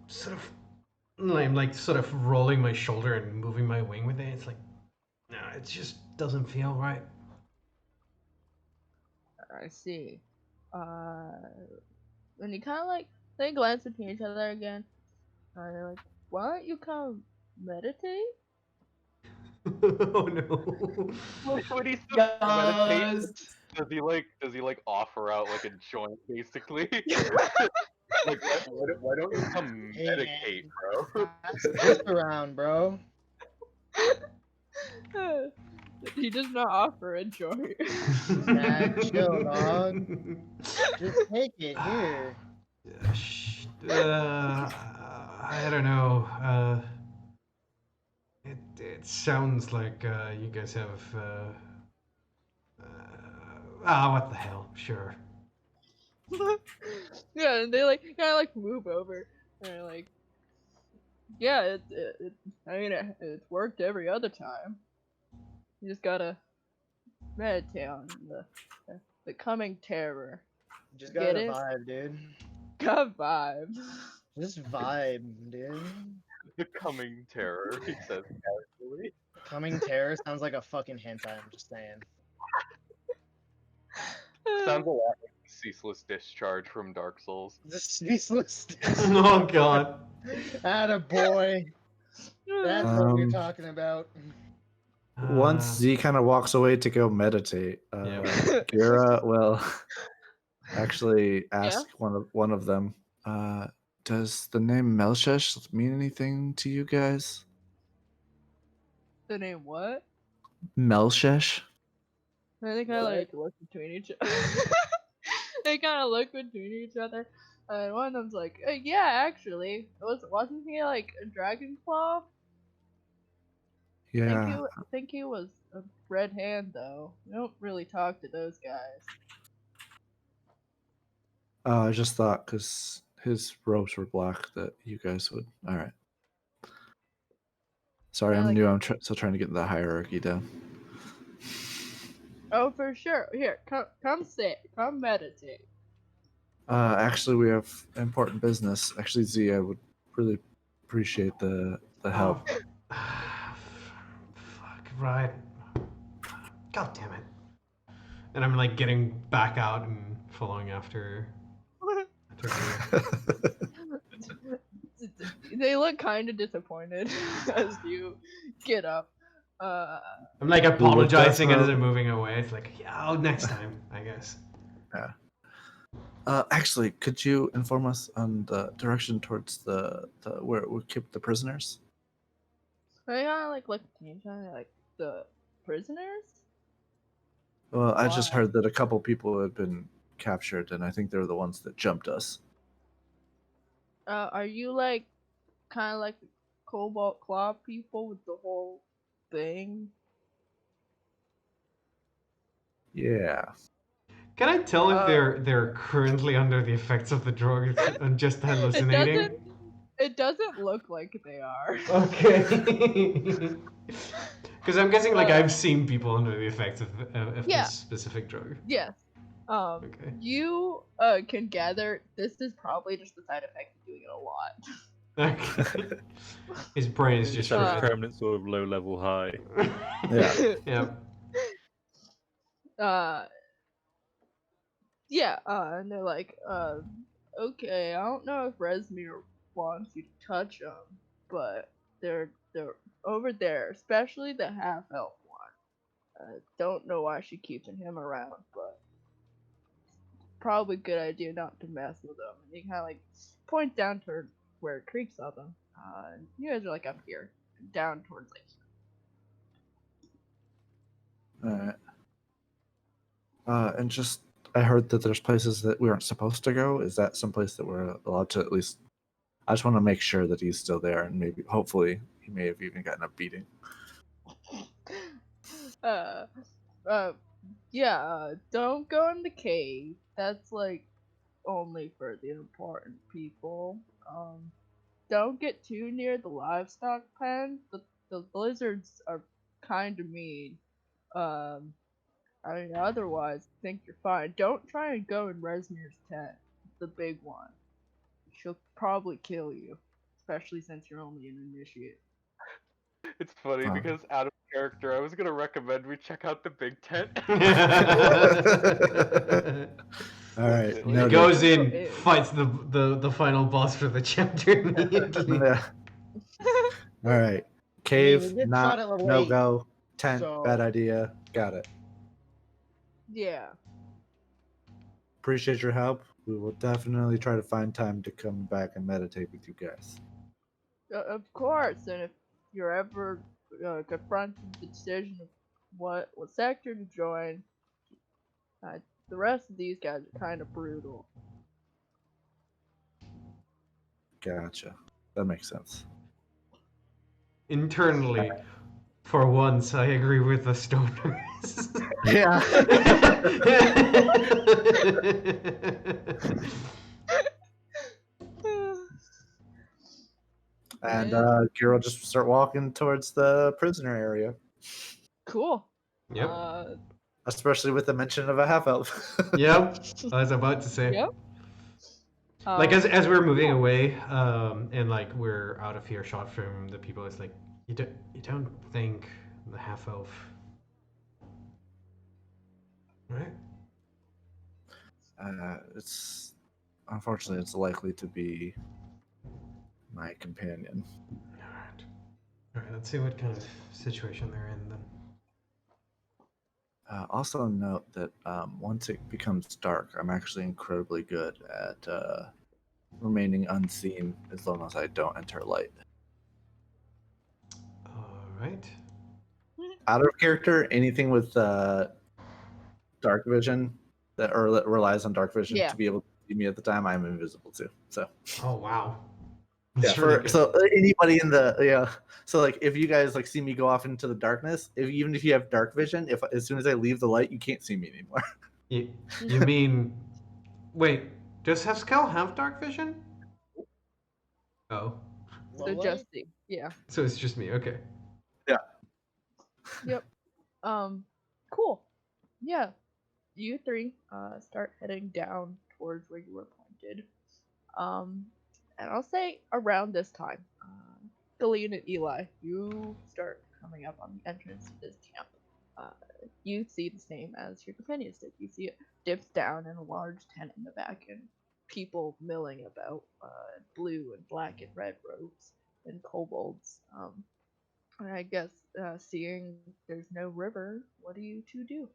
sort of I'm like sort of rolling my shoulder and moving my wing with it. It's like, no, it just doesn't feel right. I see. And you kind of like they glance between each other again. They're like, why don't you come meditate? Oh no. When he says meditate, Yes. does he like offer out like a joint basically? Like why don't you come Hey, medicate, bro? Pass this around, bro. He does not offer a joint. Nah, chill, dog. Just take it here. I don't know. It sounds like you guys have. What the hell? Sure. Yeah, and they like kind of like move over. And they're like, yeah, I mean, it's worked every other time. You just gotta meditate on the coming terror. Just Get got a it? vibe, dude. Got vibe. Just vibe, dude. The coming terror, he says casually. Coming terror sounds like a fucking hentai. I'm just saying. Sounds a lot like the ceaseless discharge from Dark Souls. The ceaseless. Oh god. Attaboy. That's what we're talking about. Once Z kind of walks away to go meditate, Yeah. Gira will actually ask Yeah? one of them, does the name Melshesh mean anything to you guys? The name what? Melshesh? And they kind of What? like look between each other. They kind of look between each other, and one of them's like, "Yeah, actually, wasn't he like a dragon claw? Yeah. Think he was a red hand though. We don't really talk to those guys." I just thought because his robes were black that you guys would. All right. Sorry, Yeah, I'm like- new. I'm still trying to get the hierarchy down. Oh, for sure. Here, come sit, come meditate. Actually, we have important business. Actually, Z, I would really appreciate the help. Fuck, right. God damn it. And I'm like getting back out and following after. They look kind of disappointed as you get up. I'm like apologizing as I'm moving away. It's like, yeah, next time, I guess. Yeah. Actually, could you inform us on the direction towards the where we keep the prisoners? They kind of like look at each other, like the prisoners. Well, I just Why? heard that a couple people had been captured, and I think they were the ones that jumped us. Are you like kind of like the Cobalt Claw people with the whole thing? Yeah. Can I tell if they're currently under the effects of the drug and just hallucinating? It doesn't look like they are. Okay. Because I'm guessing like I've seen people under the effects of Yeah. this specific drug. Yes. Okay. You can gather this is probably just the side effect of doing it a lot. Okay. His brain is It's just that Uh, fried. permanent sort of low level high. Yeah. Yep. uh, yeah, and they're like, okay, I don't know if Resmir wants you to touch them, but they're over there, especially the half elf one. Don't know why she keeping him around, but probably a good idea not to mess with them. And he kind of like point down toward where Creek saw them. And you guys are like up here, down towards like Alright. And just, I heard that there's places that we aren't supposed to go. Is that someplace that we're allowed to at least? I just want to make sure that he's still there, and maybe, hopefully, he may have even gotten a beating. uh, uh, yeah, don't go in the cave. That's like only for the important people. Don't get too near the livestock pen. The lizards are kind of mean. Um, I mean, otherwise, I think you're fine. Don't try and go in Resmir's tent, the big one. She'll probably kill you, especially since you're only an initiate. It's funny Fine. because out of character, I was gonna recommend we check out the big tent. All right. Silly. He Noted. goes Also in, is. fights the final boss for the chapter immediately. Yeah. All right. I Cave, mean, we did not start at level no 8, go. Tent, so bad idea. Got it. Yeah. Appreciate your help. We will definitely try to find time to come back and meditate with you guys. Of course, and if you're ever confronted with the decision of what sector to join, uh, the rest of these guys are kind of brutal. Gotcha. That makes sense. Internally, for once, I agree with the stoners. Yeah. And Kira will just start walking towards the prisoner area, Cool. Yep. especially with the mention of a half elf. Yep. I was about to say. Yep. Like as we're moving cool. away, and like we're out of earshot from the people, it's like you don't think the half elf, right? It's unfortunately it's likely to be my companion. All right. Let's see what kind of situation they're in then. Also note that once it becomes dark, I'm actually incredibly good at remaining unseen as long as I don't enter light. All right. Out of character, anything with dark vision that relies on dark vision Yeah. to be able to see me at the time, I'm invisible too. So Oh wow. yeah, That's really good. so anybody in the so like if you guys like see me go off into the darkness, even if you have dark vision, if as soon as I leave the light, you can't see me anymore. You mean? Wait, does Haskell have dark vision? Oh, low So light? Justy. Yeah. so it's just me. Okay. Yep. Cool. Yeah. You three start heading down towards where you were pointed. And I'll say around this time, Galeen and Eli, you start coming up on the entrance to this camp. You see the same as your companions did. You see it dips down in a large tent in the back and people milling about, blue and black and red robes and kobolds. And I guess seeing there's no river, what do you two do?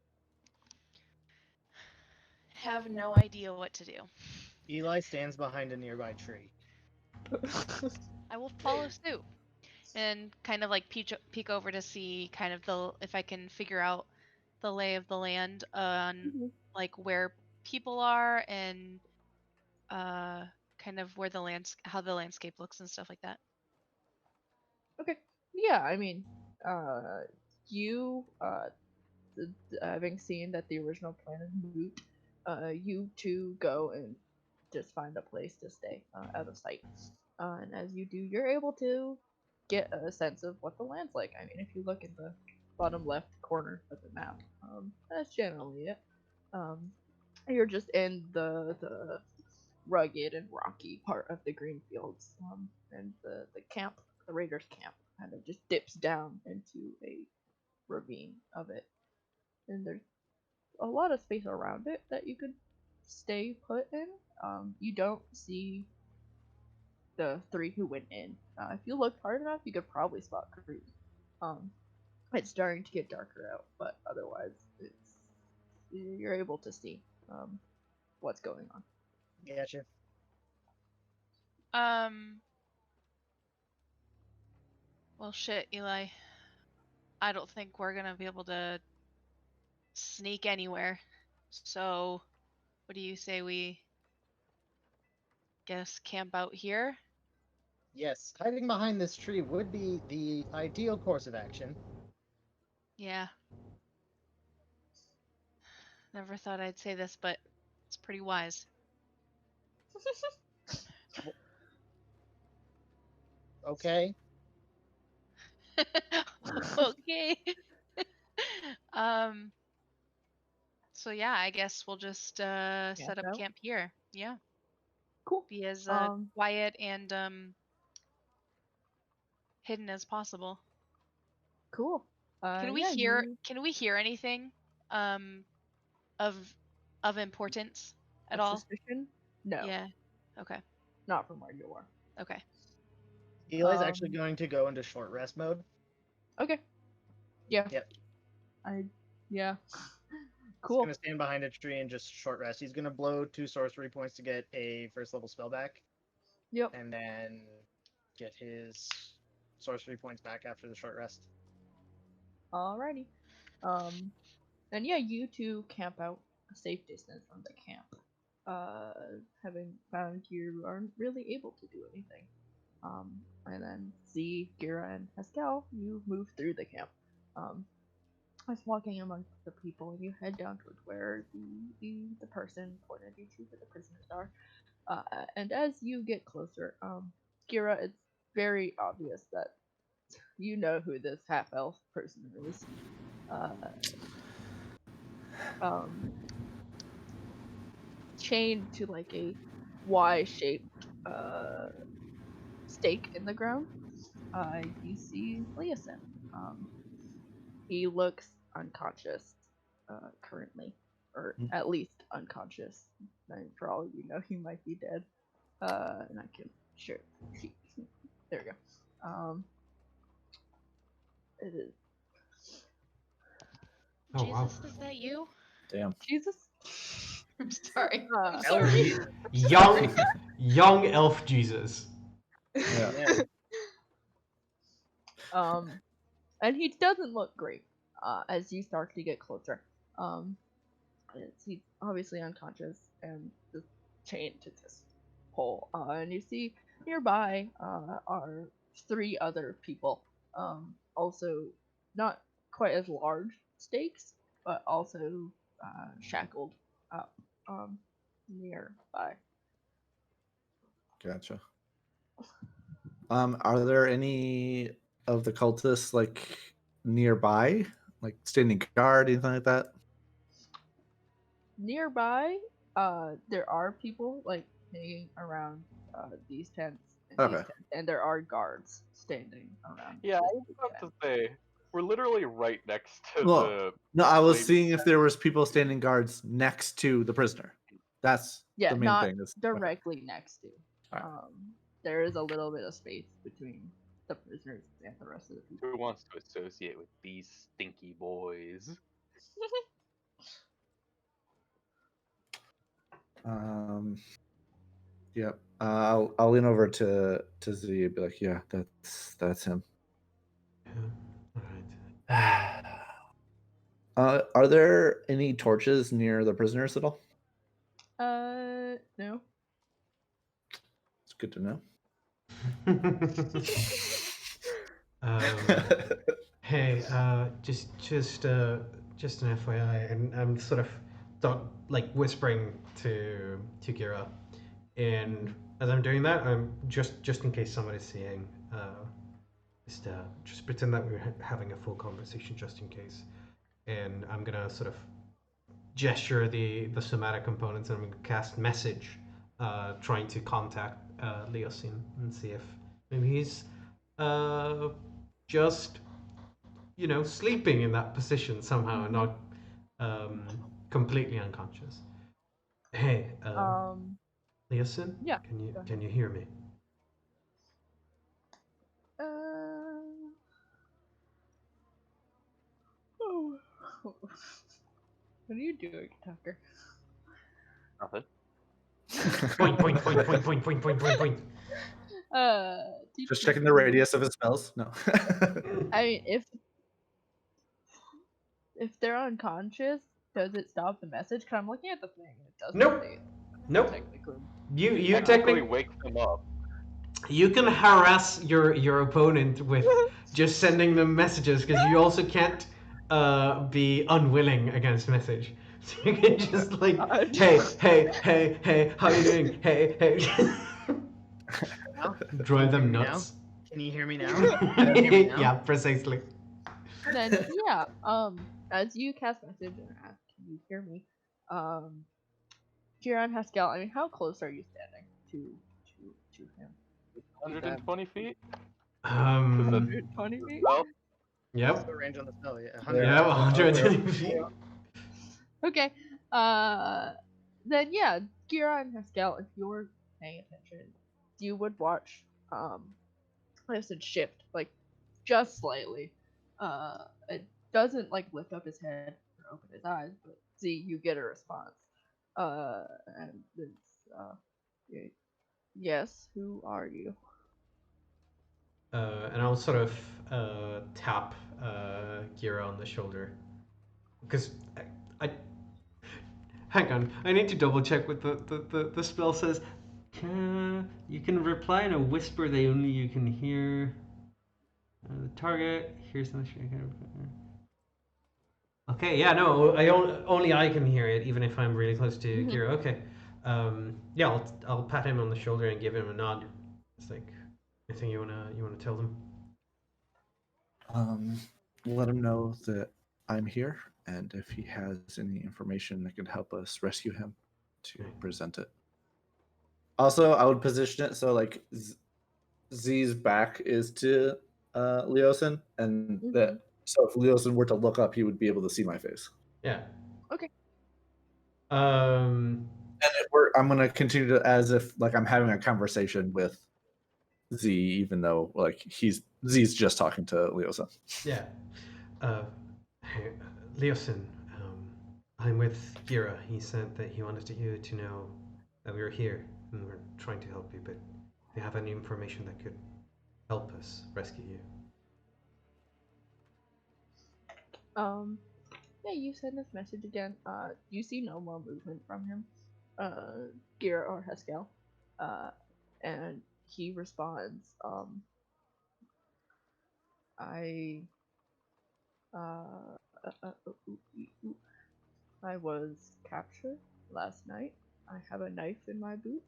Have no idea what to do. Eli stands behind a nearby tree. I will follow suit and kind of like peek over to see kind of if I can figure out the lay of the land on like where people are and kind of where how the landscape looks and stuff like that. Okay. Yeah, I mean, you, having seen that the original plan is moot, you two go and just find a place to stay out of sight. And as you do, you're able to get a sense of what the land's like. I mean, if you look in the bottom left corner of the map, that's generally it. You're just in the rugged and rocky part of the green fields, and the camp, the raiders' camp, kind of just dips down into a ravine of it, and there's a lot of space around it that you could stay put in. You don't see the three who went in. If you looked hard enough, you could probably spot Creed. Um, it's starting to get darker out, but otherwise, you're able to see what's going on. Gotcha. Well, shit, Eli. I don't think we're gonna be able to sneak anywhere. So, what do you say we guess camp out here? Yes, hiding behind this tree would be the ideal course of action. Yeah. Never thought I'd say this, but it's pretty wise. Okay. Okay. So yeah, I guess we'll just set up out? camp here. Yeah. Cool. Be as Um, quiet and hidden as possible. Cool. Can we yeah, hear you can we hear anything um of importance at of all? suspicion? No, Yeah. Okay. not from where you are. Okay. Eli's actually Um, going to go into short rest mode. Okay. Yeah. Yep. Yeah. He's Cool. gonna stand behind a tree and just short rest. He's gonna blow 2 sorcery points to get a first level spell back, Yep. and then get his sorcery points back after the short rest. Alrighty. And yeah, you two camp out a safe distance from the camp. Having found you aren't really able to do anything. And then Z, Gira, and Haskell, you move through the camp. As walking amongst the people, you head down towards where the person pointed you to, where the prisoners are. And as you get closer, Gira, it's very obvious that you know who this half elf person is. Chained to like a Y-shaped stake in the ground, you see Leosin. He looks unconscious currently, or at least unconscious. And for all you know, he might be dead. And I can sure. There we go. It is Oh wow. Jesus, is that you? Damn. Jesus. I'm sorry. I'm Uh, sorry. Young elf Jesus. Yeah. And he doesn't look great. As you start to get closer, he's obviously unconscious and just chained to this pole. And you see nearby are 3 other people, also not quite as large stakes, but also shackled up nearby. Gotcha. Are there any of the cultists like nearby, like standing guard, anything like that? Nearby, there are people like hanging around these tents and Okay. these tents, and there are guards standing around. Yeah, I this was big about tent. to say we're literally right next to Well, the. no, I was lady- seeing if there was people standing guards next to the prisoner. That's Yeah, the main not thing. Is, directly next to. Alright. There is a little bit of space between the prisoners and the rest of the people. Who wants to associate with these stinky boys? Yep. I'll lean over to Z and be like, yeah, that's him. Yeah. All right. Are there any torches near the prisoners at all? No. It's good to know. Hey, just an FYI, and I'm sort of whispering to Kira, and as I'm doing that, I'm just in case somebody's seeing, just pretend that we're having a full conversation, just in case, and I'm gonna sort of gesture the somatic components, and I'm gonna cast message trying to contact Leosin and see if maybe he's uh, just sleeping in that position somehow and not completely unconscious. Hey, Leosin, Yeah. can you hear me? Oh. What are you doing, Tucker? Nothing. Point, point, point, point, point, point, point, point, point. Just checking the radius of his spells. No. I mean, if they're unconscious, does it stop the message? Cause I'm looking at the thing and it doesn't Nope. say it. Nope. Technically. You Technically technically wake them up. you can harass your opponent with just sending them messages because you also can't be unwilling against message. So you can just like, hey, how you doing? Hey. Now? Drive Can you them hear me now? nuts. Can you hear me now? Can you hear me now? Yeah, precisely. Then yeah, as you cast message and ask, can you hear me? Jiran Haskell, I mean, how close are you standing to him? 120 feet? 120 feet? Well, Yep. The range on the spell, yeah. Yeah, 120 Okay. feet. Okay. Then yeah, Gira and Haskell, if you're paying attention, you would watch like I said, shift like just slightly. It doesn't like lift up his head or open his eyes, but see, you get a response. And it's yes, who are you? And I'll sort of tap Gira on the shoulder because I hang on. I need to double check what the spell says. You can reply in a whisper that only you can hear. The target here's the message. Okay, yeah, no, only I can hear it, even if I'm really close to Gira. Okay, yeah, I'll pat him on the shoulder and give him a nod. It's like, anything you wanna tell them? Let him know that I'm here, and if he has any information that could help us rescue him, to present it. Also, I would position it so like Z's back is to Leosin, and that so if Leosin were to look up, he would be able to see my face. Yeah. Okay. Um. And I'm gonna continue to as if like I'm having a conversation with Z, even though like Z's just talking to Leosin. Yeah. Hey, Leosin, I'm with Gira. He said that he wanted you to know that we were here and we're trying to help you, but if you have any information that could help us rescue you. Yeah, you send this message again. You see no more movement from him, Gira or Haskell. And he responds, I, I was captured last night. I have a knife in my boot.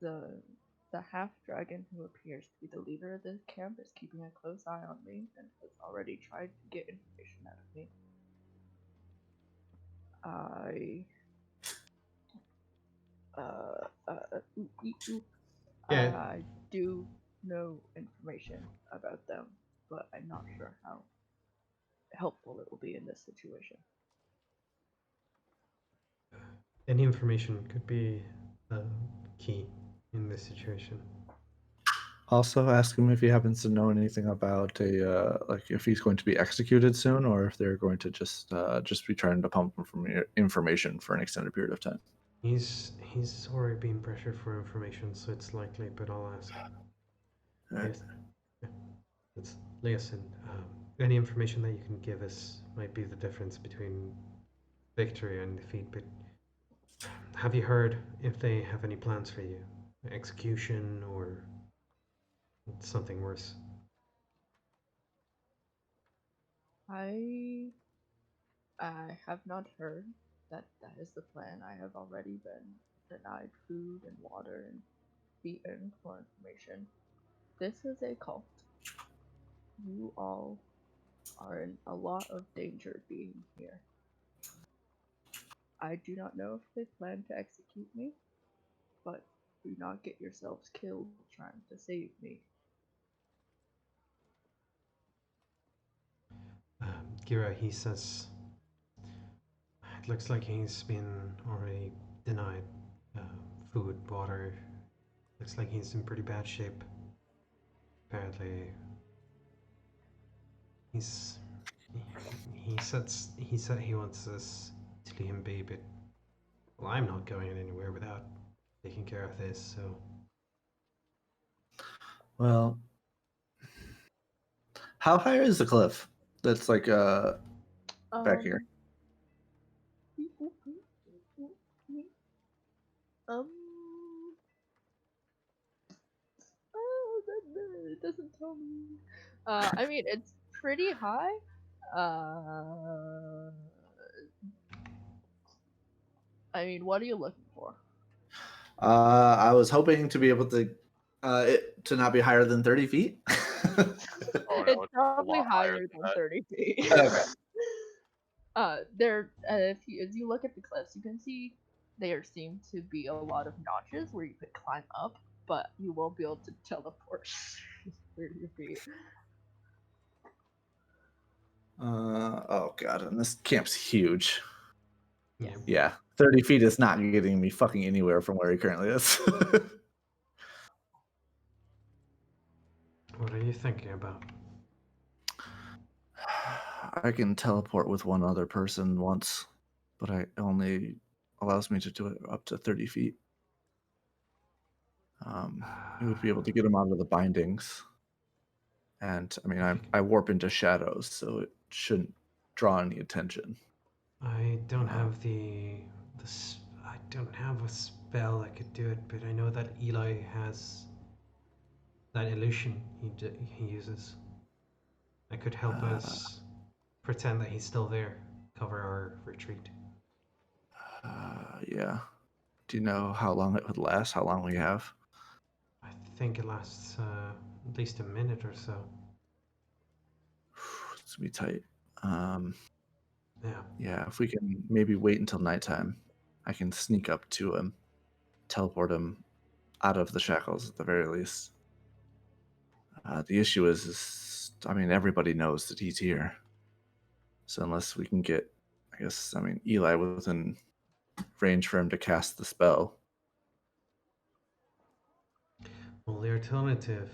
The half dragon who appears to be the leader of this camp is keeping a close eye on me and has already tried to get information out of me. I do know information about them, but I'm not sure how helpful it will be in this situation. Any information could be key in this situation. Also, ask him if he happens to know anything about a like if he's going to be executed soon, or if they're going to just be trying to pump him from information for an extended period of time. He's already being pressured for information, so it's likely, but I'll ask. Right. Yes. Yeah. It's Leosin. Any information that you can give us might be the difference between victory and defeat, but have you heard if they have any plans for you? Execution or something worse? I have not heard that that is the plan. I have already been denied food and water and beaten for information. This is a cult. You all are in a lot of danger being here. I do not know if they plan to execute me. but do not get yourselves killed trying to save me. Gira, he says, it looks like he's been already denied food, water. Looks like he's in pretty bad shape. Apparently, he's he said he wants us to leave him be, but well, I'm not going anywhere without taking care of this. So, Well, how high is the cliff? That's like back here. Um. Oh, it doesn't tell me. I mean, it's pretty high. I mean, what are you looking for? I was hoping to be able to it to not be higher than 30 feet. Oh no, It's it's a probably lot higher higher than than that. 30 feet. Okay. If you, as you look at the cliffs, you can see there seem to be a lot of notches where you could climb up, but you won't be able to teleport 30 feet. Oh god, and this camp's huge. Yes. Yeah, 30 feet is not getting me fucking anywhere from where he currently is. what are you thinking about? I can teleport with one other person once, but it only allows me to do it up to 30 feet. It would be able to get him out of the bindings. And I mean, I warp into shadows, so it shouldn't draw any attention. I don't have I don't have a spell that could do it, but I know that Eli has that illusion he uses. That could help us pretend that he's still there, cover our retreat. Yeah. Do you know how long it would last? How long we have? I think it lasts at least a minute or so. It's gonna be tight. Yeah. Yeah, if we can maybe wait until nighttime, I can sneak up to him, teleport him out of the shackles at the very least. The issue is, I mean, everybody knows that he's here. So unless we can get, I guess, I mean, Eli within range for him to cast the spell. Well, the alternative,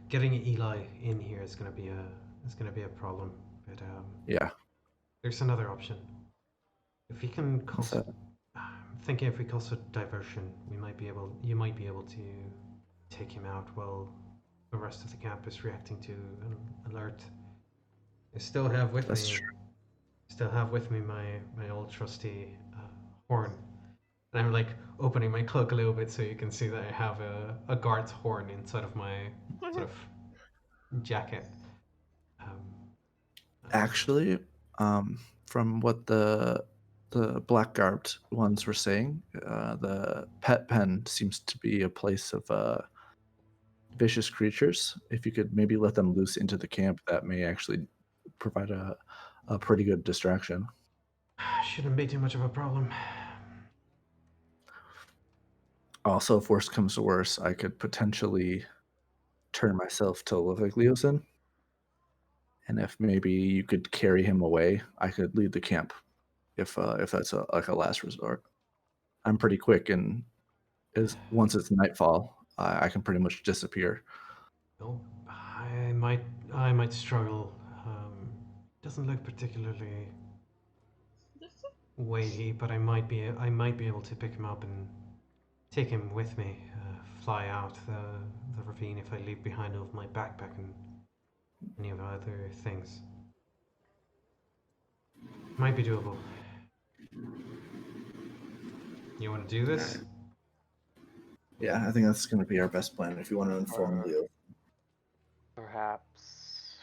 getting Eli in here is gonna be a problem. But Yeah. there's another option. If we can What's cause, that? I'm thinking if we cause a diversion, you might be able to take him out while the rest of the camp is reacting to an alert. I still have with That's me, true. my old trusty horn, and I'm like opening my cloak a little bit so you can see that I have a guard's horn inside of my sort of jacket. Um, Actually, from what the black garbed ones were saying, the pet pen seems to be a place of vicious creatures. If you could maybe let them loose into the camp, that may actually provide a pretty good distraction. shouldn't be too much of a problem. Also, if worse comes to worse, I could potentially turn myself to look like Leosin. And if maybe you could carry him away, I could lead the camp if that's like a last resort. I'm pretty quick, and is once it's nightfall, I can pretty much disappear. No, I might struggle. Doesn't look particularly weighty, but I might be able to pick him up and take him with me. Fly out the ravine if I leave behind all of my backpack and any of the other things. Might be doable. You want to do this? Yeah, I think that's going to be our best plan if you want to inform Uh, Leo. Perhaps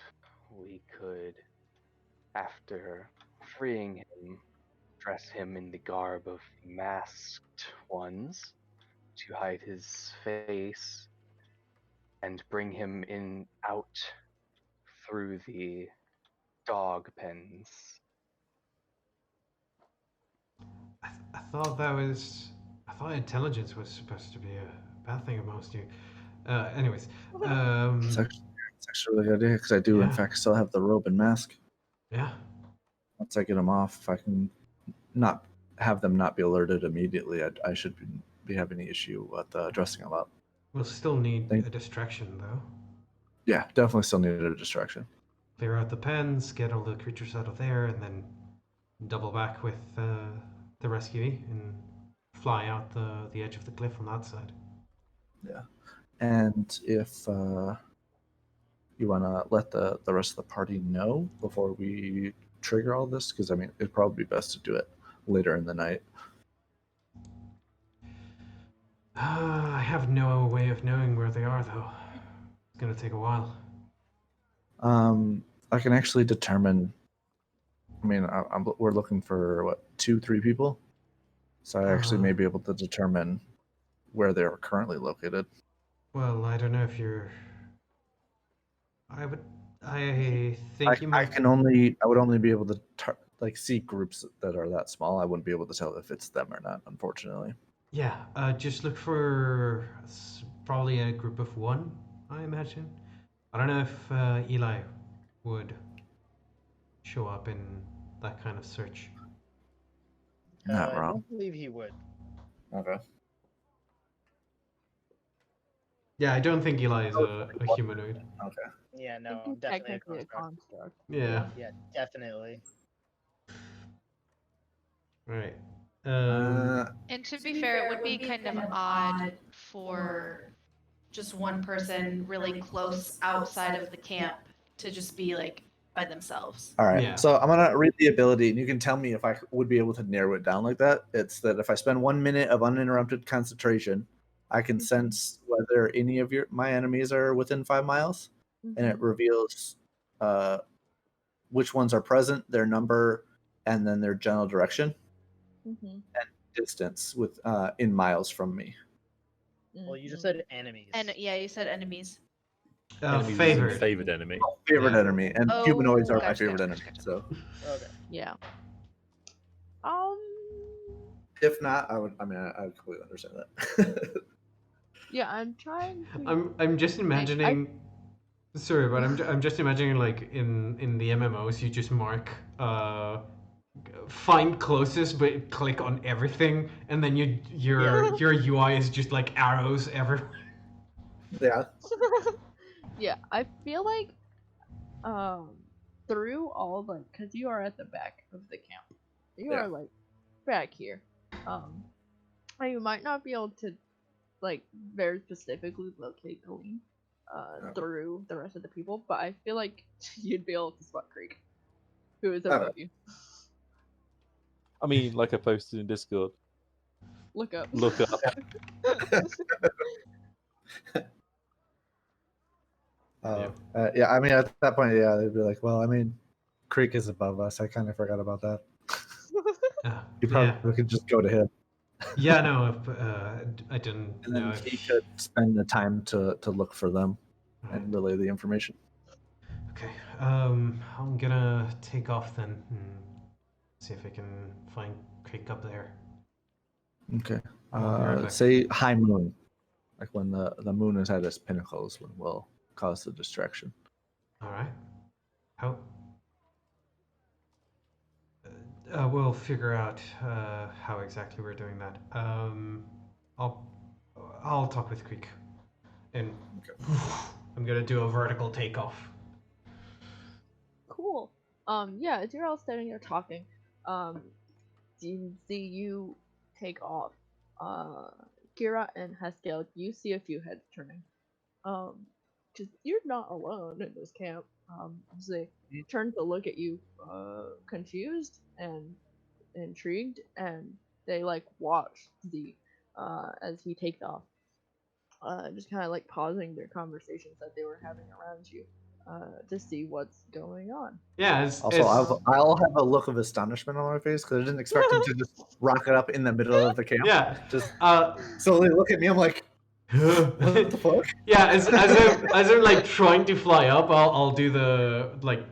we could, after freeing him, dress him in the garb of masked ones to hide his face and bring him in out through the dog pens. I I thought intelligence was supposed to be a bad thing amongst you. Anyways, It's actually a really good idea because I do, in Yeah. fact, still have the robe and mask. yeah. Once I get them off, I can not have them not be alerted immediately. I should be having any issue with dressing them up. We'll still need Thank- a distraction, though. Yeah, definitely still needed a distraction. Clear out the pens, get all the creatures out of there, and then double back with the rescuee and fly out the edge of the cliff on that side. Yeah, and if you want to let the rest of the party know before we trigger all this, because I mean, it'd probably be best to do it later in the night. I have no way of knowing where they are, though. It's gonna take a while. I can actually determine. I mean, we're looking for what 2-3 people, so I actually may be able to determine where they are currently located. Well, I don't know if you're. I think you I might. would only be able to see groups that are that small. I wouldn't be able to tell if it's them or not, unfortunately. Yeah, just look for probably a group of one, I imagine. I don't know if Eli would show up in that kind of search. Not I wrong. don't believe he would. Okay. Yeah, I don't think Eli is a humanoid. Okay. Yeah, I no, think I'm he's definitely a technically a construct. construct. Yeah. Yeah, definitely. Right. And to be fair, it would be kind of odd for just one person really close outside of the camp to just be like by themselves. All right. Yeah. So I'm gonna read the ability, and you can tell me if I would be able to narrow it down like that. It's that if I spend 1 minute of uninterrupted concentration, I can sense whether any of my enemies are within 5 miles, and it reveals which ones are present, their number, and then their general direction and distance with in miles from me. Well, you just said enemies. And yeah, you said enemies. Enemies is Favored. your favorite enemy. Favorite Yeah. enemy, and Oh, humanoids are my gotcha, favorite gotcha, enemy. gotcha. So Okay. Yeah. if not, I would. I mean, I would completely understand that. Yeah, I'm trying to. I'm just imagining. Sorry, but I'm just imagining like in the MMOs you just mark find closest but click on everything and then your UI is just like arrows everywhere. Yeah. Yeah, I feel like through all the, because you are at the back of the camp, you Yeah. are like back here. And you might not be able to like very specifically locate Gleam through the rest of the people, but I feel like you'd be able to spot Creek, who is above you. I mean, like I posted in Discord. Look up. Look up. Yeah, I mean, at that point, yeah, they'd be like, well, I mean, Creek is above us. I kind of forgot about that. You probably could just go to him. Yeah, no, I didn't And know then if... he could spend the time to look for them and relay the information. Okay, I'm gonna take off then and see if I can find Creek up there. Okay. I'll be right back. Say high moon. Like when the moon is at its pinnacle is when we'll cause the distraction. All right. How? We'll figure out how exactly we're doing that. I'll talk with Creek, and I'm gonna do a vertical takeoff. Cool. Yeah, as you're all standing there talking, you see you take off. Kira and Haskell, you see a few heads turning. Because you're not alone in this camp. They turn to look at you, confused and intrigued, and they like watch the as he takes off. Just kind of like pausing their conversations that they were having around you, to see what's going on. Yeah. I'll have a look of astonishment on my face because I didn't expect him to just rocket up in the middle of the camp. Yeah. Just slowly look at me. I'm like, What the fuck? Yeah, as I'm like trying to fly up, I'll do the like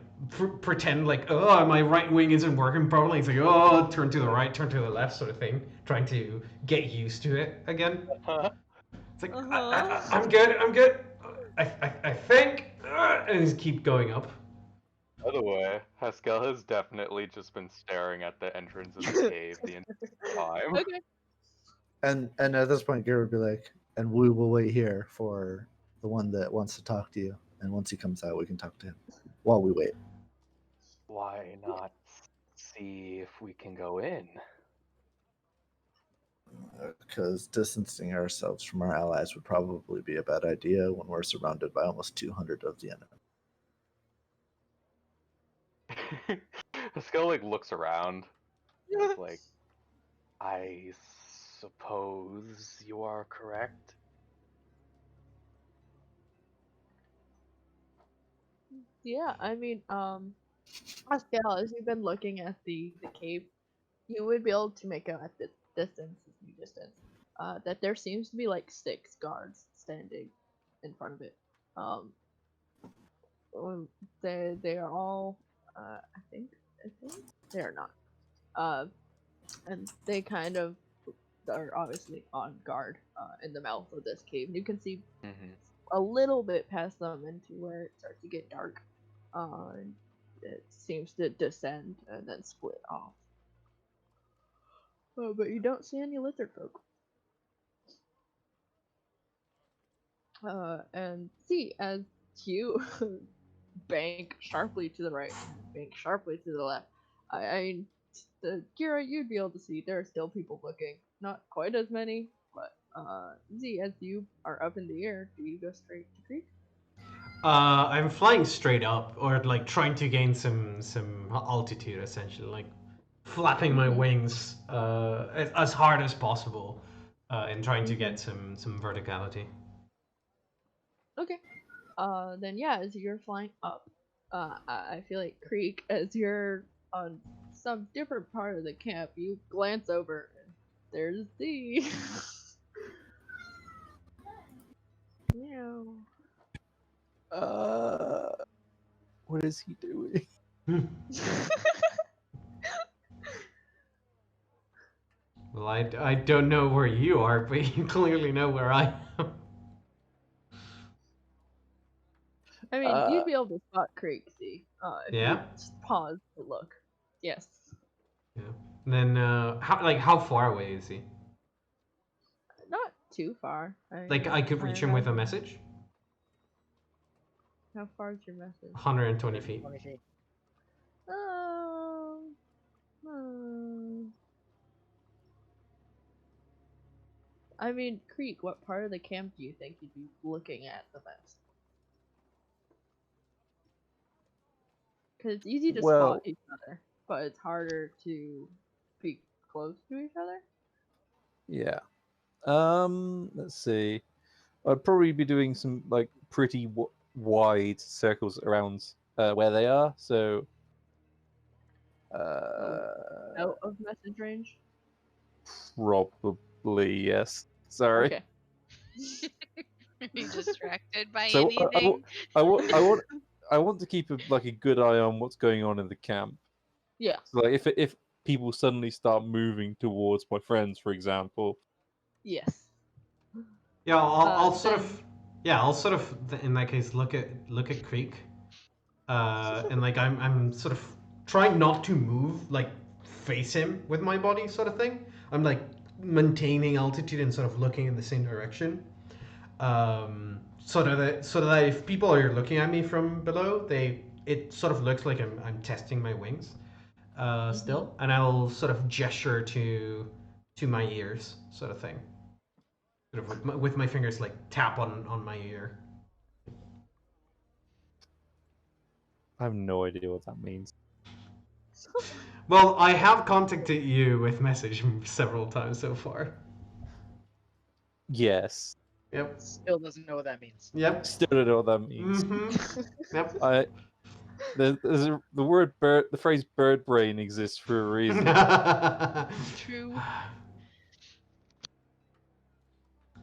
pretend like, oh, my right wing isn't working properly. It's like, oh, turn to the right, turn to the left, sort of thing, trying to get used to it again. It's like, I'm good, I'm good. I think, and just keep going up. By the way, Haskell has definitely just been staring at the entrance of the cave the entire time. Okay. And at this point, Gary would be like, "And we will wait here for the one that wants to talk to you. And once he comes out, we can talk to him while we wait." Why not see if we can go in? Because distancing ourselves from our allies would probably be a bad idea when we're surrounded by almost 200 of the enemy. Haskell like looks around. It's like, I suppose you are correct. Yeah, I mean, Pascal, as you've been looking at the cave, you would be able to make out at this distance, that there seems to be like 6 guards standing in front of it. They are all, I think they are not. And they kind of are obviously on guard in the mouth of this cave. You can see a little bit past them into where it starts to get dark. It seems to descend and then split off. But you don't see any lizard folk. And see, as you bank sharply to the right, bank sharply to the left, Kira, you'd be able to see there are still people looking. Not quite as many, but Z, as you are up in the air, do you go straight to Creek? I'm flying straight up, or like trying to gain some altitude, essentially, like flapping my wings as hard as possible, and trying to get some verticality. Okay. Then yeah, as you're flying up, I feel like Creek, as you're on some different part of the camp, you glance over and there's the meow. What is he doing? Well, I don't know where you are, but you clearly know where I am. I mean, you'd be able to spot Creek, see, if you Yeah? just pause to look. Yes. Yeah. Then how far away is he? Not too far. Like I could reach him with a message? How far is your message? 120 feet. 20 feet. I mean, Creek, what part of the camp do you think you'd be looking at the best? Because it's easy to spot each other, but it's harder to be close to each other. Yeah. Let's see. I'd probably be doing some like pretty wide circles around where they are. So. Out of message range. Probably yes. Sorry. Okay. Are you distracted by So anything? I want to keep a good eye on what's going on in the camp. Yeah. So like if people suddenly start moving towards my friends, for example. Yes. Yeah, I'll sort of in that case look at Creek, and like I'm sort of trying not to move, like face him with my body, sort of thing. I'm like maintaining altitude and sort of looking in the same direction, so that if people are looking at me from below, it sort of looks like I'm testing my wings, still, and I'll sort of gesture to my ears, sort of thing. Sort of with my fingers, like tap on my ear. I have no idea what that means. Well, I have contacted you with message several times so far. Yes. Yep. Still doesn't know what that means. Yep. Still don't know what that means. Yep. The word bird, the phrase "bird brain" exists for a reason. True.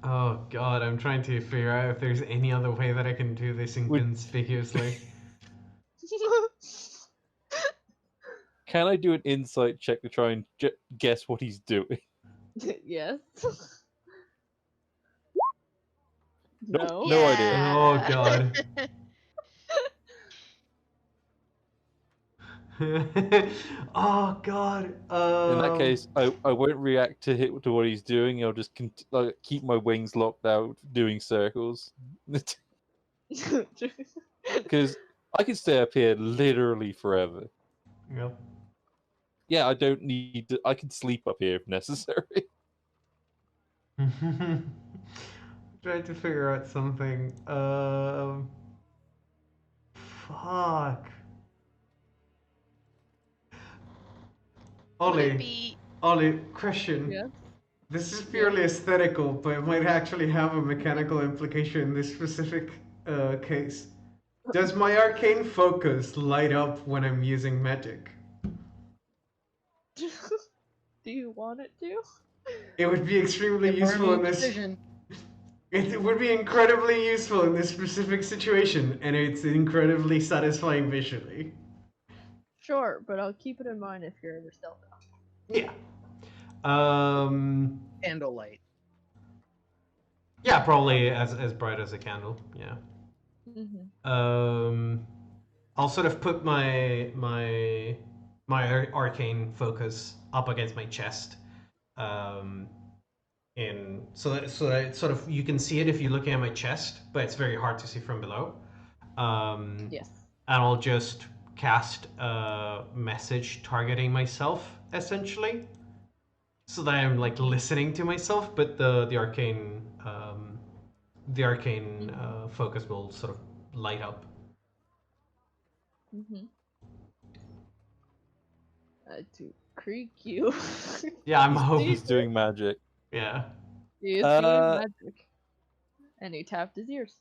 Oh god, I'm trying to figure out if there's any other way that I can do this inconspicuously. Can I do an insight check to try and guess what he's doing? Yes. Nope, No. no idea. Oh god. Oh god. In that case, I won't react to what he's doing. I'll just keep my wings locked out, doing circles. Because I can stay up here literally forever. Yep. Yeah, I don't need to. I can sleep up here if necessary. Trying to figure out something. Fuck. Would it Ollie, be Ollie, question. Yes. This is purely aesthetical, but it might actually have a mechanical implication in this specific case. Does my arcane focus light up when I'm using magic? Do you want it to? It would be extremely useful in this. Decision. It would be incredibly useful in this specific situation, and it's incredibly satisfying visually. Sure, but I'll keep it in mind if you're ever stealth out. Yeah. Candlelight. Yeah, probably as bright as a candle. Yeah. I'll sort of put my arcane focus up against my chest. In so that sort of you can see it if you're looking at my chest, but it's very hard to see from below. Yes. And I'll just cast a message targeting myself essentially, so that I'm like listening to myself, but the arcane focus will sort of light up. To creak you. Yeah, I'm He's hoping. doing magic. Yeah. He is doing magic. And he tapped his ears.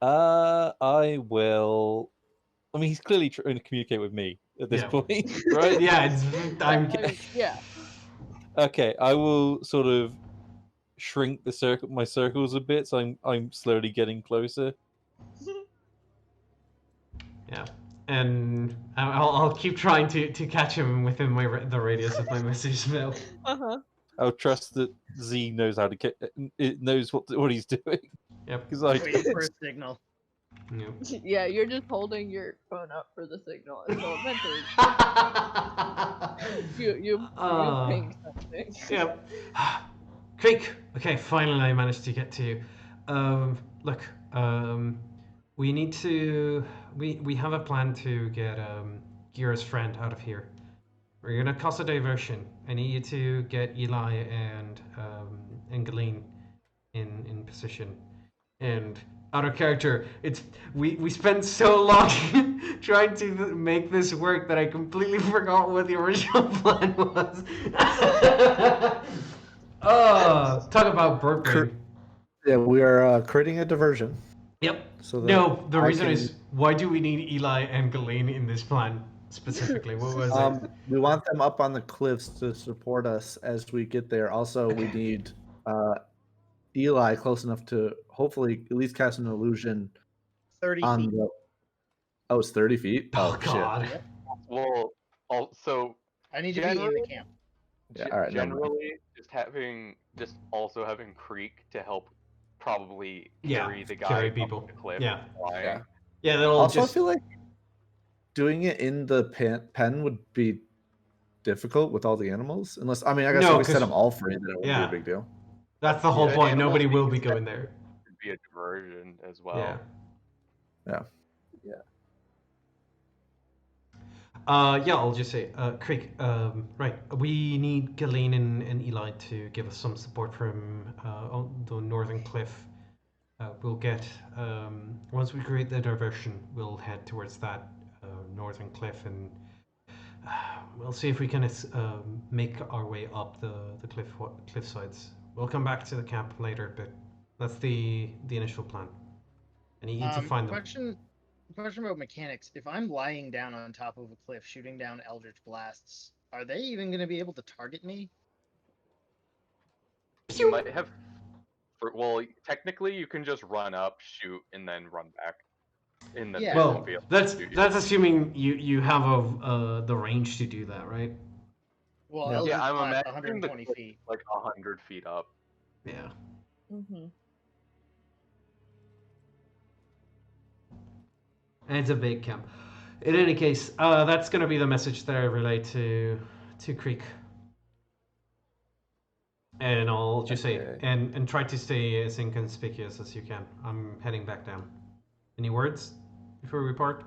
I will. I mean, he's clearly trying to communicate with me at this Yeah. point, right? Yeah, Yeah. Okay, I will sort of shrink my circles a bit, so I'm slowly getting closer. Yeah, and I'll keep trying to catch him within the radius of my message spell. I'll trust that Z knows how to it knows what he's doing. Yep. Because I Waiting for a signal. Yep. Yeah, you're just holding your phone up for the signal, and so eventually you ping something. Yep. Creek. Okay, finally I managed to get to you. Look. We need to. We have a plan to get Gira's friend out of here. We're gonna cause a diversion. I need you to get Eli and Galeen in position. And out of character, it's we spent so long trying to make this work that I completely forgot what the original plan was. Oh, talk about burping. Yeah, we are creating a diversion. Yep. So that No, the I reason can- is why do we need Eli and Galeen in this plan specifically? What was it? we want them up on the cliffs to support us as we get there. Also, we need Eli close enough to hopefully at least cast an illusion 30 on feet. the. Oh, it's 30 feet. Oh God. Yep. Well, also I need to be in the camp. Yeah, all right, never mind. generally, just also having Creek to help probably Yeah, carry the guy carry up people. the cliff. Yeah. flying. Yeah. Yeah, that'll Also, just. I feel like doing it in the pen would be difficult with all the animals. Unless, I mean, I guess No, if we set 'cause- them all free, then it wouldn't yeah. be a big deal. That's the whole Yeah, point. animals Nobody will being be going there. Could be a diversion as well. Yeah. Yeah. Yeah, I'll just say, Craig, right, we need Galeen and Eli to give us some support from on the northern cliff. We'll get, once we create the diversion, we'll head towards that northern cliff and we'll see if we can make our way up the cliff sides. We'll come back to the camp later, but that's the initial plan. And you need to find them. Question about mechanics. If I'm lying down on top of a cliff shooting down eldritch blasts, are they even going to be able to target me? You might have. Well, technically, you can just run up, shoot, and then run back. And then Yeah. they won't Well, be able to that's shoot you. that's assuming you have the range to do that, right? Well, Yeah. Eldritch Yeah, I'm Blast, imagining the 120 cliff feet. like 100 feet up. Yeah. Mm-hmm. And it's a big camp. In any case, that's gonna be the message that I relay to Creek. And I'll just say Okay. and try to stay as inconspicuous as you can. I'm heading back down. Any words before we part?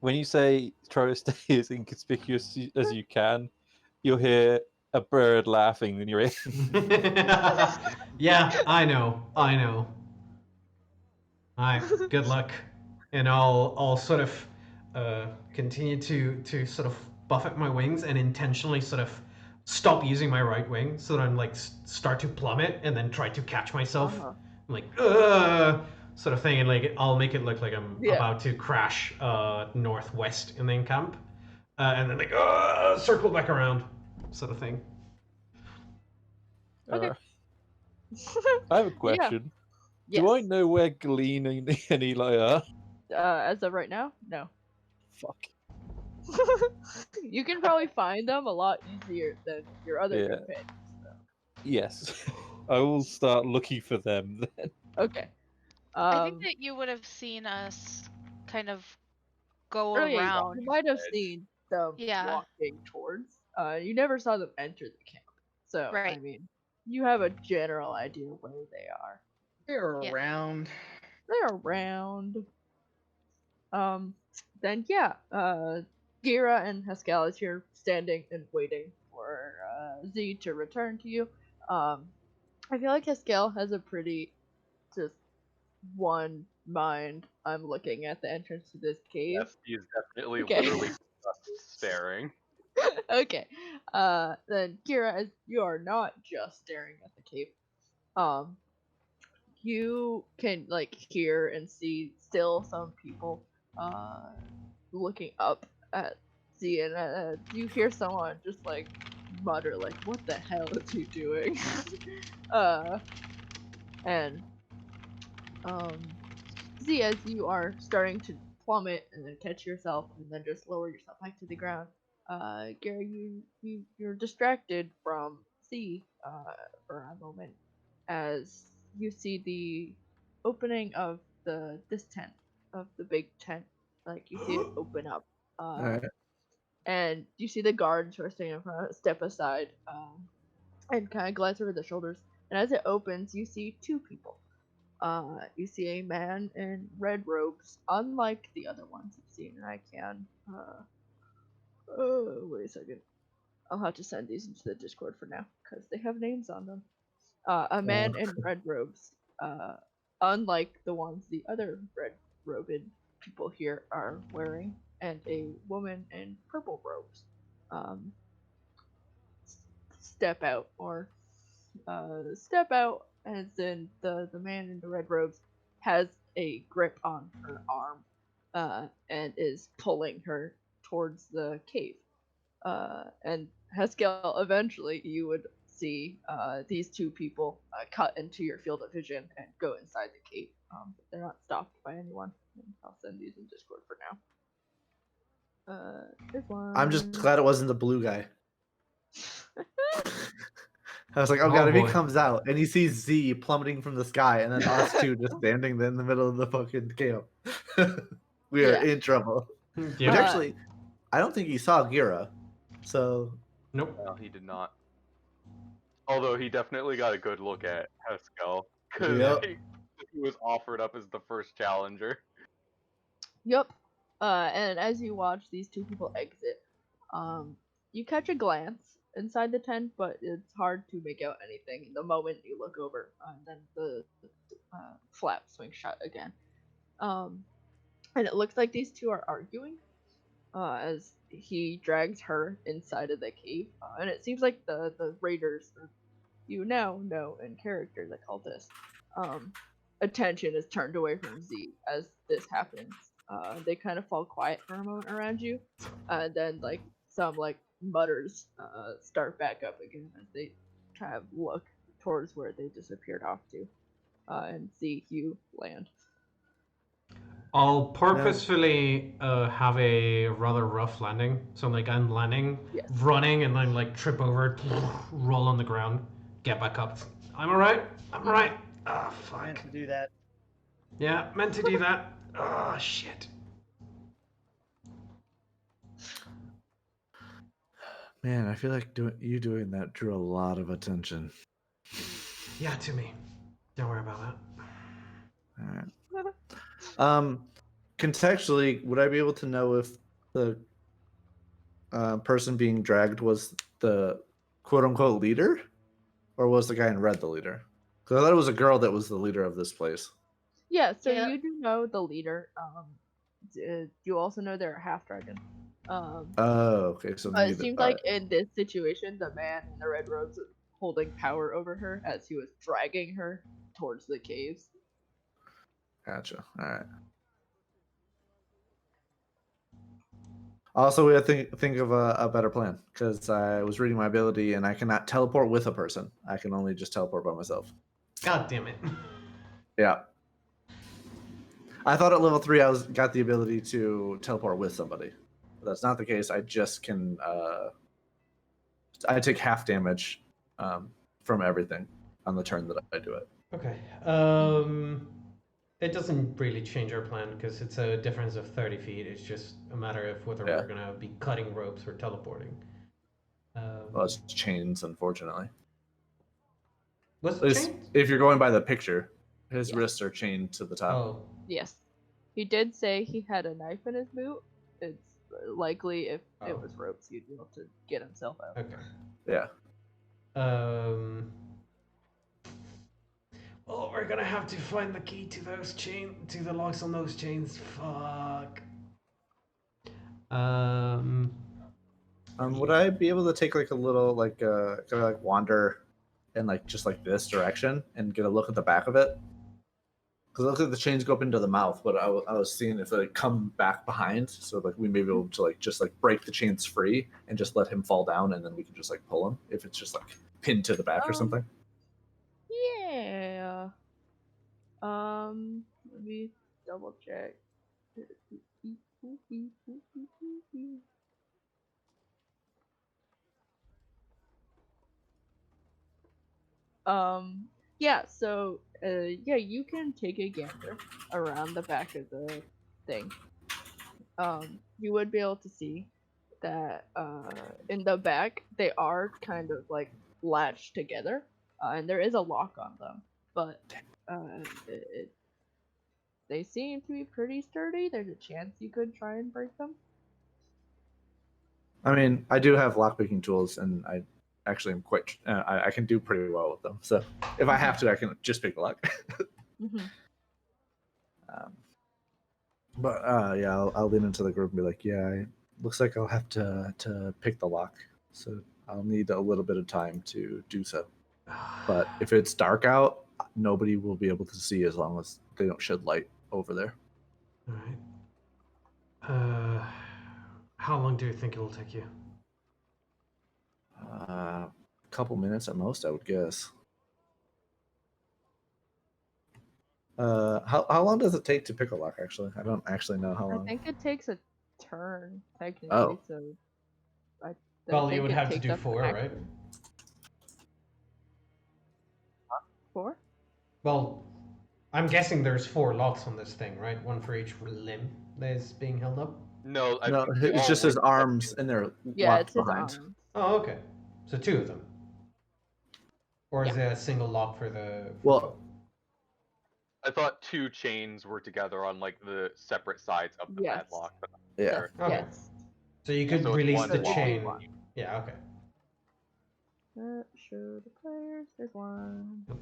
When you say try to stay as inconspicuous as you can, you'll hear a bird laughing in your ear. Yeah, I know. Alright, good luck. And I'll sort of continue to sort of buffet my wings and intentionally sort of stop using my right wing so that I'm like start to plummet and then try to catch myself. Uh-huh. I'm like sort of thing, and like I'll make it look like I'm Yeah. about to crash northwest in the camp, and then like circle back around, sort of thing. Okay. I have a Yeah. question. Yes. Do I know where Glean and Eli are? As of right now, no. Fuck. You can probably find them a lot easier than your other Yeah. companions. Yes. I will start looking for them then. Okay. I think that you would have seen us kind of go Oh, yeah, around. you might have seen them Yeah. walking towards. You never saw them enter the camp, so I Right. mean, you have a general idea where they are. They're Yeah. around. They're around. Then yeah, Gira and Haskell is here standing and waiting for Z to return to you. I feel like Haskell has a pretty just one mind. I'm looking at the entrance to this cave. Yes, he is definitely Okay. literally just staring. Okay. Then Kira, as you are not just staring at the cave, you can like hear and see still some people looking up at Z, and you hear someone just like mutter like, "What the hell is he doing?" And Z, as you are starting to plummet and then catch yourself and then just lower yourself back to the ground, Gary, you're distracted from Z for a moment as you see the opening of this tent, of the big tent. Like you see it open up, Alright. and you see the guards who are standing in front step aside, and kind of glance over their shoulders. And as it opens, you see two people. You see a man in red robes, unlike the other ones you've seen. And I can. Wait a second. I'll have to send these into the Discord for now because they have names on them. A man in red robes, unlike the ones the other red robed people here are wearing, and a woman in purple robes. Step out, as in the man in the red robes has a grip on her arm, and is pulling her towards the cave. And Haskell, eventually you would see these two people cut into your field of vision and go inside the cave. But they're not stopped by anyone. I'll send these in Discord for now. This one. I'm just glad it wasn't the blue guy. I was like, oh Oh, god, if he boy. comes out and he sees Z plummeting from the sky and then us two just standing in the middle of the fucking camp, we are Yeah. in trouble. Yep. But actually, I don't think he saw Gira. So Nope. No, he did not. Although he definitely got a good look at Haskell because Yep. he was offered up as the first challenger. Yep. And as you watch these two people exit, you catch a glance inside the tent, but it's hard to make out anything the moment you look over. And then the flap swings shut again. And it looks like these two are arguing as he drags her inside of the cave. And it seems like the raiders, or you now know in character, the cultists, attention is turned away from Z as this happens. They kind of fall quiet for a moment around you, and then like some like mutters start back up again as they kind of look towards where they disappeared off to, and see Hugh land. I'll purposefully have a rather rough landing. So like I'm landing, Yes. running, and then like trip over, roll on the ground, get back up. I'm alright. I'm alright. Ah, fuck. Meant to do that. Yeah, meant to do that. Ah, shit. Man, I feel like you doing that drew a lot of attention. Yeah, to me. Don't worry about that. All right. Contextually, would I be able to know if the person being dragged was the quote unquote leader, or was the guy in red the leader? Because I thought it was a girl that was the leader of this place. Yeah, so Yeah. you do know the leader. You also know they're a half dragon. Oh, okay. So But it neither. seems like in this situation, the man in the red robes is holding power over her as he was dragging her towards the caves. Gotcha. All right. Also, we have to think of a better plan because I was reading my ability and I cannot teleport with a person. I can only just teleport by myself. God damn it. Yeah. I thought at level 3 I got the ability to teleport with somebody. But that's not the case. I just can. I take half damage from everything on the turn that I do it. Okay. It doesn't really change our plan because it's a difference of 30 feet. It's just a matter of whether Yeah. we're gonna be cutting ropes or teleporting. Well, it's chains, unfortunately. Was At it least chained? if you're going by the picture, his Yes. wrists are chained to the top. Oh, Yes. He did say he had a knife in his boot. It's likely if it Oh. was ropes, he'd be able to get himself out. okay. Yeah. Well, we're gonna have to find the key to the locks on those chains. Fuck. Would I be able to take like a little kind of like wander in like just like this direction and get a look at the back of it? Because it looks like the chains go up into the mouth, but I was seeing if they come back behind, so like we may be able to like just like break the chains free and just let him fall down, and then we can just like pull him if it's just like pinned to the back or something. Yeah. Let me double check. Yeah, so yeah, you can take a gander around the back of the thing. You would be able to see that in the back they are kind of like latched together, and there is a lock on them, but they seem to be pretty sturdy. There's a chance you could try and break them. I mean, I do have lockpicking tools, and I actually am quite. I can do pretty well with them. So if I have to, I can just pick the lock. Mm-hmm. But yeah, I'll lean into the group and be like, yeah, looks like I'll have to pick the lock, so I'll need a little bit of time to do so. But if it's dark out, nobody will be able to see as long as they don't shed light over there. All right. How long do you think it will take you? A couple minutes at most, I would guess. How long does it take to pick a lock? Actually, I don't actually know how long. I think it takes a turn technically. Oh. So I Well, think you would it have to takes do up 4, right? action. 4? Well, I'm guessing there's 4 locks on this thing, right? One for each limb that is being held up. No, I No, think they it's all just his linked up arms to- and they're Yeah, locked it's his behind. arms. Oh, okay. So 2 of them. Or is Yeah. it a single lock for the? Well, I thought 2 chains were together on like the separate sides of the Yes. padlock. But yeah. sure. Okay. Yes. So you Yeah, could so it's release one the So it'd be chain. one. Yeah. Okay. Show the players. There's one. That's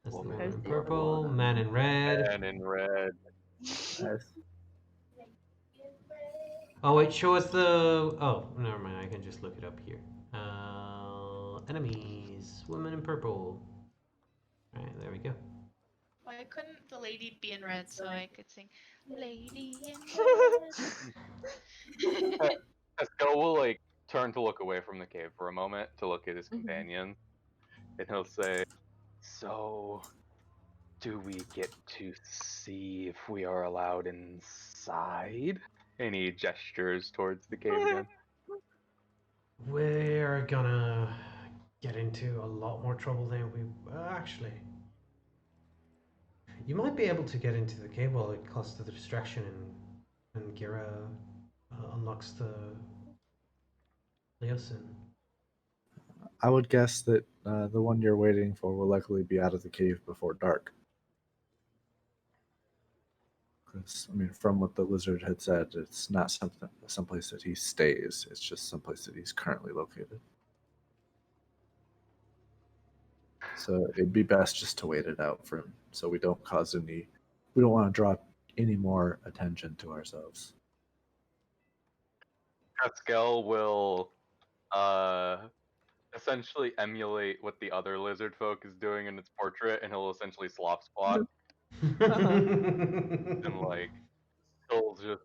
the Woman woman There's in the other purple, one. man in red. And in red. Nice. Oh wait, show us the. Oh, never mind. I can just look it up here. Enemies. Woman in purple. All right, there we go. Why couldn't the lady be in red so I could sing "Lady in Red"? Eskel will like turn to look away from the cave for a moment to look at his Mhm. companion, and he'll say, "So, do we get to see if we are allowed inside?" And he gestures towards the cave again. We're gonna get into a lot more trouble than we actually. You might be able to get into the cave while it costs the distraction and Gira unlocks the Leosin. I would guess that the one you're waiting for will likely be out of the cave before dark. 'Cause, I mean, from what the lizard had said, it's not someplace that he stays. It's just someplace that he's currently located. So it'd be best just to wait it out for him, so we don't cause any. We don't want to draw any more attention to ourselves. Eskel will essentially emulate what the other lizard folk is doing in its portrait, and he'll essentially slop squat and like he'll just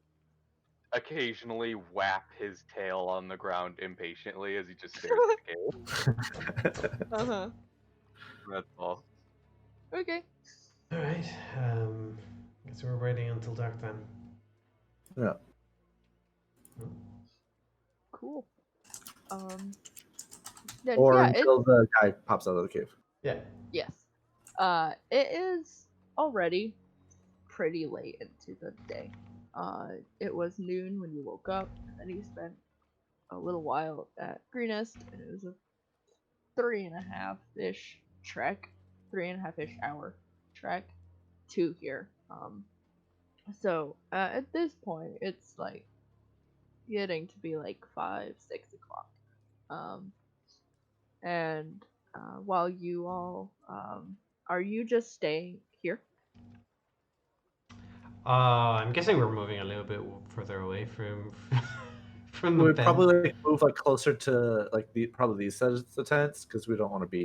occasionally whap his tail on the ground impatiently as he just stares at the cave. Uh-huh. That's all. Okay. All right. Guess we're waiting until dark then. Yeah. Cool. Then Or yeah, until the guy pops out of the cave. Yeah. yes. It is already pretty late into the day. It was noon when you woke up, and then you spent a little while at Greenest, and it was a 3.5-ish trek, 3.5-ish hour trek to here. So at this point, it's like getting to be like 5, 6 o'clock. And while you all, are you just staying here? I'm guessing we're moving a little bit further away from from the We'd bend. probably like, move like closer to like probably these sets of tents because we don't want to be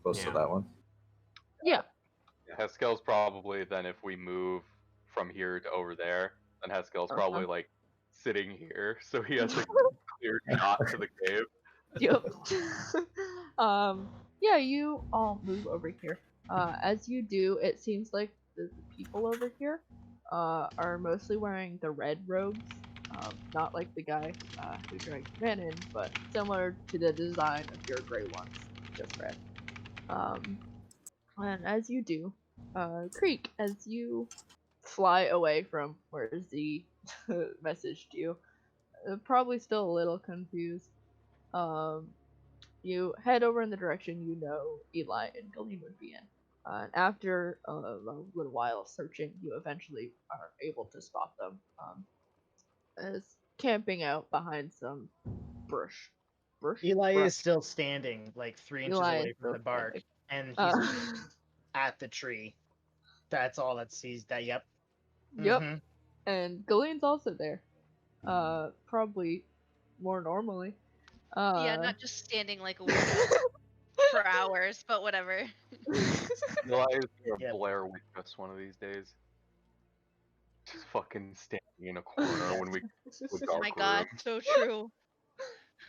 close to Yeah. that one. Yeah. Heskel's probably then if we move from here to over there, then Heskel's probably like sitting here, so he has a clear shot to the cave. Yep. Yeah, you all move over here. As you do, it seems like the people over here are mostly wearing the red robes. Not like the guy who dragged the man in, but similar to the design of your gray ones, just red. And as you do, Creek, as you fly away from where Z messaged you, probably still a little confused. Um, you head over in the direction you know Eli and Gillian would be in. And after a little while of searching, you eventually are able to spot them as camping out behind some brush. Eli Brush. is still standing like 3 inches Eli away is from still the bark, standing. and he's at the tree. That's all that sees that. Yep. Yep. Mhm. And Gillian's also there. Probably more normally. Yeah, not just standing like a weirdo for hours, but whatever. Eli is gonna Yep. Blair Witch us one of these days. Just fucking standing in a corner when we go Oh dark my god, room. so true.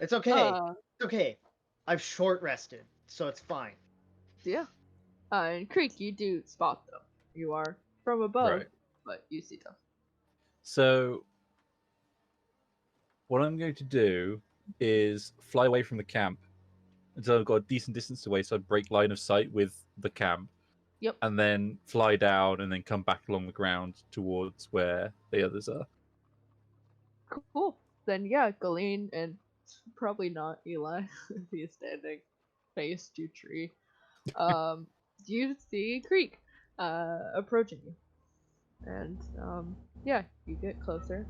It's okay. Uh, It's okay. I've short rested, so it's fine. yeah. And Creek, you do spot them. You are from above, Right. but you see them. So what I'm going to do is fly away from the camp until I've got a decent distance away, so I break line of sight with the camp. Yep. And then fly down and then come back along the ground towards where the others are. Cool. Then yeah, Gillian and probably not Eli if he's standing face to tree. You see Creek approaching you. And yeah, you get closer.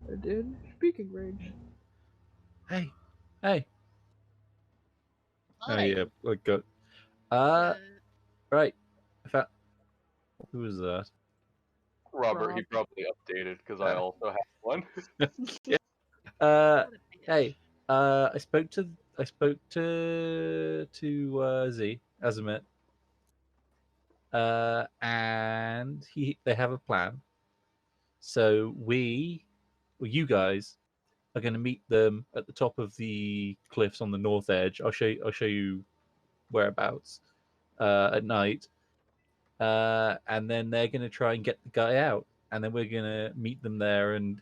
And in speaking range. Hey. Hi. Oh yeah, like go. Right. I found. Who was that? Robert, he Rob. probably updated because I also have one. Yeah. What a bitch. Hey. I spoke to Z Azamet. And they have a plan. So you guys are going to meet them at the top of the cliffs on the north edge. I'll show you whereabouts at night, and then they're going to try and get the guy out, and then we're going to meet them there and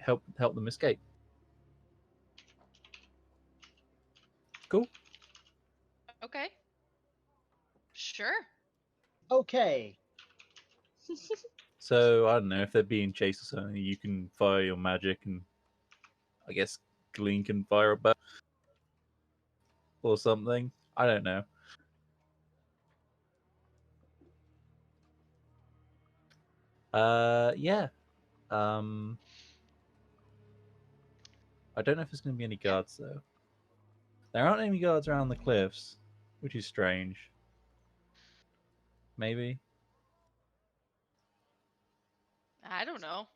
help them escape. Cool. Okay. Sure. Okay. So I don't know if they're being chased or something. You can fire your magic, and I guess Glean can fire a bow or something. I don't know. Yeah. I don't know if there's going to be any guards though. There aren't any guards around the cliffs, which is strange. Maybe. I don't know.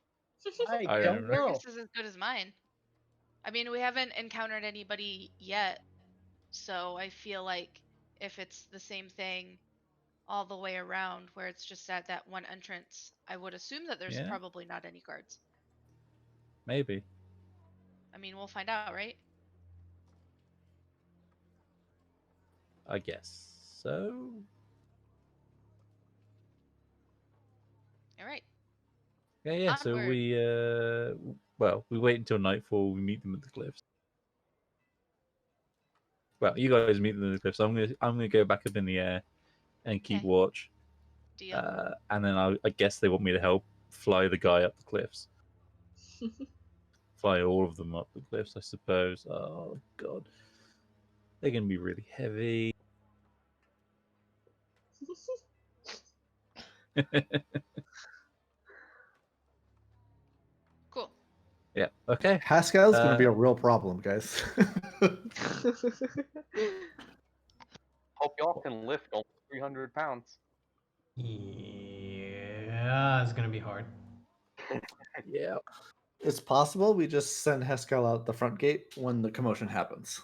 I I don't don't know. Your know. guess is as good as mine. I mean, we haven't encountered anybody yet, so I feel like if it's the same thing all the way around, where it's just at that one entrance, I would assume that there's Yeah. probably not any guards. Maybe. I mean, we'll find out, right? I guess so. All right. Yeah. So Onward. we wait until nightfall. We meet them at the cliffs. Well, you guys meet them at the cliffs. I'm gonna go back up in the air and keep Okay. watch. Deal. And then I guess they want me to help fly the guy up the cliffs. Fly all of them up the cliffs, I suppose. Oh god, they're gonna be really heavy. Cool. Yeah. Okay. Haskell's going to be a real problem, guys. Hope y'all can lift almost 300 pounds. Yeah, it's gonna be hard. Yeah. It's possible we just send Haskell out the front gate when the commotion happens.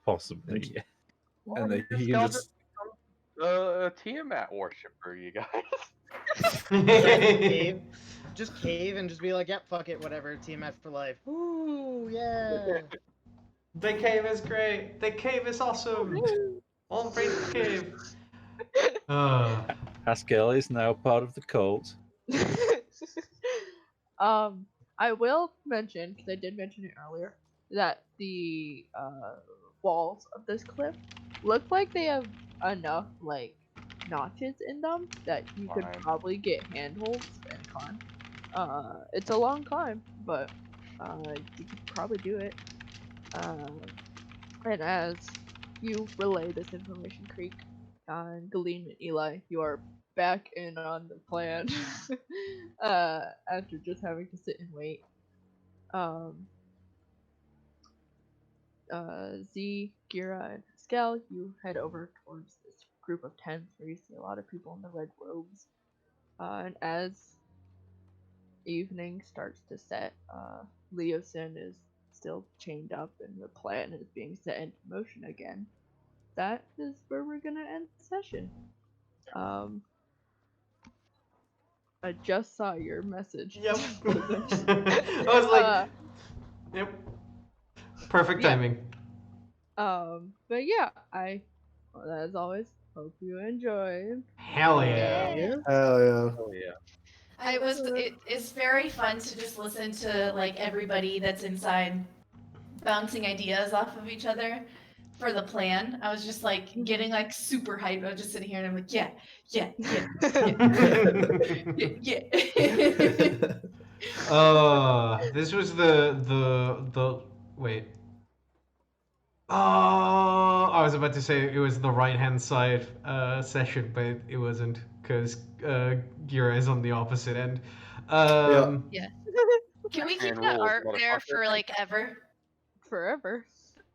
Possibly. Yeah. And Well, he can just... a Tiamat worshiper, you guys. Just cave and just be like, yep, fuck it, whatever. Tiamat for life. Ooh, yeah. The cave is great. The cave is awesome. All embrace the cave. Haskell is now part of the cult. I will mention, because I did mention it earlier, that the walls of this cliff look like they have enough like notches in them that you could Fine. probably get handholds and climb. It's a long climb, but you could probably do it. And as you relay this information, Creek, and Galeen and Eli, you are back in on the plan after just having to sit and wait. Z, Gira, and Pascal, you head over towards this group of tents where you see a lot of people in the red robes. And as evening starts to set, Leosin is still chained up and the plan is being set into motion again. That is where we're gonna end the session. I just saw your message. Yep. I was like, yep. Perfect yeah. timing. But yeah, as always, hope you enjoy. Hell yeah. Hell yeah. Oh yeah. It's very fun to just listen to like everybody that's inside bouncing ideas off of each other for the plan. I was just like getting like super hyped. I was just sitting here and I'm like, yeah. This was the wait. Oh, I was about to say it was the right hand side session, but it wasn't because Gira is on the opposite end. Yeah. Can we keep And that rules, art there motherfucker. for like ever? Forever.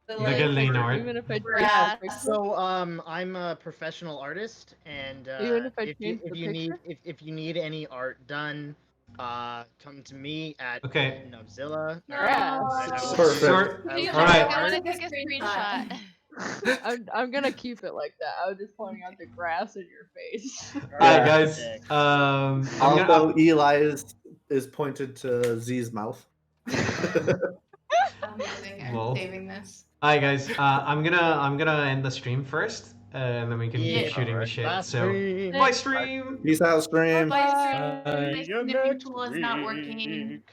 The, The like, Galeen art. Even if I Yeah. So I'm a professional artist, and Even if I if you change the picture? if you need any art done, come to me at Okay. Nubzilla. Grass. Perfect. Please, All right. I want to take a screenshot. I'm gonna keep it like that. I was just pointing out the grass in your face. Alright, guys. Also, Eli is pointed to Z's mouth. Well. saving this. Alright, guys. I'm gonna end the stream first, and then we can Yeah. keep shooting the Alright. shit. Last So, stream. bye stream. Peace out, stream. Bye, Bye. stream. My See you sniffing next tool is not working. week.